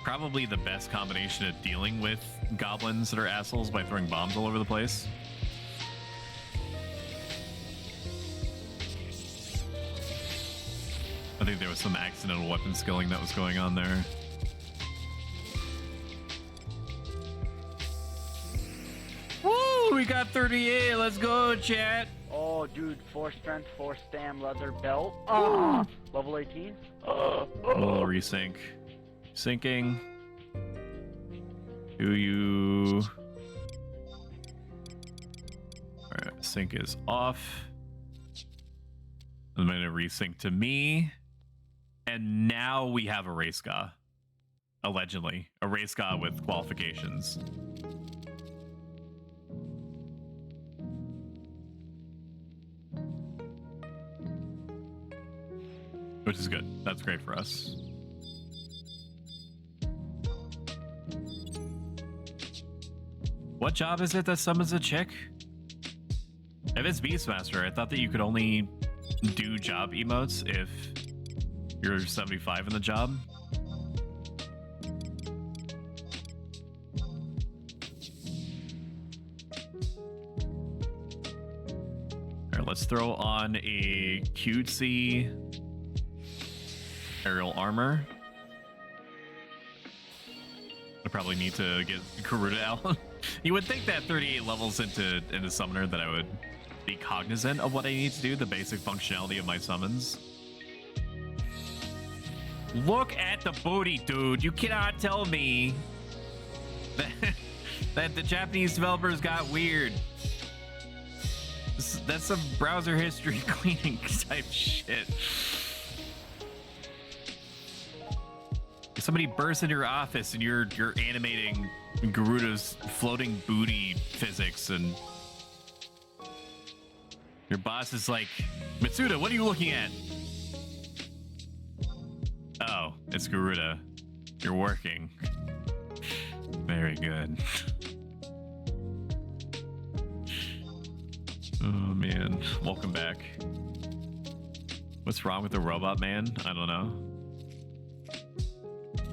probably the best combination of dealing with goblins that are assholes by throwing bombs all over the place. I think there was some accidental weapon skilling that was going on there. Woo! We got 38. Let's go, chat. Oh, dude, 4 strength, 4 stam, leather belt. Oh, level 18. A little resync. Syncing. Do you... Alright, sync is off. I'm going to resync to me. And now we have a race guy. Allegedly. A race guy with qualifications. Which is good. That's great for us. What job is it that summons a chick? If it's Beastmaster, I thought that you could only do job emotes if you're 75 in the job. Alright, let's throw on a cutesy aerial armor. I probably need to get Garuda out. You would think that 38 levels into Summoner that I would be cognizant of what I need to do, the basic functionality of my summons. Look at the booty, dude. You cannot tell me that the Japanese developers got weird. That's some browser history cleaning type shit. Somebody bursts into your office and you're animating Garuda's floating booty physics, and your boss is like, Mitsuda, what are you looking at? Oh, it's Garuda. You're working. Very good. Oh man, welcome back. What's wrong with the robot man? I don't know.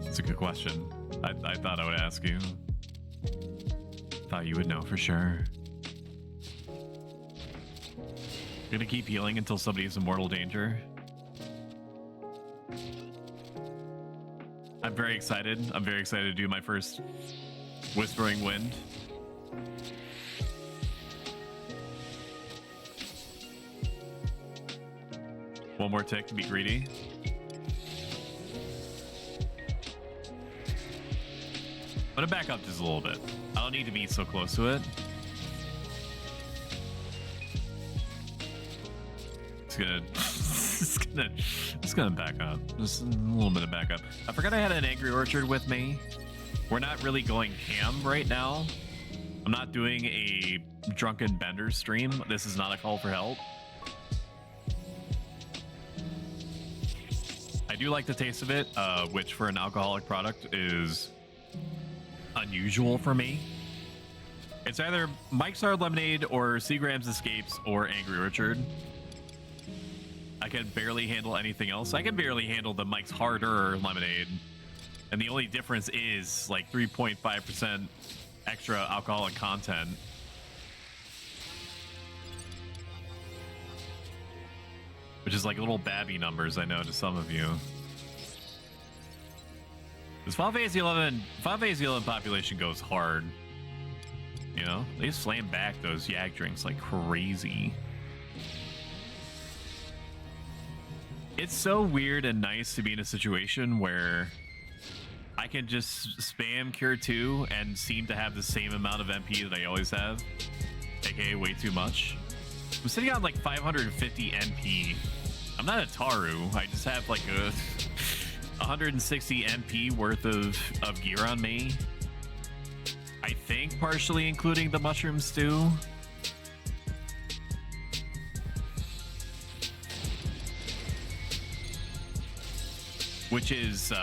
It's a good question. I thought I would ask you. Thought you would know for sure. Gonna keep healing until somebody's in mortal danger. I'm very excited. I'm very excited to do my first Whispering Wind. One more tick to be greedy. I'm gonna back up just a little bit. I don't need to be so close to it. It's gonna back up. Just a little bit of backup. I forgot I had an Angry Orchard with me. We're not really going ham right now. I'm not doing a Drunken Bender stream. This is not a call for help. I do like the taste of it, which for an alcoholic product is unusual for me. It's either Mike's Hard Lemonade or Seagram's Escapes or Angry Orchard. I can barely handle anything else. I can barely handle the Mike's Harder Lemonade. And the only difference is like 3.5% extra alcoholic content. Which is like little babby numbers, I know, to some of you. This Final Fantasy 11 population goes hard. You know, they slam back those yak drinks like crazy. It's so weird and nice to be in a situation where I can just spam Cure 2 and seem to have the same amount of MP that I always have, aka way too much. I'm sitting on like 550 MP I'm not a Taru. I just have like a 160 MP worth of gear on me. I think partially including the mushroom stew. Which is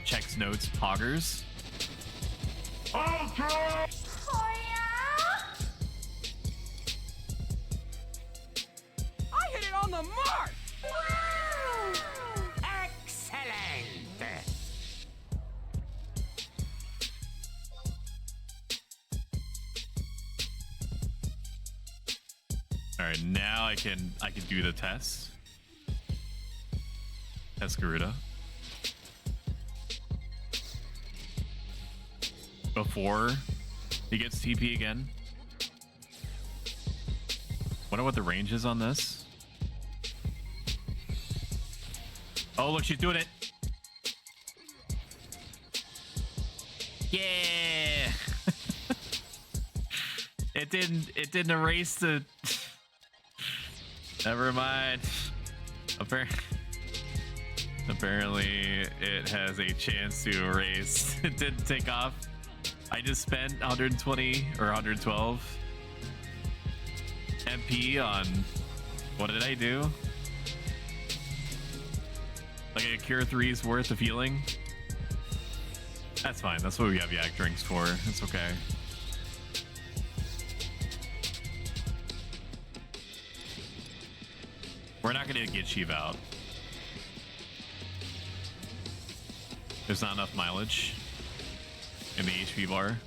checks notes poggers. Ultra! Oh, yeah? I hit it on the mark! Wow! Excellent! All right, now I can do the test. Test Garuda. Before he gets TP again. Wonder what the range is on this. Oh, look, she's doing it. Yeah. It didn't erase the. Never mind. Apparently, it has a chance to erase. It didn't take off. I just spent 120 or 112 MP on. What did I do? Like a Cure 3's worth of healing? That's fine. That's what we have yak drinks for. It's okay. We're not going to get Sheev out. There's not enough mileage in the HP bar.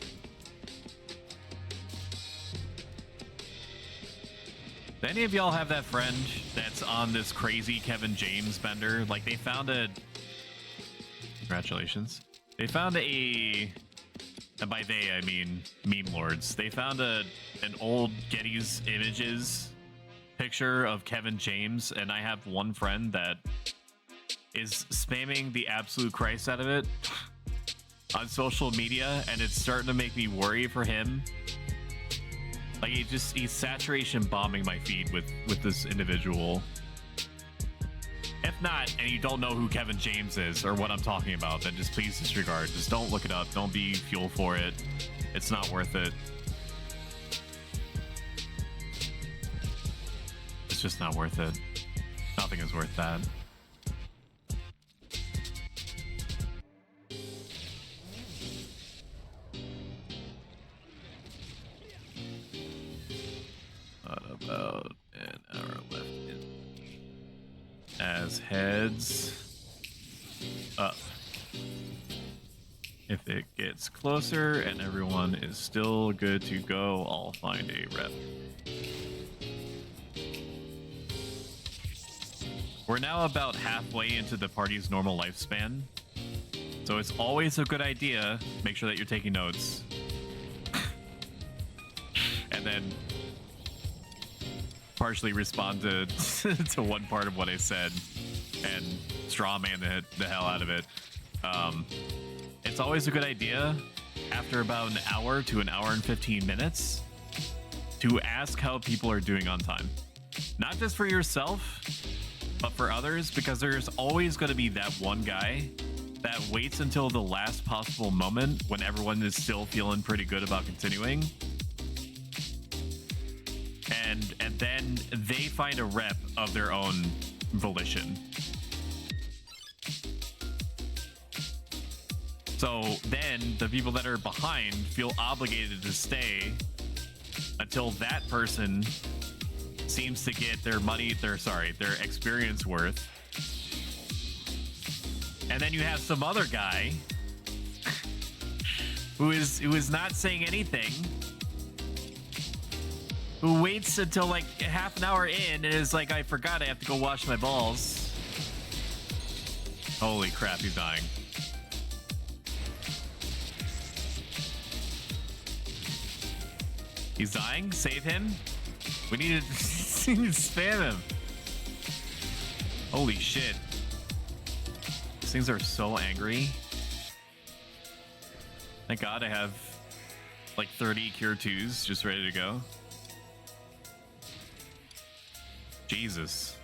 Do any of y'all have that friend that's on this crazy Kevin James bender? Like, they found a... Congratulations. They found a... And by they, I mean meme lords. They found an old Getty's Images picture of Kevin James, and I have one friend that is spamming the absolute Christ out of it on social media, and it's starting to make me worry for him. Like, he's saturation bombing my feed with this individual. If not, and you don't know who Kevin James is or what I'm talking about, then just please disregard. Just don't look it up. Don't be fuel for it. It's not worth it. It's just not worth it. Nothing is worth that. About an hour left as heads up. If it gets closer and everyone is still good to go, I'll find a rep. We're now about halfway into the party's normal lifespan, so it's always a good idea, make sure that you're taking notes. And then partially respond to to one part of what I said and strawman the hell out of it. It's always a good idea after about an hour to an hour and 15 minutes to ask how people are doing on time. Not just for yourself, but for others, because there's always going to be that one guy that waits until the last possible moment when everyone is still feeling pretty good about continuing. And then they find a rep of their own volition. So then the people that are behind feel obligated to stay until that person seems to get their their experience worth. And then you have some other guy who is not saying anything, who waits until like half an hour in and is like, I forgot I have to go wash my balls. Holy crap, he's dying. He's dying? Save him? We need to spam him. Holy shit. These things are so angry. Thank God I have like 30 Cure 2s just ready to go. Jesus.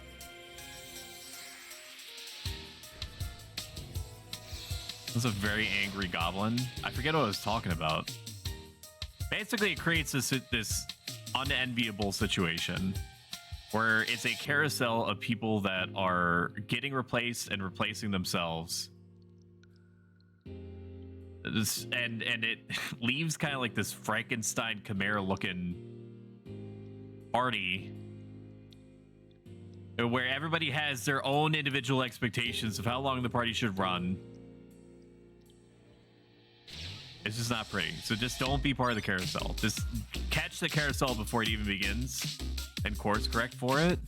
That's a very angry goblin. I forget what I was talking about. Basically, it creates this unenviable situation where it's a carousel of people that are getting replaced and replacing themselves. And it leaves kind of like this Frankenstein Chimera looking party where everybody has their own individual expectations of how long the party should run. It's just not pretty. So just don't be part of the carousel. Just catch the carousel before it even begins and course correct for it.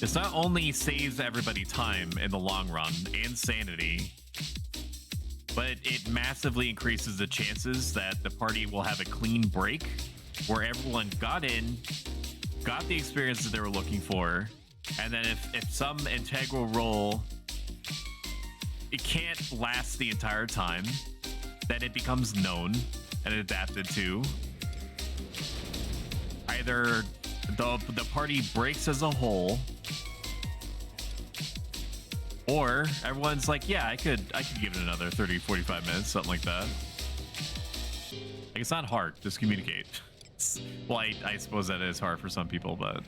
This not only saves everybody time in the long run and sanity, but it massively increases the chances that the party will have a clean break where everyone got in, got the experience that they were looking for, and then if some integral role it can't last the entire time, then it becomes known and adapted to. Either the party breaks as a whole, or everyone's like, yeah, I could give it another 30, 45 minutes, something like that. Like, it's not hard, just communicate. Well, I suppose that is hard for some people, but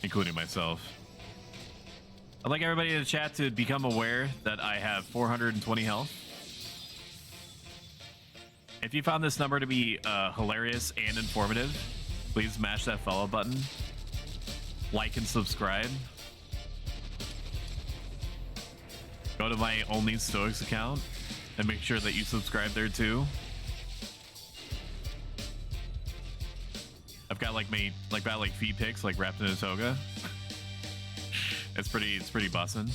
including myself. I'd like everybody in the chat to become aware that I have 420 health. If you found this number to be hilarious and informative, please mash that follow button, like and subscribe. Go to my Only Stoics account and make sure that you subscribe there too. I've got like feed pics like wrapped in a toga. It's pretty bussin'.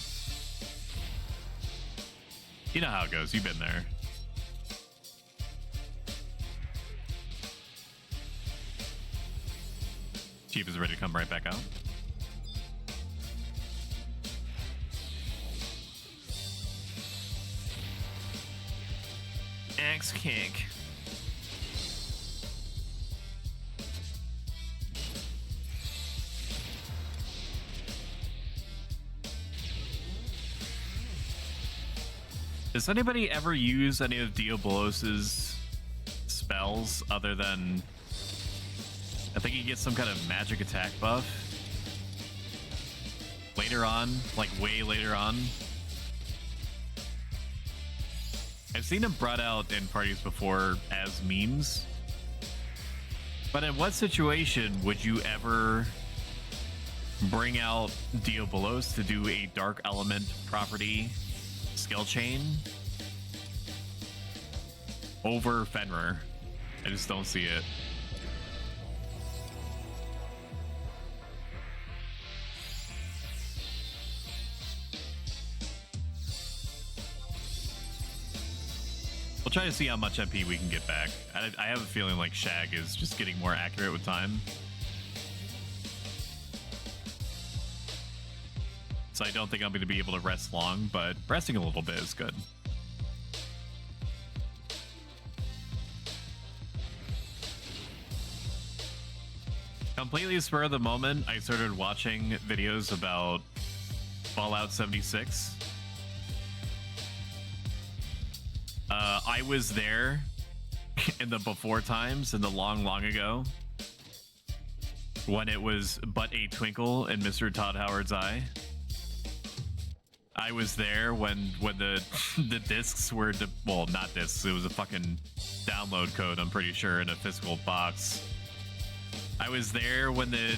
You know how it goes. You've been there. Chief is ready to come right back out. Axe kick. Does anybody ever use any of Diabolos's spells other than... I think he gets some kind of magic attack buff later on, like way later on. I've seen him brought out in parties before as memes. But in what situation would you ever bring out Diabolos to do a dark element property skill chain over Fenrir? I just don't see it. We'll try to see how much MP we can get back. I have a feeling like Shag is just getting more accurate with time. So I don't think I'm going to be able to rest long, but resting a little bit is good. Completely spur of the moment, I started watching videos about Fallout 76. I was there in the before times, in the long ago, when it was but a twinkle in Mr. Todd Howard's eye. I was there when the discs were, well, not discs, it was a fucking download code, I'm pretty sure, in a physical box. I was there when the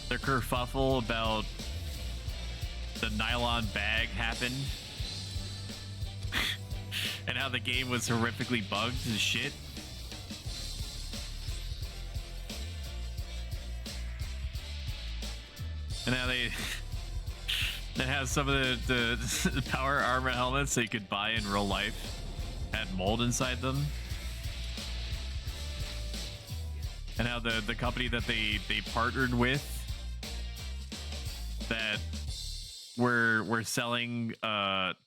kerfuffle about the nylon bag happened. And how the game was horrifically bugged as shit. And how they have some of the power armor helmets that you could buy in real life had mold inside them. And how the company that they partnered with that were selling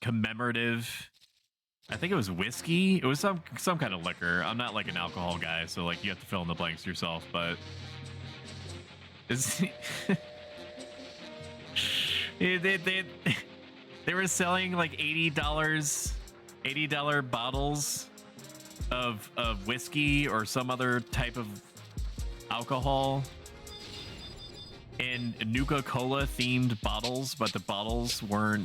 commemorative, I think it was whiskey. It was some kind of liquor. I'm not like an alcohol guy, so like you have to fill in the blanks yourself, but it's They were selling like $80 bottles of whiskey or some other type of alcohol in Nuka-Cola themed bottles, but the bottles were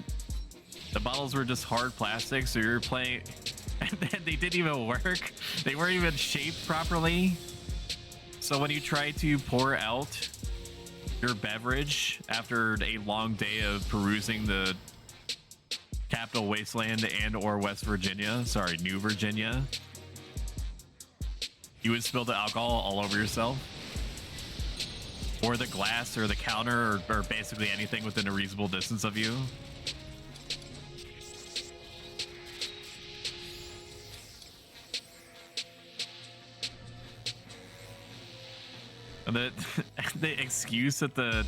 just hard plastic, so you're playing and they didn't even work. They weren't even shaped properly. So when you try to pour out your beverage after a long day of perusing the Capital Wasteland and or West Virginia, sorry, New Virginia, you would spill the alcohol all over yourself. Or the glass or the counter or basically anything within a reasonable distance of you. And the excuse that the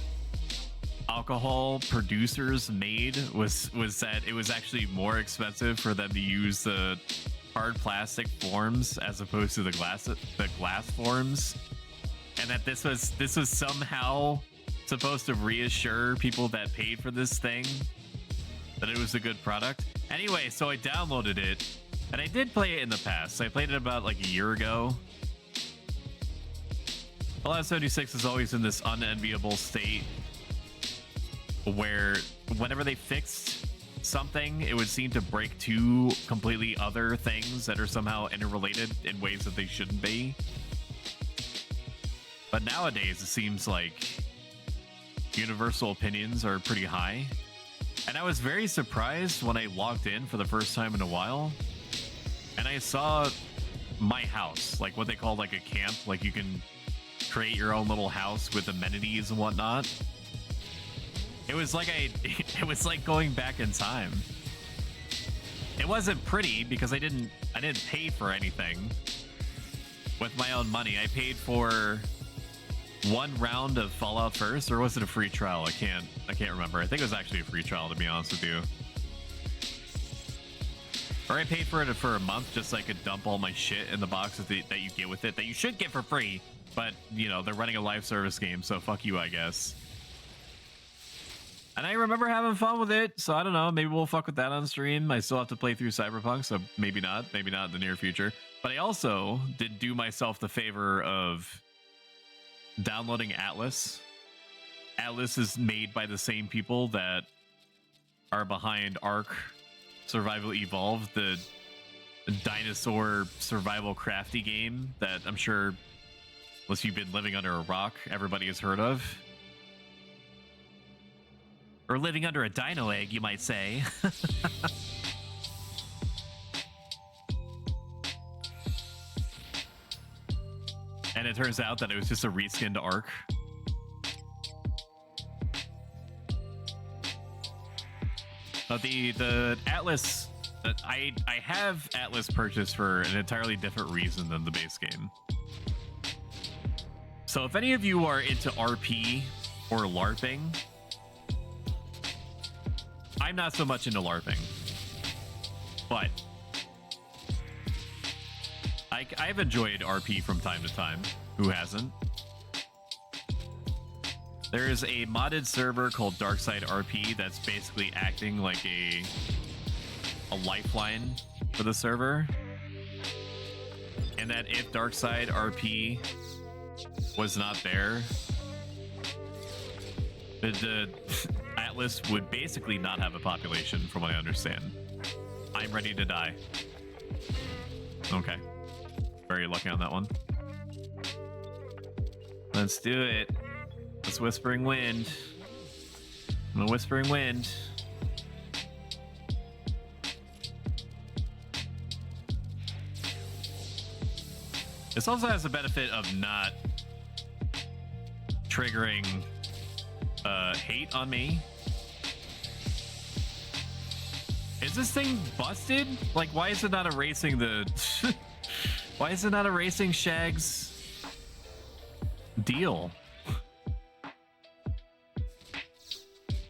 alcohol producers made was that it was actually more expensive for them to use the hard plastic forms as opposed to the glass forms, and that this was somehow supposed to reassure people that paid for this thing that it was a good product. Anyway, so I downloaded it, and I did play it in the past. I played it about like a year ago. Fallout 76 is always in this unenviable state where whenever they fixed something, it would seem to break two completely other things that are somehow interrelated in ways that they shouldn't be. But nowadays, it seems like universal opinions are pretty high. And I was very surprised when I logged in for the first time in a while, and I saw my house, like what they call like a camp, like you can create your own little house with amenities and whatnot. It was like it was like going back in time. It wasn't pretty because I didn't pay for anything with my own money. I paid for one round of Fallout first, or was it a free trial? I can't remember. I think it was actually a free trial, to be honest with you. Or I paid for it for a month just so I could dump all my shit in the boxes that you get with it, that you should get for free. But, you know, they're running a live service game, so fuck you, I guess. And I remember having fun with it, so I don't know. Maybe we'll fuck with that on stream. I still have to play through Cyberpunk, so maybe not. Maybe not in the near future. But I also did do myself the favor of downloading Atlas. Atlas is made by the same people that are behind Ark Survival Evolved, the dinosaur survival crafty game that I'm sure, unless you've been living under a rock, everybody has heard of. Or living under a dino egg, you might say. And it turns out that it was just a reskinned Ark. The Atlas, I have Atlas purchased for an entirely different reason than the base game. So if any of you are into RP or LARPing, I'm not so much into LARPing, but I've enjoyed RP from time to time. Who hasn't? There is a modded server called Darkside RP that's basically acting like a lifeline for the server. And that if Darkside RP was not there, the Atlas would basically not have a population, from what I understand. I'm ready to die. Okay. Very lucky on that one. Let's do it. Let's Whispering Wind. I'm a Whispering Wind. This also has the benefit of not triggering hate on me. Is this thing busted? Like, why is it not erasing the... Why is it not erasing Shag's deal?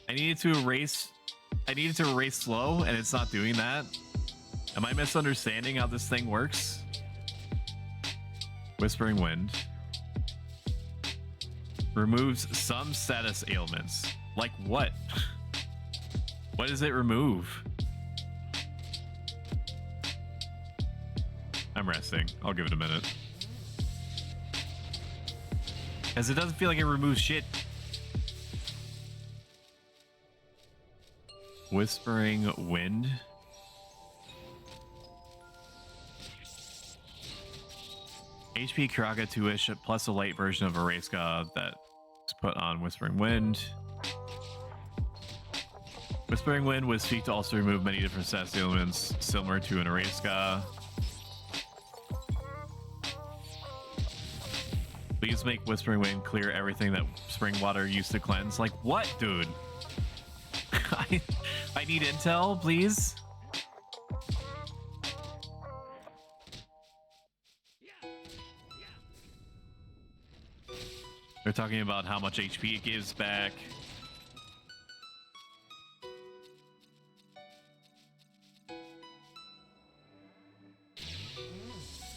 I needed to erase slow, and it's not doing that. Am I misunderstanding how this thing works? Whispering Wind removes some status ailments. Like what? What does it remove? I'm resting. I'll give it a minute. Because it doesn't feel like it removes shit. Whispering Wind. HP Kiraga 2-ish plus a light version of Erasca that's put on Whispering Wind. Whispering Wind was tweaked to also remove many different stats elements similar to an Erasca. Please make Whispering Wind clear everything that spring water used to cleanse. Like what, dude? I need intel, please. They're talking about how much HP it gives back.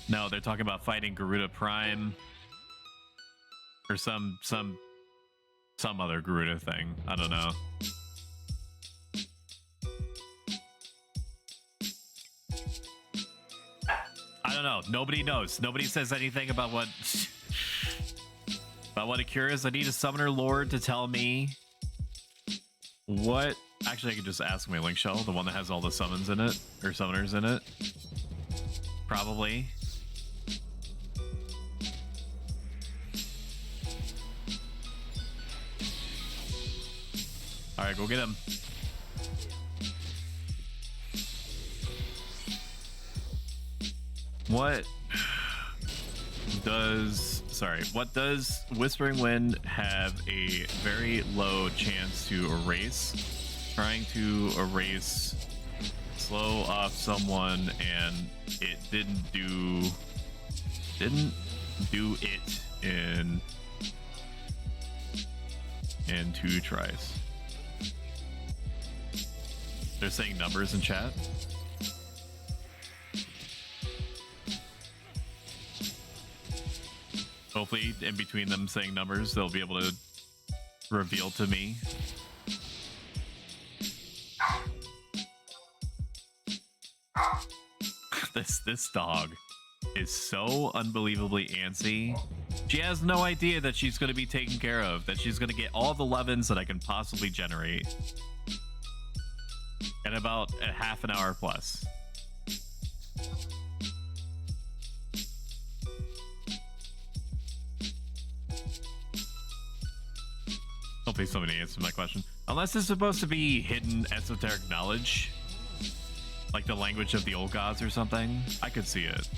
No, they're talking about fighting Garuda Prime. Or some other Garuda thing. I don't know. I don't know. Nobody knows. Nobody says anything about what it cures. I need a summoner lord to tell me what. Actually, I could just ask my link shell, the one that has all the summons in it or summoners in it. Probably. All right, go get him. What does Whispering Wind have a very low chance to erase? Trying to erase slow off someone and it didn't do it in 2 tries. They're saying numbers in chat. Hopefully, in between them saying numbers, they'll be able to reveal to me. This dog is so unbelievably antsy. She has no idea that she's going to be taken care of, that she's going to get all the levens that I can possibly generate in about a half an hour plus. Hopefully somebody answered my question. Unless it's supposed to be hidden esoteric knowledge, like the language of the old gods or something, I could see it.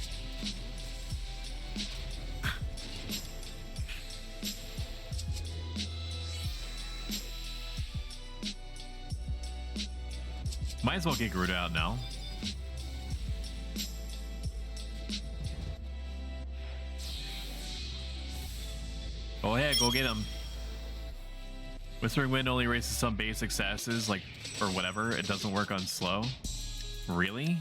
Might as well get Garuda out now. Go ahead, go get him. Whispering Wind only erases some basic statuses, like, or whatever. It doesn't work on slow. Really?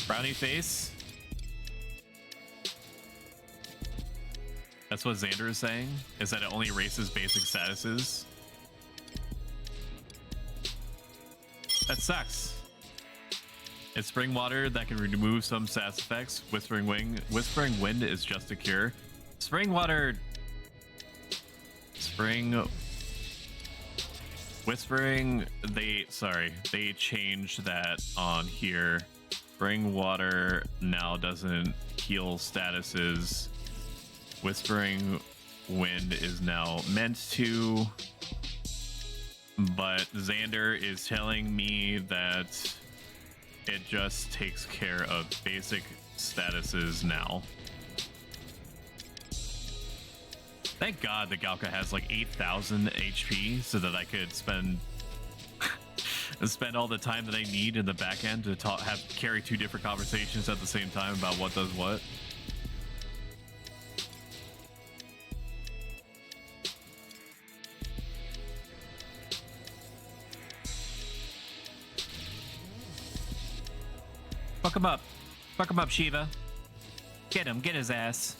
Brownie face? That's what Xander is saying? Is that it only erases basic statuses? That sucks. It's spring water that can remove some stats effects. Whispering Wind is just a cure. Spring water... Whispering, they changed that on here. Spring water now doesn't heal statuses. Whispering Wind is now meant to, but Xander is telling me that it just takes care of basic statuses now. Thank God the Galka has like 8,000 HP so that I could spend all the time that I need in the back end to carry 2 different conversations at the same time about what does what. Fuck him up. Fuck him up, Shiva. Get him. Get his ass.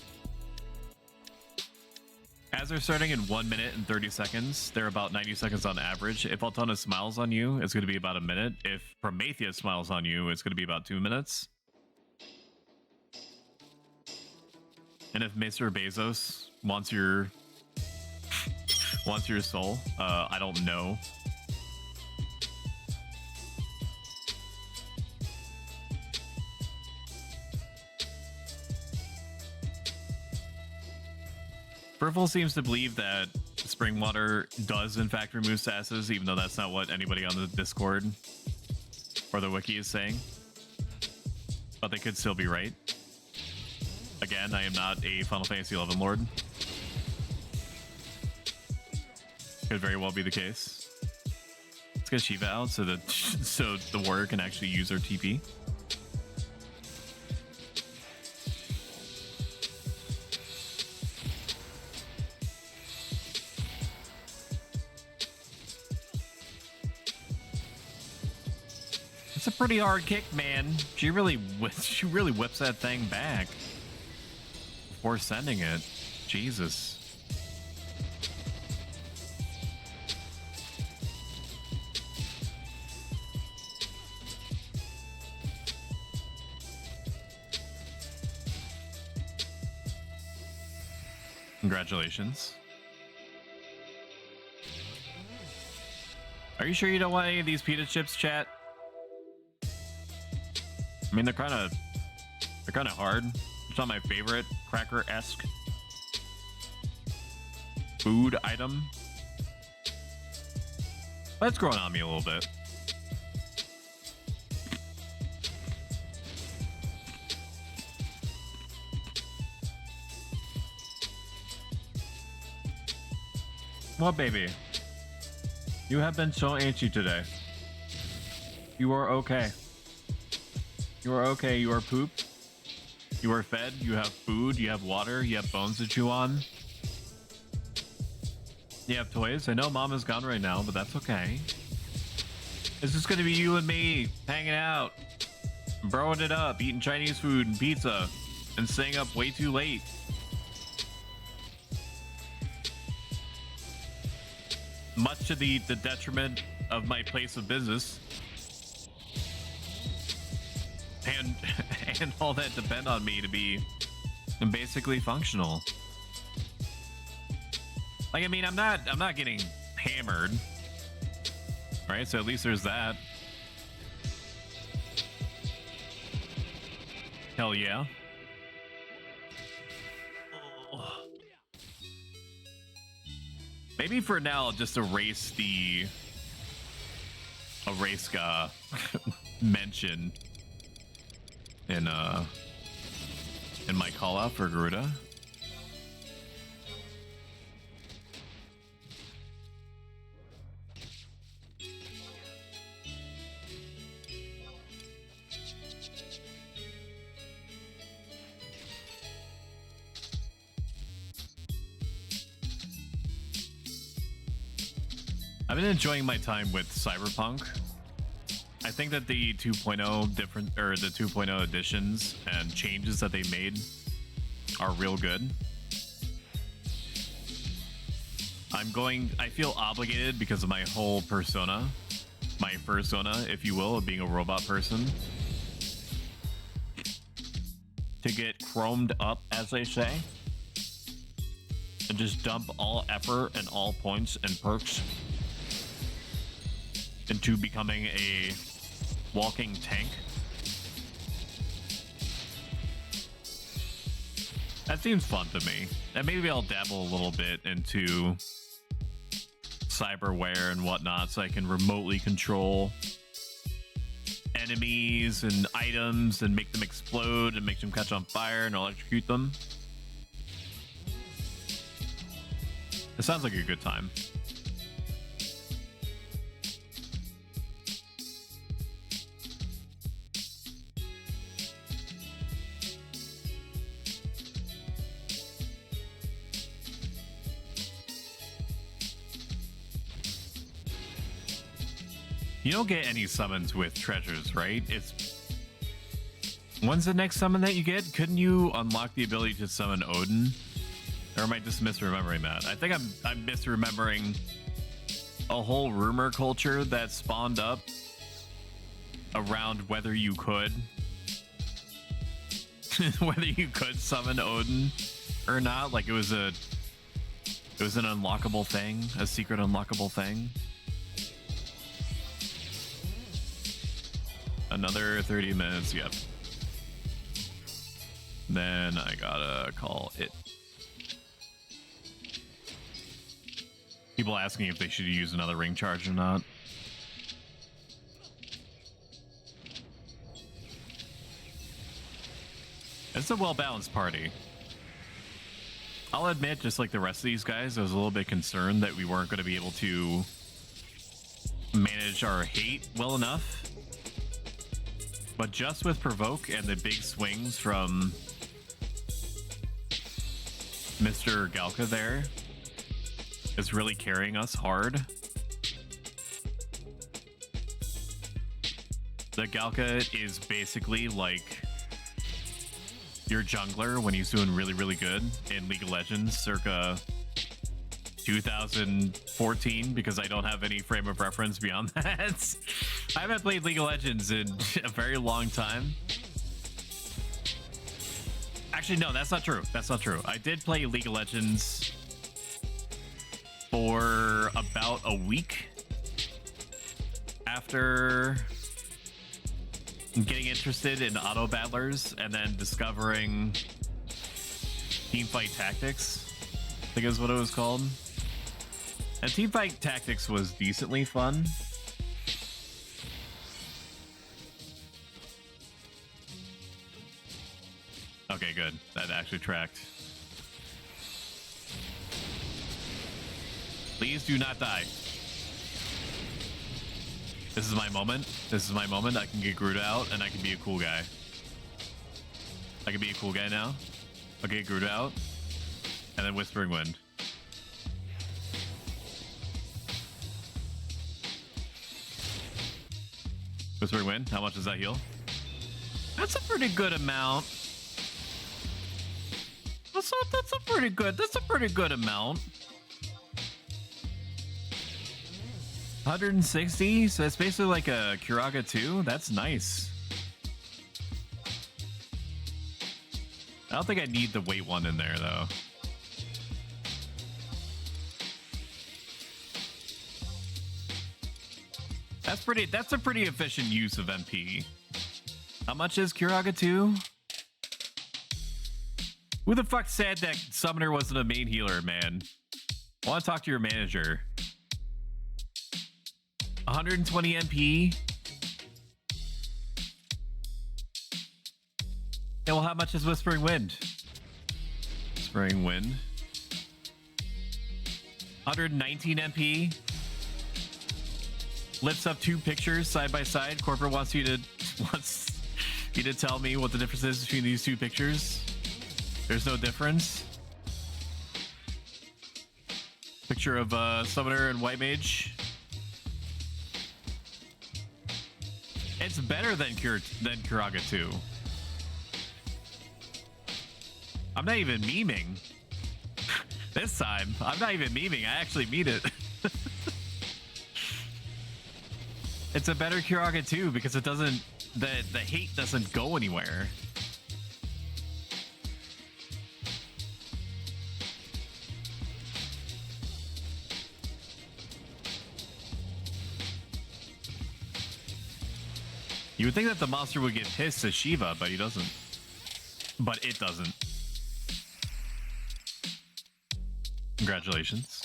As they're starting in 1 minute and 30 seconds, they're about 90 seconds on average. If Altona smiles on you, it's going to be about a minute. If Prometheus smiles on you, it's going to be about 2 minutes. And if Mr. Bezos wants your soul, I don't know. Purple seems to believe that spring water does in fact remove statuses, even though that's not what anybody on the Discord or the wiki is saying. But they could still be right. Again, I am not a Final Fantasy XI lord. Could very well be the case. Let's get Shiva out so that so the warrior can actually use her TP. It's a pretty hard kick, man. She really whips that thing back before sending it. Jesus. Congratulations. Are you sure you don't want any of these pita chips, chat? I mean, they're kind of hard. It's not my favorite cracker-esque food item, but it's growing on me a little bit. What, baby? You have been so antsy today. You are okay. You are okay. You are pooped. You are fed. You have food. You have water. You have bones to chew on. You have toys. I know mom is gone right now, but that's okay. It's just gonna be you and me hanging out, broing it up, eating Chinese food and pizza, and staying up way too late. Much to the detriment of my place of business. And all that depend on me to be basically functional. Like, I mean, I'm not getting hammered, right? So at least there's that. Hell yeah. Maybe for now I'll just erase the mention in my call out for Garuda. I've been enjoying my time with Cyberpunk. I think that the 2.0 the 2.0 additions and changes that they made are real good. I feel obligated because of my whole persona, my fursona, if you will, of being a robot person, to get chromed up, as they say, and just dump all effort and all points and perks into becoming a walking tank. That seems fun to me. And maybe I'll dabble a little bit into cyberware and whatnot so I can remotely control enemies and items and make them explode and make them catch on fire and electrocute them. It sounds like a good time. You don't get any summons with treasures, right? When's the next summon that you get? Couldn't you unlock the ability to summon Odin Or am I just misremembering that? I think I'm misremembering a whole rumor culture that spawned up around whether you could summon Odin or not. Like it was an unlockable thing, a secret unlockable thing. Another 30 minutes, yep. Then I gotta call it. People asking if they should use another ring charge or not. It's a well-balanced party. I'll admit, just like the rest of these guys, I was a little bit concerned that we weren't going to be able to manage our hate well enough. But just with Provoke and the big swings from Mr. Galka there, is really carrying us hard. The Galka is basically like your jungler when he's doing really, really good in League of Legends circa 2014, because I don't have any frame of reference beyond that. I haven't played League of Legends in a very long time. Actually, no, that's not true. That's not true. I did play League of Legends for about a week after getting interested in auto battlers and then discovering Teamfight Tactics, I think is what it was called. And Teamfight Tactics was decently fun. Okay, good. That actually tracked. Please do not die. This is my moment. This is my moment. I can get Garuda out and I can be a cool guy. I can be a cool guy now. I'll get Garuda out. And then Whispering Wind. Whispering Wind, how much does that heal? That's a pretty good amount. That's a pretty good amount. 160, so it's basically like a Kiraga 2. That's nice. I don't think I need the weight one in there though. That's a pretty efficient use of MP. How much is Kiraga 2? Who the fuck said that Summoner wasn't a main healer, man? I want to talk to your manager. 120 MP. Yeah, well, how much is Whispering Wind? Whispering Wind. 119 MP. Lifts up 2 pictures side by side. Corporate wants you to tell me what the difference is between these 2 pictures. There's no difference. Picture of Summoner and White Mage. It's better than Kiraga 2. I'm not even memeing. This time, I'm not even memeing. I actually mean it. It's a better Kiraga 2 because it doesn't... The hate doesn't go anywhere. You would think that the monster would get pissed at Shiva, but he doesn't. But it doesn't. Congratulations.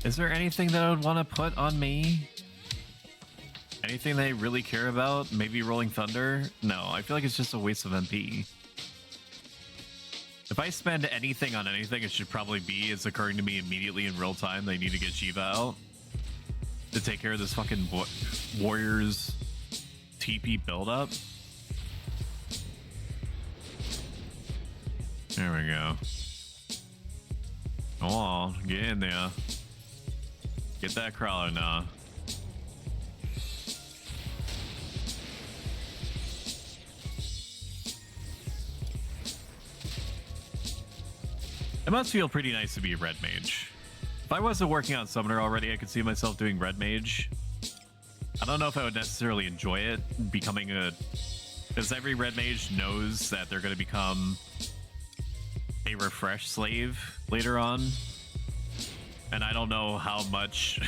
Is there anything that I would want to put on me? Anything they really care about? Maybe Rolling Thunder? No, I feel like it's just a waste of MP. If I spend anything on anything, it should probably be, it's occurring to me immediately in real time, they need to get Shiva out to take care of this fucking Warriors TP buildup. There we go. Come on, get in there. Get that crawler now. It must feel pretty nice to be a red mage. If I wasn't working on Summoner already, I could see myself doing red mage. I don't know if I would necessarily enjoy it, becoming a... Because every red mage knows that they're going to become a refresh slave later on. And I don't know how much...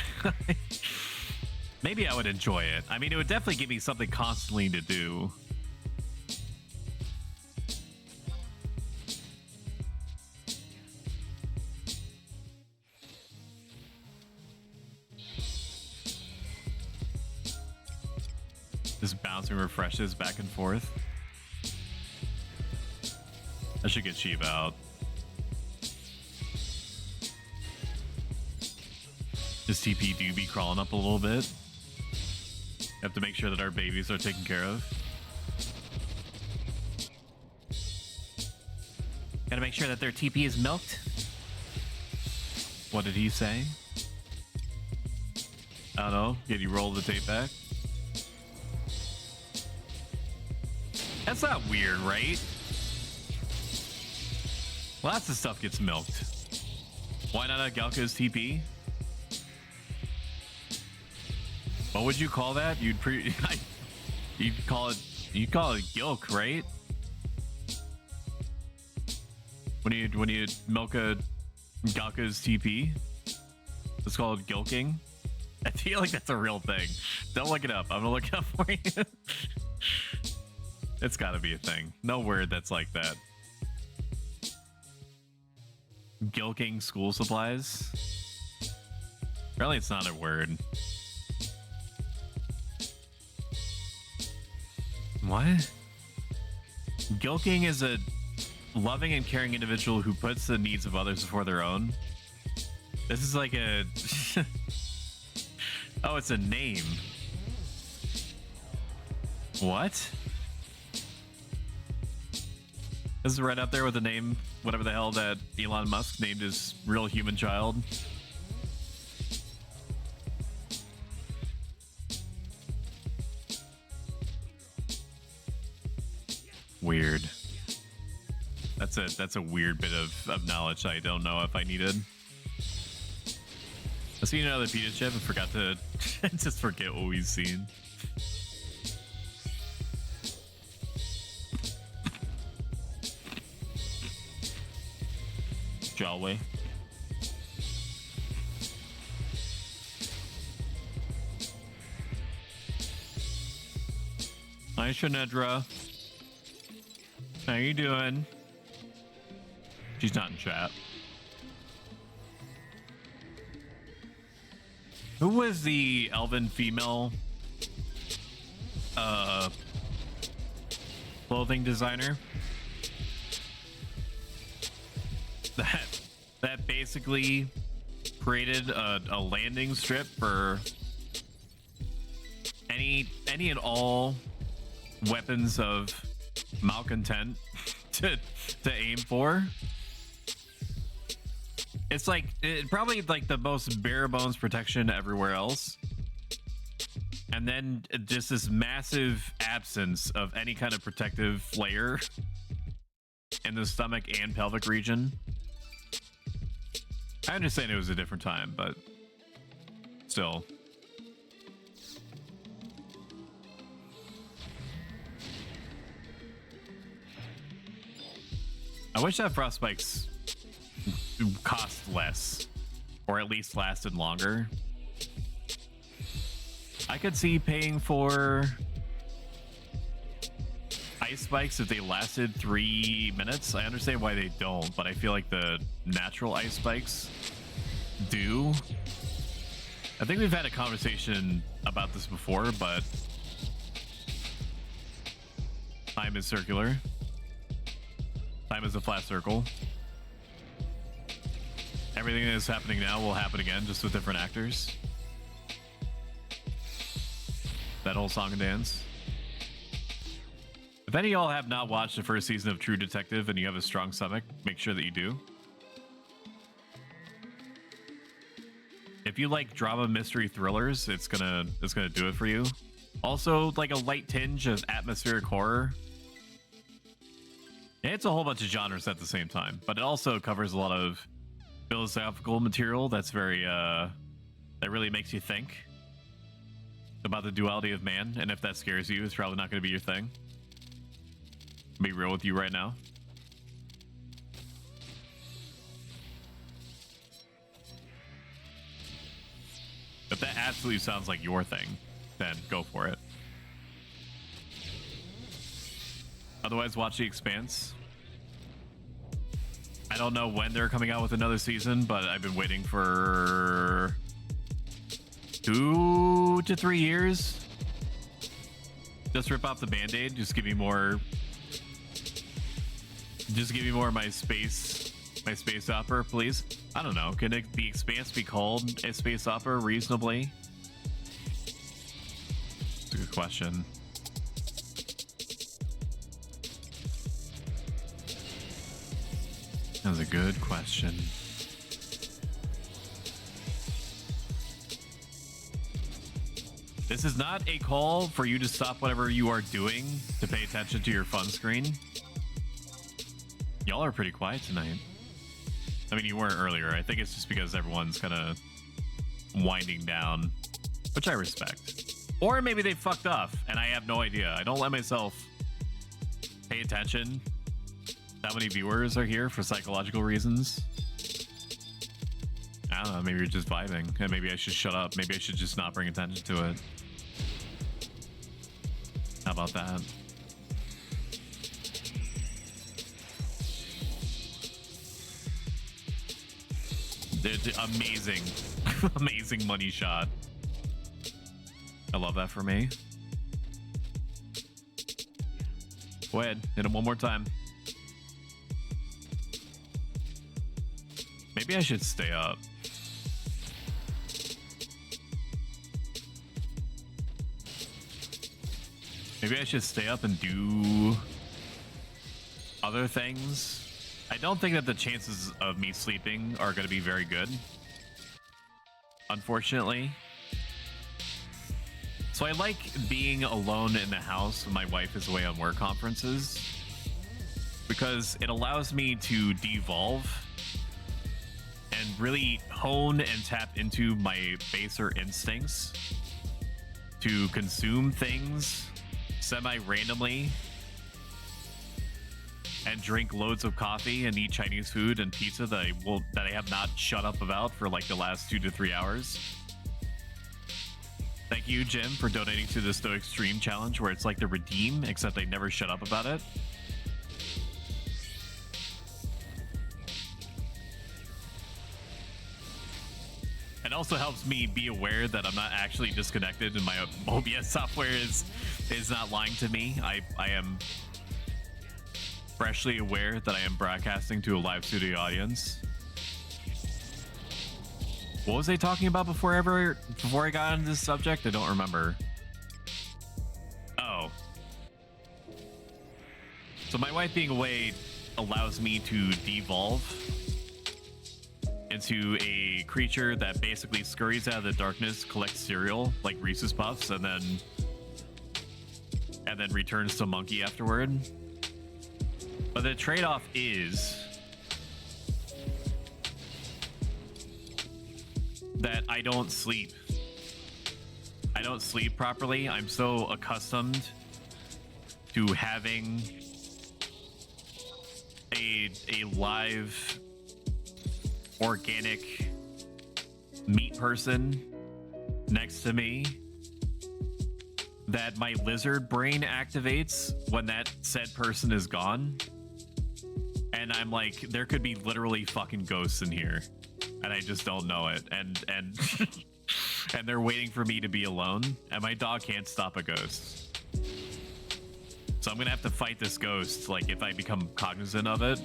Maybe I would enjoy it. I mean, it would definitely give me something constantly to do. Just bouncing refreshes back and forth. I should get Sheep out. This TP do be crawling up a little bit. Have to make sure that our babies are taken care of. Gotta make sure that their TP is milked. What did he say? I don't know. Did you roll the tape back? That's not weird, right? Lots of stuff gets milked. Why not a Galka's TP? What would you call that? You'd call it gilk, right? When you milk a Galka's TP, it's called gilking. I feel like that's a real thing. Don't look it up. I'm gonna look it up for you. It's gotta be a thing. No word that's like that. Gilking school supplies? Apparently it's not a word. What? Gilking is a loving and caring individual who puts the needs of others before their own. This is like a... Oh, it's a name. What? This is right up there with the name, whatever the hell that Elon Musk named his real human child. Weird. That's a weird bit of knowledge I don't know if I needed. I seen another pita chip and forgot to just forget what we've seen. Jalway. Hi, Shanedra. How you doing? She's not in chat. Who was the elven female clothing designer? That basically created a landing strip for any and all weapons of malcontent to aim for. It's like probably like the most bare bones protection everywhere else, and then just this massive absence of any kind of protective layer in the stomach and pelvic region. I understand it was a different time, but still. I wish that frost spikes cost less, or at least lasted longer. I could see paying for ice spikes if they lasted 3 minutes. I understand why they don't, but I feel like the natural ice spikes do. I think we've had a conversation about this before, but time is circular. Time is a flat circle. Everything that is happening now will happen again, just with different actors. That whole song and dance. If any of y'all have not watched the first season of True Detective and you have a strong stomach, make sure that you do. If if you like drama, mystery, thrillers, it's gonna do it for you. Also, like a light tinge of atmospheric horror. It's a whole bunch of genres at the same time, but it also covers a lot of philosophical material that's very that really makes you think about the duality of man, and if that scares you, it's probably not going to be your thing. Be real with you right now. If that absolutely sounds like your thing, then go for it. Otherwise, watch The Expanse. I don't know when they're coming out with another season, but I've been waiting for 2 to 3 years. Just rip off the band-aid. Just give me more. Just give me more of my space opera, please. I don't know. Can The Expanse be called a space opera reasonably? It's a good question. That's a good question. This is not a call for you to stop whatever you are doing to pay attention to your phone screen. Y'all are pretty quiet tonight. I mean, you weren't earlier. I think it's just because everyone's kind of winding down, which I respect. Or maybe they fucked off and I have no idea. I don't let myself pay attention. How many viewers are here for psychological reasons? I don't know. Maybe you're just vibing, and maybe I should shut up. Maybe I should just not bring attention to it. How about that? It's amazing. Amazing money shot. I love that for me. Go ahead, hit him one more time. Maybe I should stay up. Maybe I should stay up and do other things. I don't think that the chances of me sleeping are going to be very good, unfortunately. So I like being alone in the house when my wife is away on work conferences, because it allows me to devolve and really hone and tap into my baser instincts to consume things semi-randomly and drink loads of coffee and eat Chinese food and pizza that I have not shut up about for like the last 2 to 3 hours. Thank you, Jim, for donating to the Stoic Stream Challenge, where it's like the redeem, except they never shut up about it. It also helps me be aware that I'm not actually disconnected and my OBS software is not lying to me. I am freshly aware that I am broadcasting to a live studio audience. What was I talking about before I got into this subject? I don't remember. Oh. So my wife being away allows me to devolve into a creature that basically scurries out of the darkness, collects cereal like Reese's Puffs, and then returns to monkey afterward. But the trade-off is that I don't sleep. I don't sleep properly. I'm so accustomed to having a live organic meat person next to me that my lizard brain activates when that said person is gone. And I'm like, there could be literally fucking ghosts in here and I just don't know it, and and they're waiting for me to be alone, and my dog can't stop a ghost. So I'm gonna have to fight this ghost, like, if I become cognizant of it.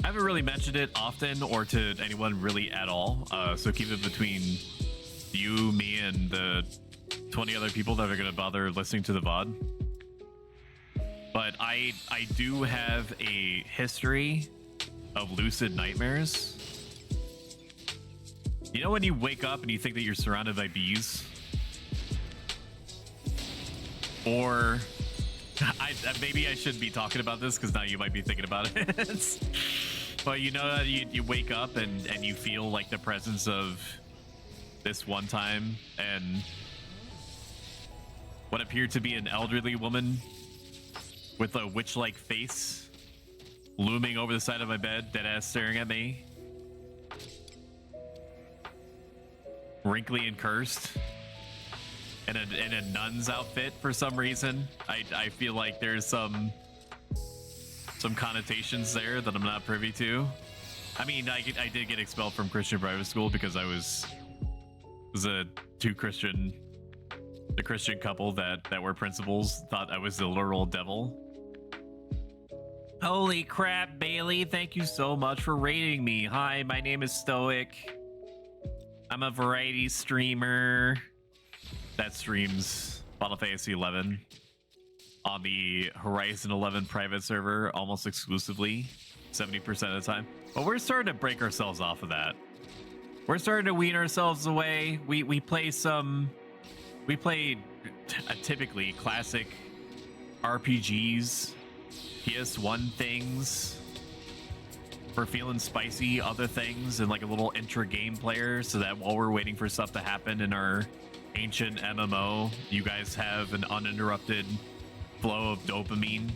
I haven't really mentioned it often or to anyone really at all, so keep it between you, me, and the 20 other people that are gonna bother listening to the VOD. But I do have a history of lucid nightmares. You know when you wake up and you think that you're surrounded by bees? Or maybe I shouldn't be talking about this because now you might be thinking about it. But you know that you wake up and you feel like the presence of this one time and what appeared to be an elderly woman with a witch-like face looming over the side of my bed, deadass staring at me. Wrinkly and cursed. In a nun's outfit for some reason. I feel like there's some connotations there that I'm not privy to. I mean, I did get expelled from Christian private school because I was a the Christian couple that were principals thought I was the literal devil. Holy crap, Bailey, thank you so much for rating me. Hi, my name is Stoic. I'm a variety streamer that streams Final Fantasy 11 on the Horizon 11 private server almost exclusively, 70% of the time. But we're starting to break ourselves off of that. We're starting to wean ourselves away. We play typically classic RPGs, PS1 things. We're feeling spicy other things and like a little intra-game player so that while we're waiting for stuff to happen in our ancient MMO, you guys have an uninterrupted flow of dopamine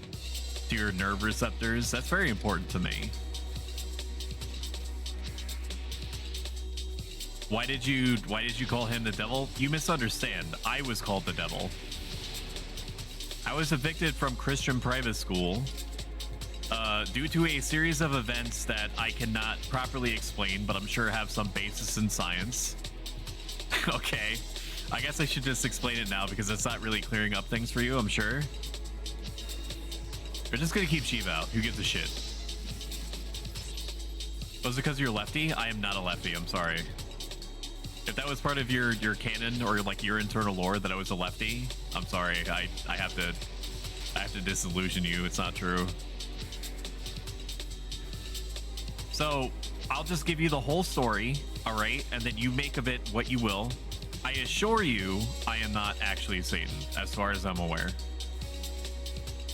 to your nerve receptors. That's very important to me. Why did you call him the devil? You misunderstand. I was called the devil. I was evicted from Christian private school due to a series of events that I cannot properly explain, but I'm sure have some basis in science. Okay. I guess I should just explain it now because it's not really clearing up things for you, I'm sure. We're just gonna keep Sheev out. Who gives a shit? Was it because you're lefty? I am not a lefty, I'm sorry. If that was part of your canon or like your internal lore that I was a lefty, I'm sorry. I have to disillusion you. It's not true. So I'll just give you the whole story, all right? And then you make of it what you will. I assure you, I am not actually Satan, as far as I'm aware.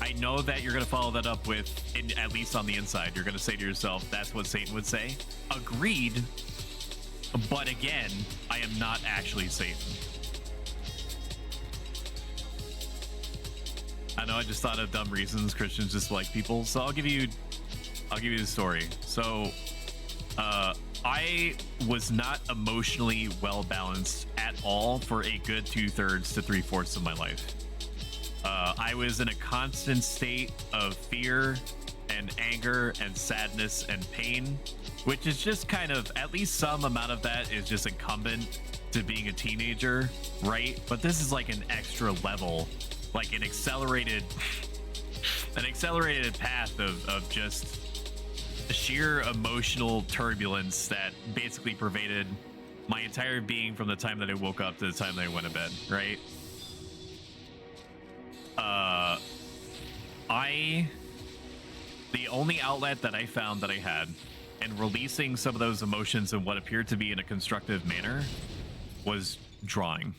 I know that you're going to follow that up with, at least on the inside, you're going to say to yourself, that's what Satan would say. Agreed. But again, I am not actually Satan. I know I just thought of dumb reasons Christians dislike people, so I'll give you the story. So, I was not emotionally well balanced at all for a good 2/3 to 3/4 of my life. I was in a constant state of fear and anger and sadness and pain, which is just kind of, at least some amount of that is just incumbent to being a teenager, right? But this is like an extra level, like an accelerated path of just sheer emotional turbulence that basically pervaded my entire being from the time that I woke up to the time that I went to bed, right? The only outlet that I found that I had in releasing some of those emotions in what appeared to be in a constructive manner was drawing.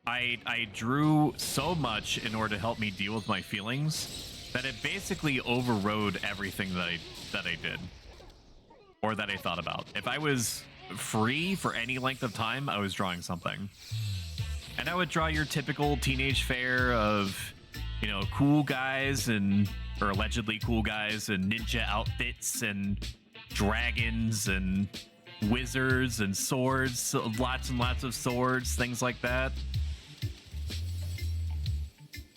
I drew so much in order to help me deal with my feelings that it basically overrode everything that I did or that I thought about. If I was free for any length of time, I was drawing something. And I would draw your typical teenage fare of, you know, cool guys or allegedly cool guys and ninja outfits and dragons and wizards and swords, lots and lots of swords, things like that.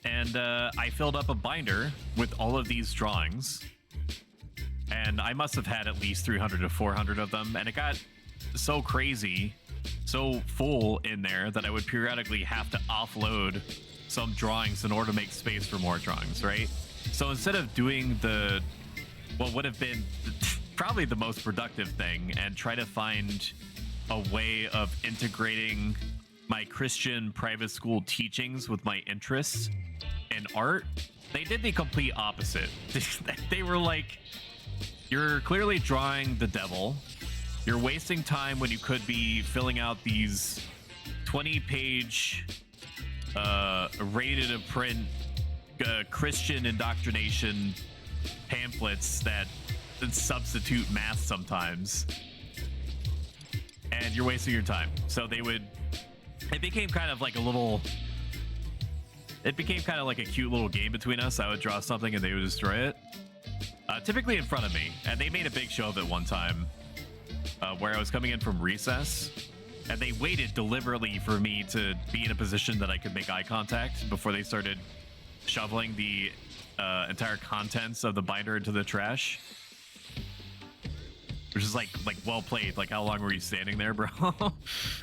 And I filled up a binder with all of these drawings, and I must have had at least 300 to 400 of them, and it got so crazy, so full in there that I would periodically have to offload some drawings in order to make space for more drawings, right? So instead of doing what would have been probably the most productive thing and try to find a way of integrating my Christian private school teachings with my interests in art, they did the complete opposite. They were like, You're clearly drawing the devil. You're wasting time when you could be filling out these 20-page ready-to-print Christian indoctrination pamphlets that substitute math sometimes. And you're wasting your time. So it became kind of like a cute little game between us. I would draw something and they would destroy it. Typically in front of me. And they made a big show of it one time where I was coming in from recess. And they waited deliberately for me to be in a position that I could make eye contact before they started shoveling the entire contents of the binder into the trash. Which is like well played. Like, how long were you standing there, bro?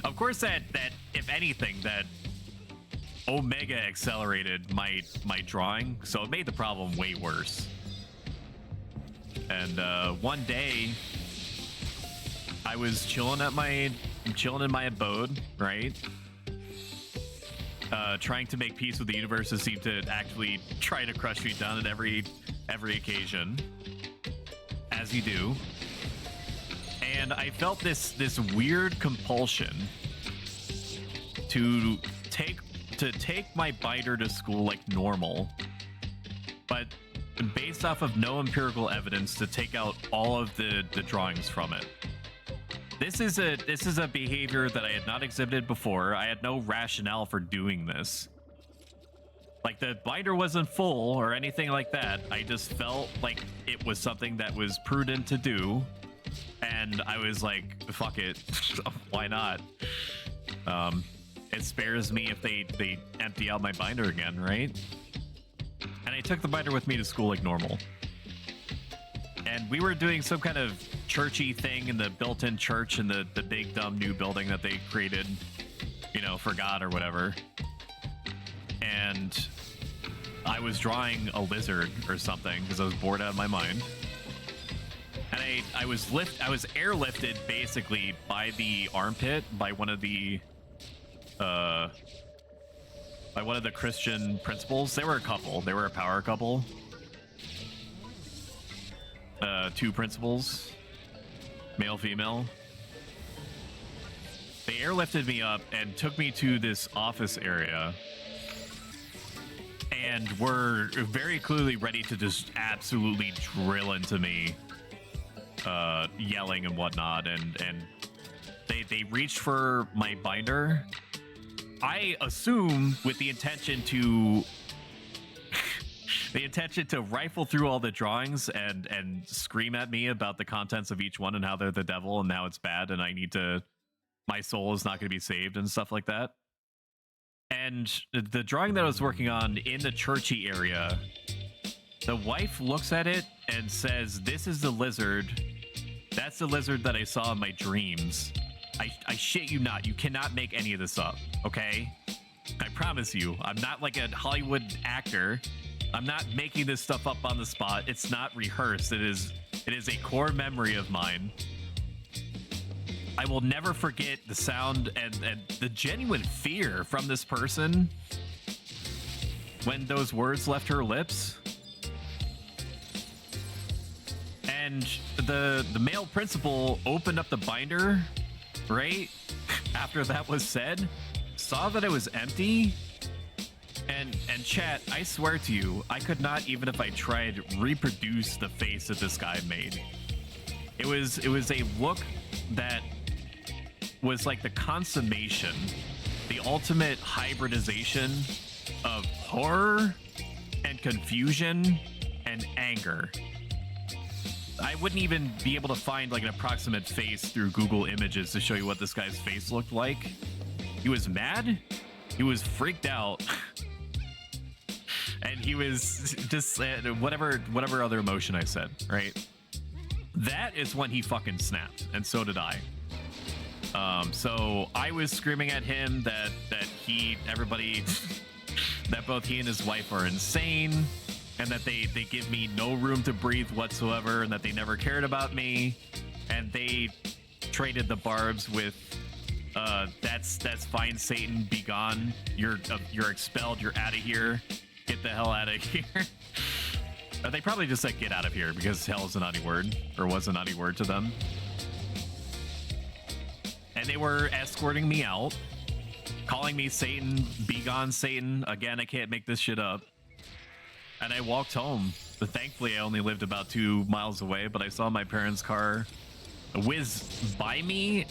Of course that if anything, that Omega accelerated my drawing, so it made the problem way worse. And one day I was chilling in my abode, right? Trying to make peace with the universe that seemed to actually try to crush me down at every occasion, as you do. And I felt this weird compulsion to take my binder to school like normal, but based off of no empirical evidence to take out all of the drawings from it. This is a behavior that I had not exhibited before. I had no rationale for doing this. Like, the binder wasn't full or anything like that. I just felt like it was something that was prudent to do. And I was like, fuck it. Why not? It spares me if they empty out my binder again, right? And I took the binder with me to school like normal. And we were doing some kind of churchy thing in the built-in church in the big dumb new building that they created, you know, for God or whatever. And I was drawing a lizard or something because I was bored out of my mind. And I was airlifted basically by the armpit by one of the Christian principals. They were a couple. They were a power couple. Two principals, male, female. They airlifted me up and took me to this office area. And were very clearly ready to just absolutely drill into me. Yelling and whatnot, and they reached for my binder. I assume with the intention to rifle through all the drawings and scream at me about the contents of each one and how they're the devil and how it's bad and my soul is not going to be saved and stuff like that. And the drawing that I was working on in the churchy area, the wife looks at it and says, "This is the lizard. That's the lizard that I saw in my dreams. I shit you not. You cannot make any of this up, okay? I promise you. I'm not like a Hollywood actor. I'm not making this stuff up on the spot. It's not rehearsed. It is a core memory of mine. I will never forget the sound and the genuine fear from this person when those words left her lips." And the male principal opened up the binder, right? After that was said, saw that it was empty, and chat, I swear to you, I could not, even if I tried, reproduce the face that this guy made. It was a look that was like the consummation, the ultimate hybridization of horror and confusion and anger. I wouldn't even be able to find like an approximate face through Google Images to show you what this guy's face looked like. He was mad. He was freaked out. And he was just whatever other emotion I said, right? That is when he fucking snapped, and so did I. So I was screaming at him that both he and his wife are insane, and that they give me no room to breathe whatsoever, and that they never cared about me, and they traded the barbs with that's fine, Satan, be gone, you're expelled, you're out of here, get the hell out of here. They probably just said get out of here because hell is a naughty word, or was a naughty word to them. And they were escorting me out, calling me Satan, be gone Satan. Again, I can't make this shit up. And I walked home. But thankfully, I only lived about 2 miles away, but I saw my parents' car whiz by me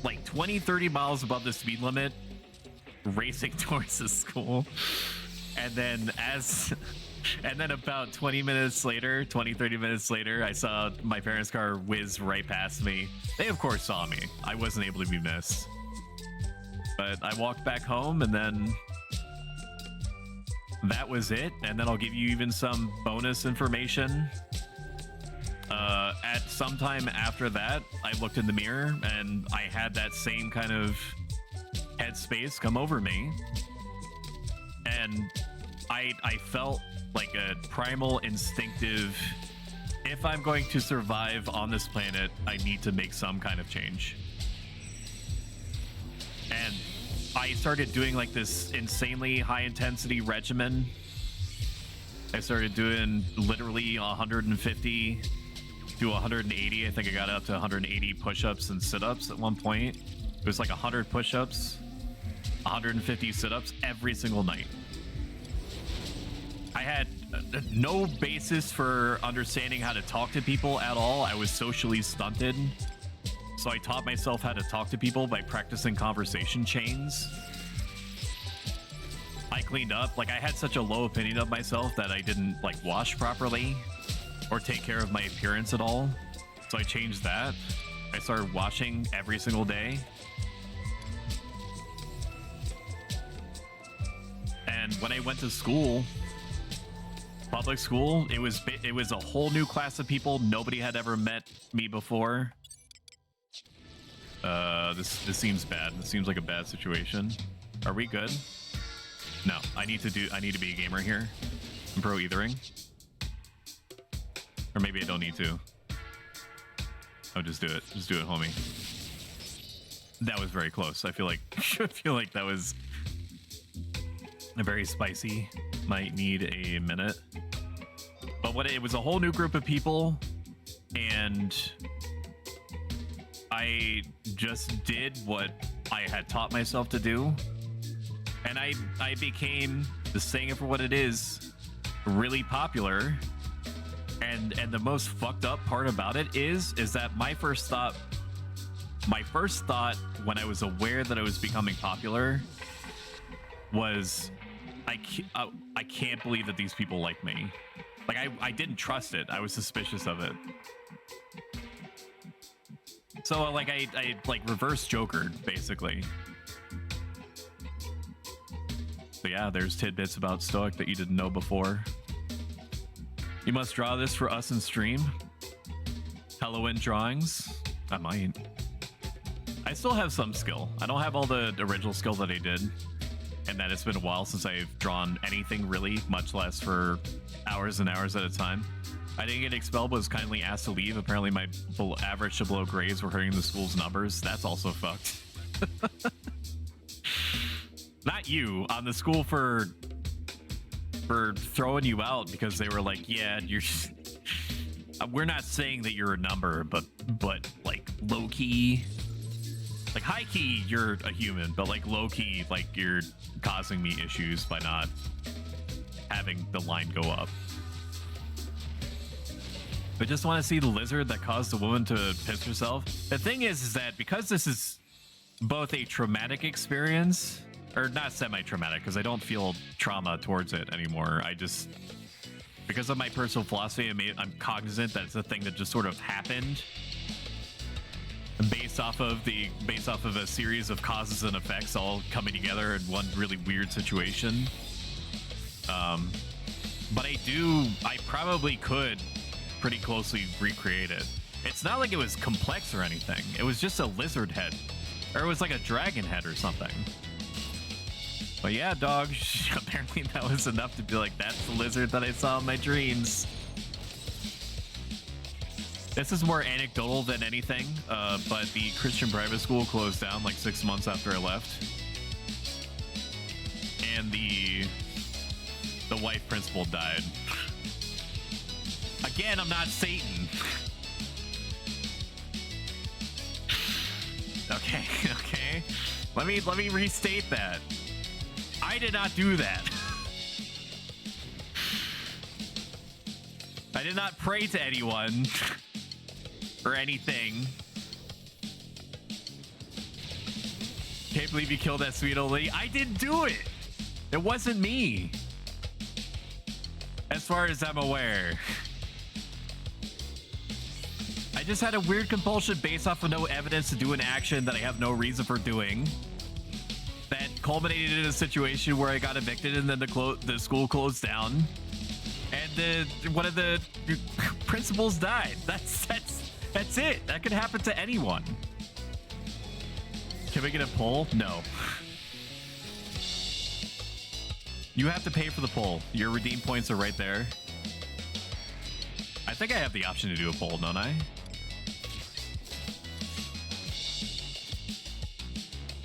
like 20, 30 miles above the speed limit, racing towards the school. And then about 20 minutes later, 20, 30 minutes later, I saw my parents' car whiz right past me. They, of course, saw me. I wasn't able to be missed. But I walked back home, and then that was it. And then I'll give you even some bonus information. At some time after that, I looked in the mirror, and I had that same kind of headspace come over me. And I felt like a primal, instinctive, if I'm going to survive on this planet, I need to make some kind of change. And I started doing like this insanely high intensity regimen. I started doing literally 150 to 180. I think I got up to 180 push-ups and sit-ups at one point. It was like 100 push-ups, 150 sit-ups every single night. I had no basis for understanding how to talk to people at all. I was socially stunted. So I taught myself how to talk to people by practicing conversation chains. I cleaned up. Like, I had such a low opinion of myself that I didn't, like, wash properly or take care of my appearance at all. So I changed that. I started washing every single day. And when I went to school, public school, it was a whole new class of people. Nobody had ever met me before. This seems bad. This seems like a bad situation. Are we good? No, I need to be a gamer here. I'm pro ethering. Or maybe I don't need to. Oh, just do it. Just do it, homie. That was very close. I feel like that was very spicy. Might need a minute. But it was a whole new group of people, and I just did what I had taught myself to do, and I became, just saying it for what it is, really popular. And the most fucked up part about it is that my first thought when I was aware that I was becoming popular was, I can't believe that these people like me. Like, I didn't trust it. I was suspicious of it. So like I like reverse Jokered, basically. So yeah, there's tidbits about Stoic that you didn't know before. You must draw this for us in stream. Halloween drawings. I might. I still have some skill. I don't have all the original skill that I did, and that it's been a while since I've drawn anything really, much less for hours and hours at a time. I didn't get expelled, but was kindly asked to leave. Apparently my average to below grades were hurting the school's numbers. That's also fucked. Not you, on the school for throwing you out because they were like, yeah, you're just, we're not saying that you're a number, but like low key, like high key, you're a human, but like low key, like you're causing me issues by not having the line go up. I just want to see the lizard that caused the woman to piss herself. The thing is that because this is both a traumatic experience, or not semi-traumatic, because I don't feel trauma towards it anymore. I just, because of my personal philosophy, I'm cognizant that it's a thing that just sort of happened based off of a series of causes and effects all coming together in one really weird situation. But I probably could pretty closely recreate it. It's not like it was complex or anything. It was just a lizard head, or it was like a dragon head or something. But yeah, dog, apparently that was enough to be like, that's the lizard that I saw in my dreams. This is more anecdotal than anything, but the Christian private school closed down like 6 months after I left. And the wife principal died. Again, I'm not Satan. Okay, okay. Let me restate that. I did not do that. I did not pray to anyone or anything. Can't believe you killed that sweet old lady. I didn't do it. It wasn't me. As far as I'm aware. I just had a weird compulsion based off of no evidence to do an action that I have no reason for doing. That culminated in a situation where I got evicted and then the school closed down. And one of the principals died. That's it. That could happen to anyone. Can we get a poll? No. You have to pay for the poll. Your redeem points are right there. I think I have the option to do a poll, don't I?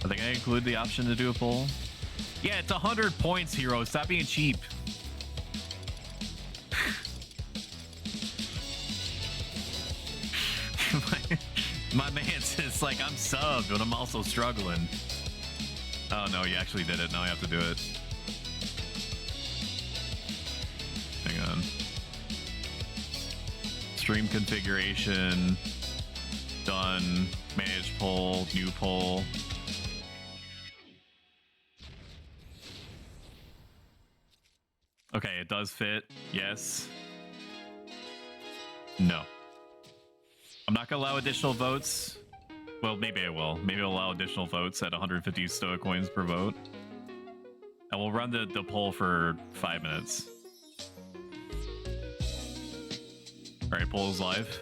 I think I include the option to do a poll. Yeah, it's 100 points, Hero. Stop being cheap. My man says, like, I'm subbed, but I'm also struggling. Oh, no, you actually did it. Now I have to do it. Hang on. Stream configuration. Done. Manage poll. New poll. Okay, it does fit. Yes. No. I'm not gonna allow additional votes. Well, maybe I will. Maybe I'll allow additional votes at 150 Stoa coins per vote. And we'll run the poll for 5 minutes. Alright, poll is live.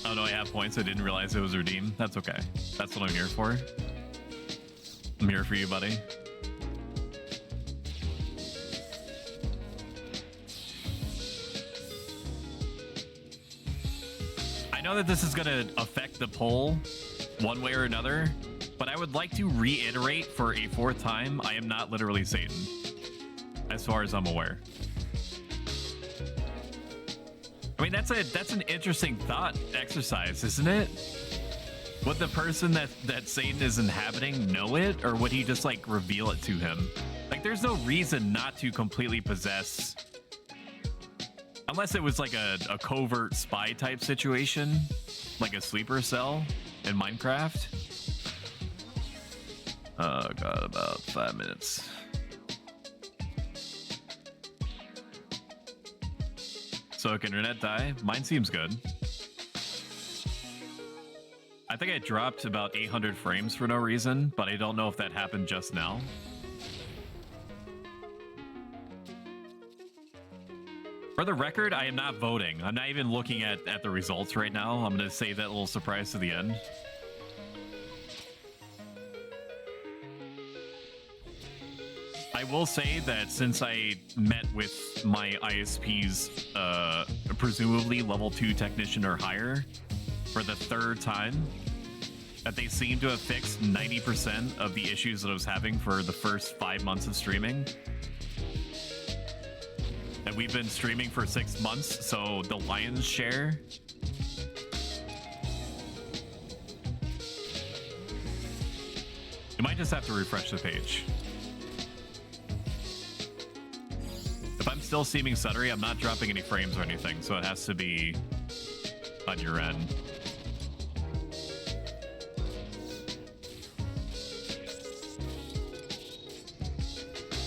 Oh no, I have points. I didn't realize it was redeemed. That's okay. That's what I'm here for. I'm here for you, buddy. I know that this is going to affect the poll one way or another, but I would like to reiterate for a 4th time, I am not literally Satan, as far as I'm aware. I mean, that's an interesting thought exercise, isn't it? Would the person that Satan is inhabiting know it, or would he just, like, reveal it to him? Like, there's no reason not to completely possess... Unless it was, like, a covert spy type situation, like a sleeper cell in Minecraft. Oh, God, about 5 minutes. So, can internet die? Mine seems good. I think I dropped about 800 frames for no reason, but I don't know if that happened just now. For the record, I am not voting. I'm not even looking at the results right now. I'm going to save that little surprise to the end. I will say that since I met with my ISP's presumably level 2 technician or higher for the 3rd time, that they seem to have fixed 90% of the issues that I was having for the first 5 months of streaming. And we've been streaming for 6 months, so the lion's share. You might just have to refresh the page. If I'm still seeming stuttery, I'm not dropping any frames or anything, so it has to be on your end.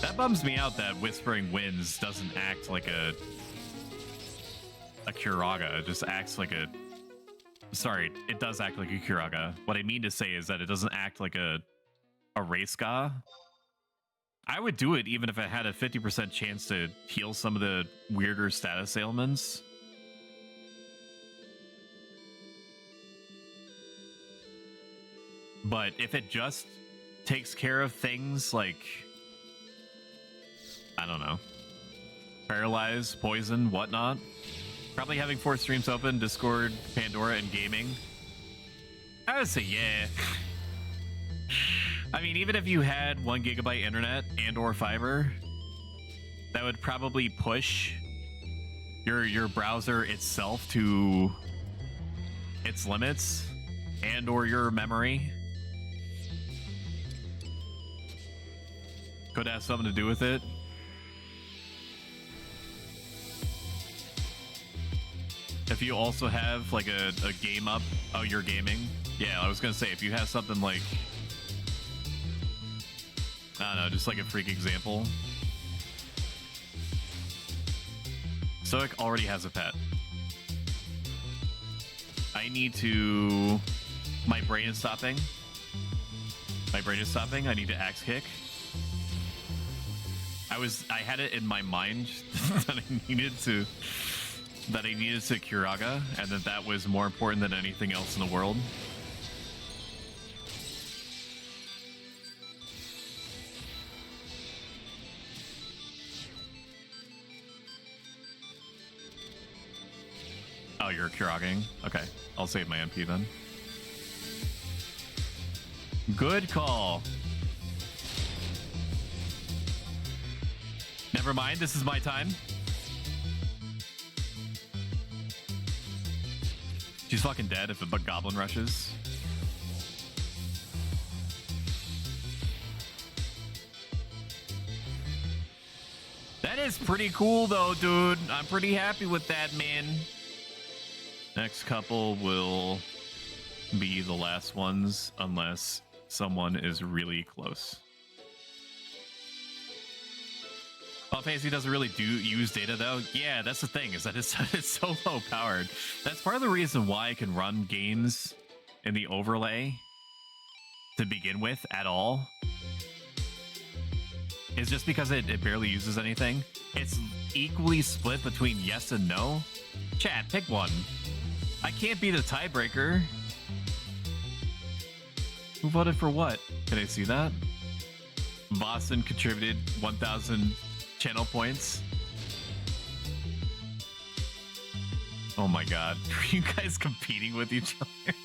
That bums me out that Whispering Winds doesn't act like a Kuraga. It just acts like a... Sorry, it does act like a Kuraga. What I mean to say is that it doesn't act like a Rayska. I would do it even if I had a 50% chance to heal some of the weirder status ailments. But if it just takes care of things like... I don't know. Paralyze, poison, whatnot. Probably having 4 streams open, Discord, Pandora, and gaming. I would say yeah. I mean, even if you had 1 GB internet and or fiber, that would probably push your browser itself to its limits and or your memory. Could have something to do with it. If you also have like a game up, oh, you're gaming. Yeah, I was gonna say if you have something like, I don't know, just like a freak example. Stoic already has a pet. I need to, my brain is stopping. My brain is stopping. I need to axe kick. I had it in my mind that I needed to Kuraga, and that was more important than anything else in the world. Oh, you're Kuraging? Okay, I'll save my MP then. Good call. Never mind, this is my time. She's fucking dead if a goblin rushes. That is pretty cool though, dude. I'm pretty happy with that, man. Next couple will be the last ones unless someone is really close. Final Fantasy doesn't really use data though. Yeah, that's the thing, is that it's so low powered. That's part of the reason why I can run games in the overlay to begin with at all. It's just because it barely uses anything. It's equally split between yes and no. Chat, pick one. I can't be the tiebreaker. Who voted for what? Can I see that? Boston contributed 1,000 channel points. Oh my god. Are you guys competing with each other?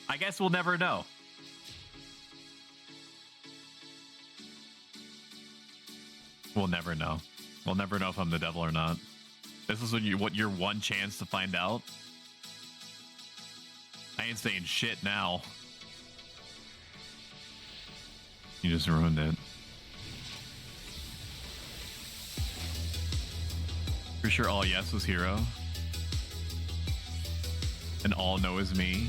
I guess we'll never know. We'll never know. We'll never know if I'm the devil or not. This is your one chance to find out. I ain't saying shit now. You just ruined it. For sure all yes was hero. And all no is me.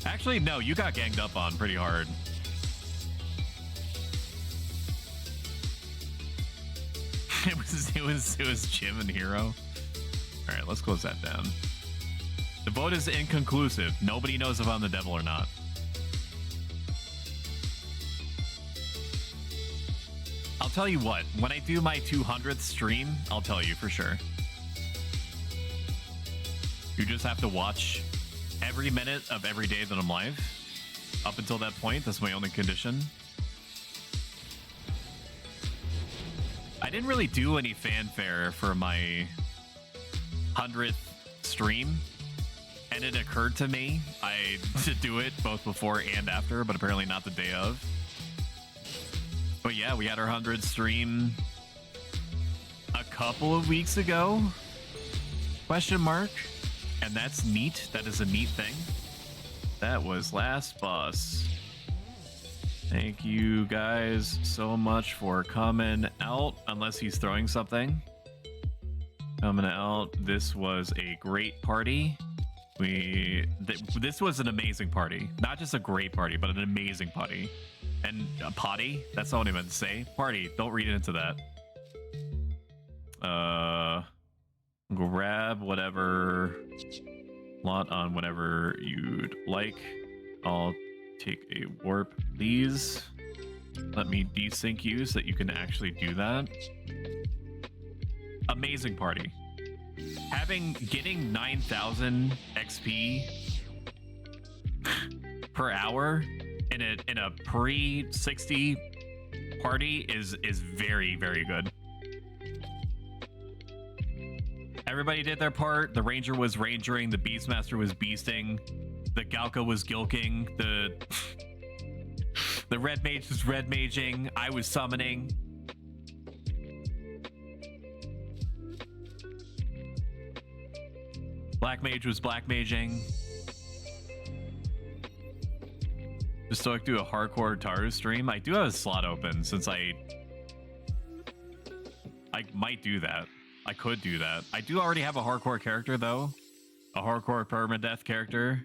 Actually, no, you got ganged up on pretty hard. It was Jim and Hero. All right, let's close that down. The vote is inconclusive. Nobody knows if I'm the devil or not. I'll tell you what, when I do my 200th stream, I'll tell you for sure. You just have to watch every minute of every day that I'm live. Up until that point, that's my only condition. I didn't really do any fanfare for my 100th stream, and it occurred to me to do it both before and after, but apparently not the day of. But yeah, we had our 100th stream a couple of weeks ago? Question mark. And that's neat. That is a neat thing. That was Last Boss. Thank you guys so much for coming out, unless he's throwing something. Coming out. This was a great party. This was an amazing party. Not just a great party, but an amazing party. And a potty? That's not what I meant to say. Party. Don't read into that. Grab whatever lot on whatever you'd like. I'll take a warp, please. Let me desync you so that you can actually do that. Amazing party. Getting 9,000 XP per hour in a pre-60 party is very, very good. Everybody did their part. The Ranger was rangering, the Beastmaster was beasting, The Galka was gilking. The red mage was red maging. I was summoning. Black mage was black maging. Just so I could do a hardcore Taru stream. I do have a slot open since I might do that. I could do that. I do already have a hardcore character though. A hardcore permadeath character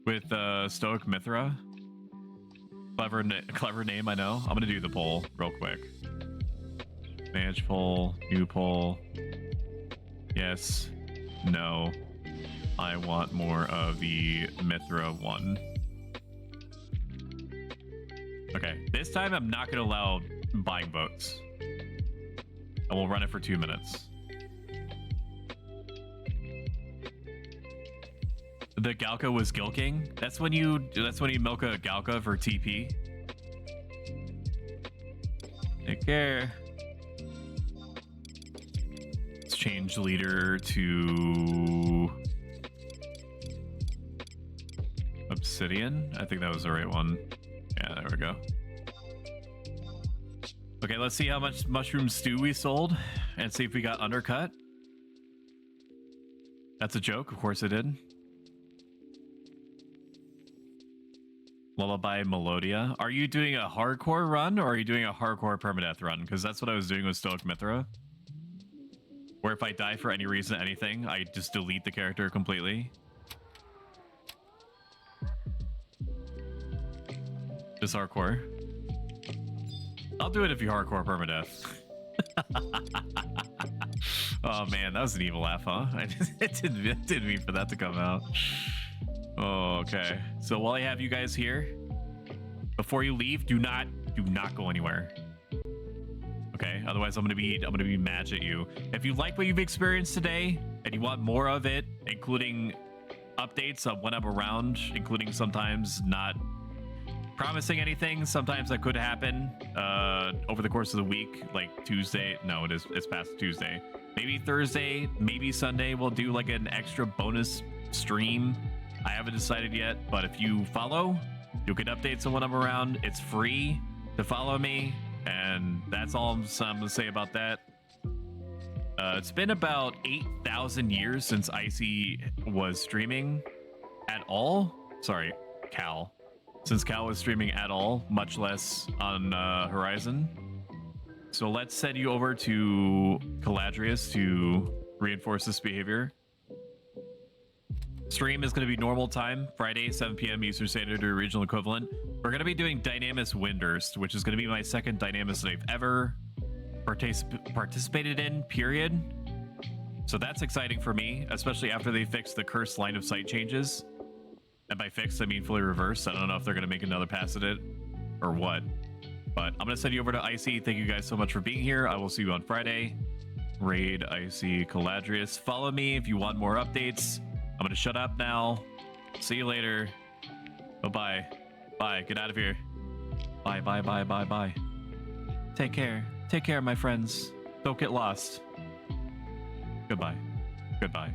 with Stoic Mithra. Clever name, I know. I'm gonna do the poll real quick. Manage poll, new poll. Yes, no. I want more of the Mithra one. Okay, this time I'm not gonna allow buying votes. And we'll run it for 2 minutes. The Galka was gilking. That's when you milk a Galka for TP. Take care. Let's change leader to Obsidian. I think that was the right one. Yeah, there we go. Okay, let's see how much mushroom stew we sold and see if we got undercut. That's a joke. Of course it did. Lullaby Melodia. Are you doing a hardcore run or are you doing a hardcore permadeath run? Because that's what I was doing with Stoic Mithra. Where if I die for any reason, anything, I just delete the character completely. Just hardcore. I'll do it if you hardcore permadeath. Oh man, that was an evil laugh, huh? It didn't mean for that to come out. Oh, okay. So while I have you guys here, before you leave, do not go anywhere. Okay, otherwise I'm gonna be mad at you. If you like what you've experienced today and you want more of it, including updates of when I'm around, including sometimes not promising anything, sometimes that could happen over the course of the week, like Tuesday. No, it's past Tuesday. Maybe Thursday, maybe Sunday, we'll do like an extra bonus stream. I haven't decided yet, but if you follow, you'll get updates on when I'm around. It's free to follow me, and that's all I'm gonna say about that. It's been about 8,000 years since Icy was streaming at all. Sorry, Cal. Since Cal was streaming at all, much less on Horizon. So let's send you over to Caladrius to reinforce this behavior. Stream is going to be normal time, Friday, 7 p.m. Eastern Standard or regional equivalent. We're going to be doing Dynamis Windurst, which is going to be my second Dynamis that I've ever participated in, period. So that's exciting for me, especially after they fixed the cursed line of sight changes. And by fixed, I mean fully reversed. I don't know if they're going to make another pass at it or what. But I'm going to send you over to Icy. Thank you guys so much for being here. I will see you on Friday. Raid Icy Caladrius. Follow me if you want more updates. I'm going to shut up now. See you later. Bye-bye. Bye. Get out of here. Bye, bye, bye, bye, bye. Take care. Take care, my friends. Don't get lost. Goodbye. Goodbye.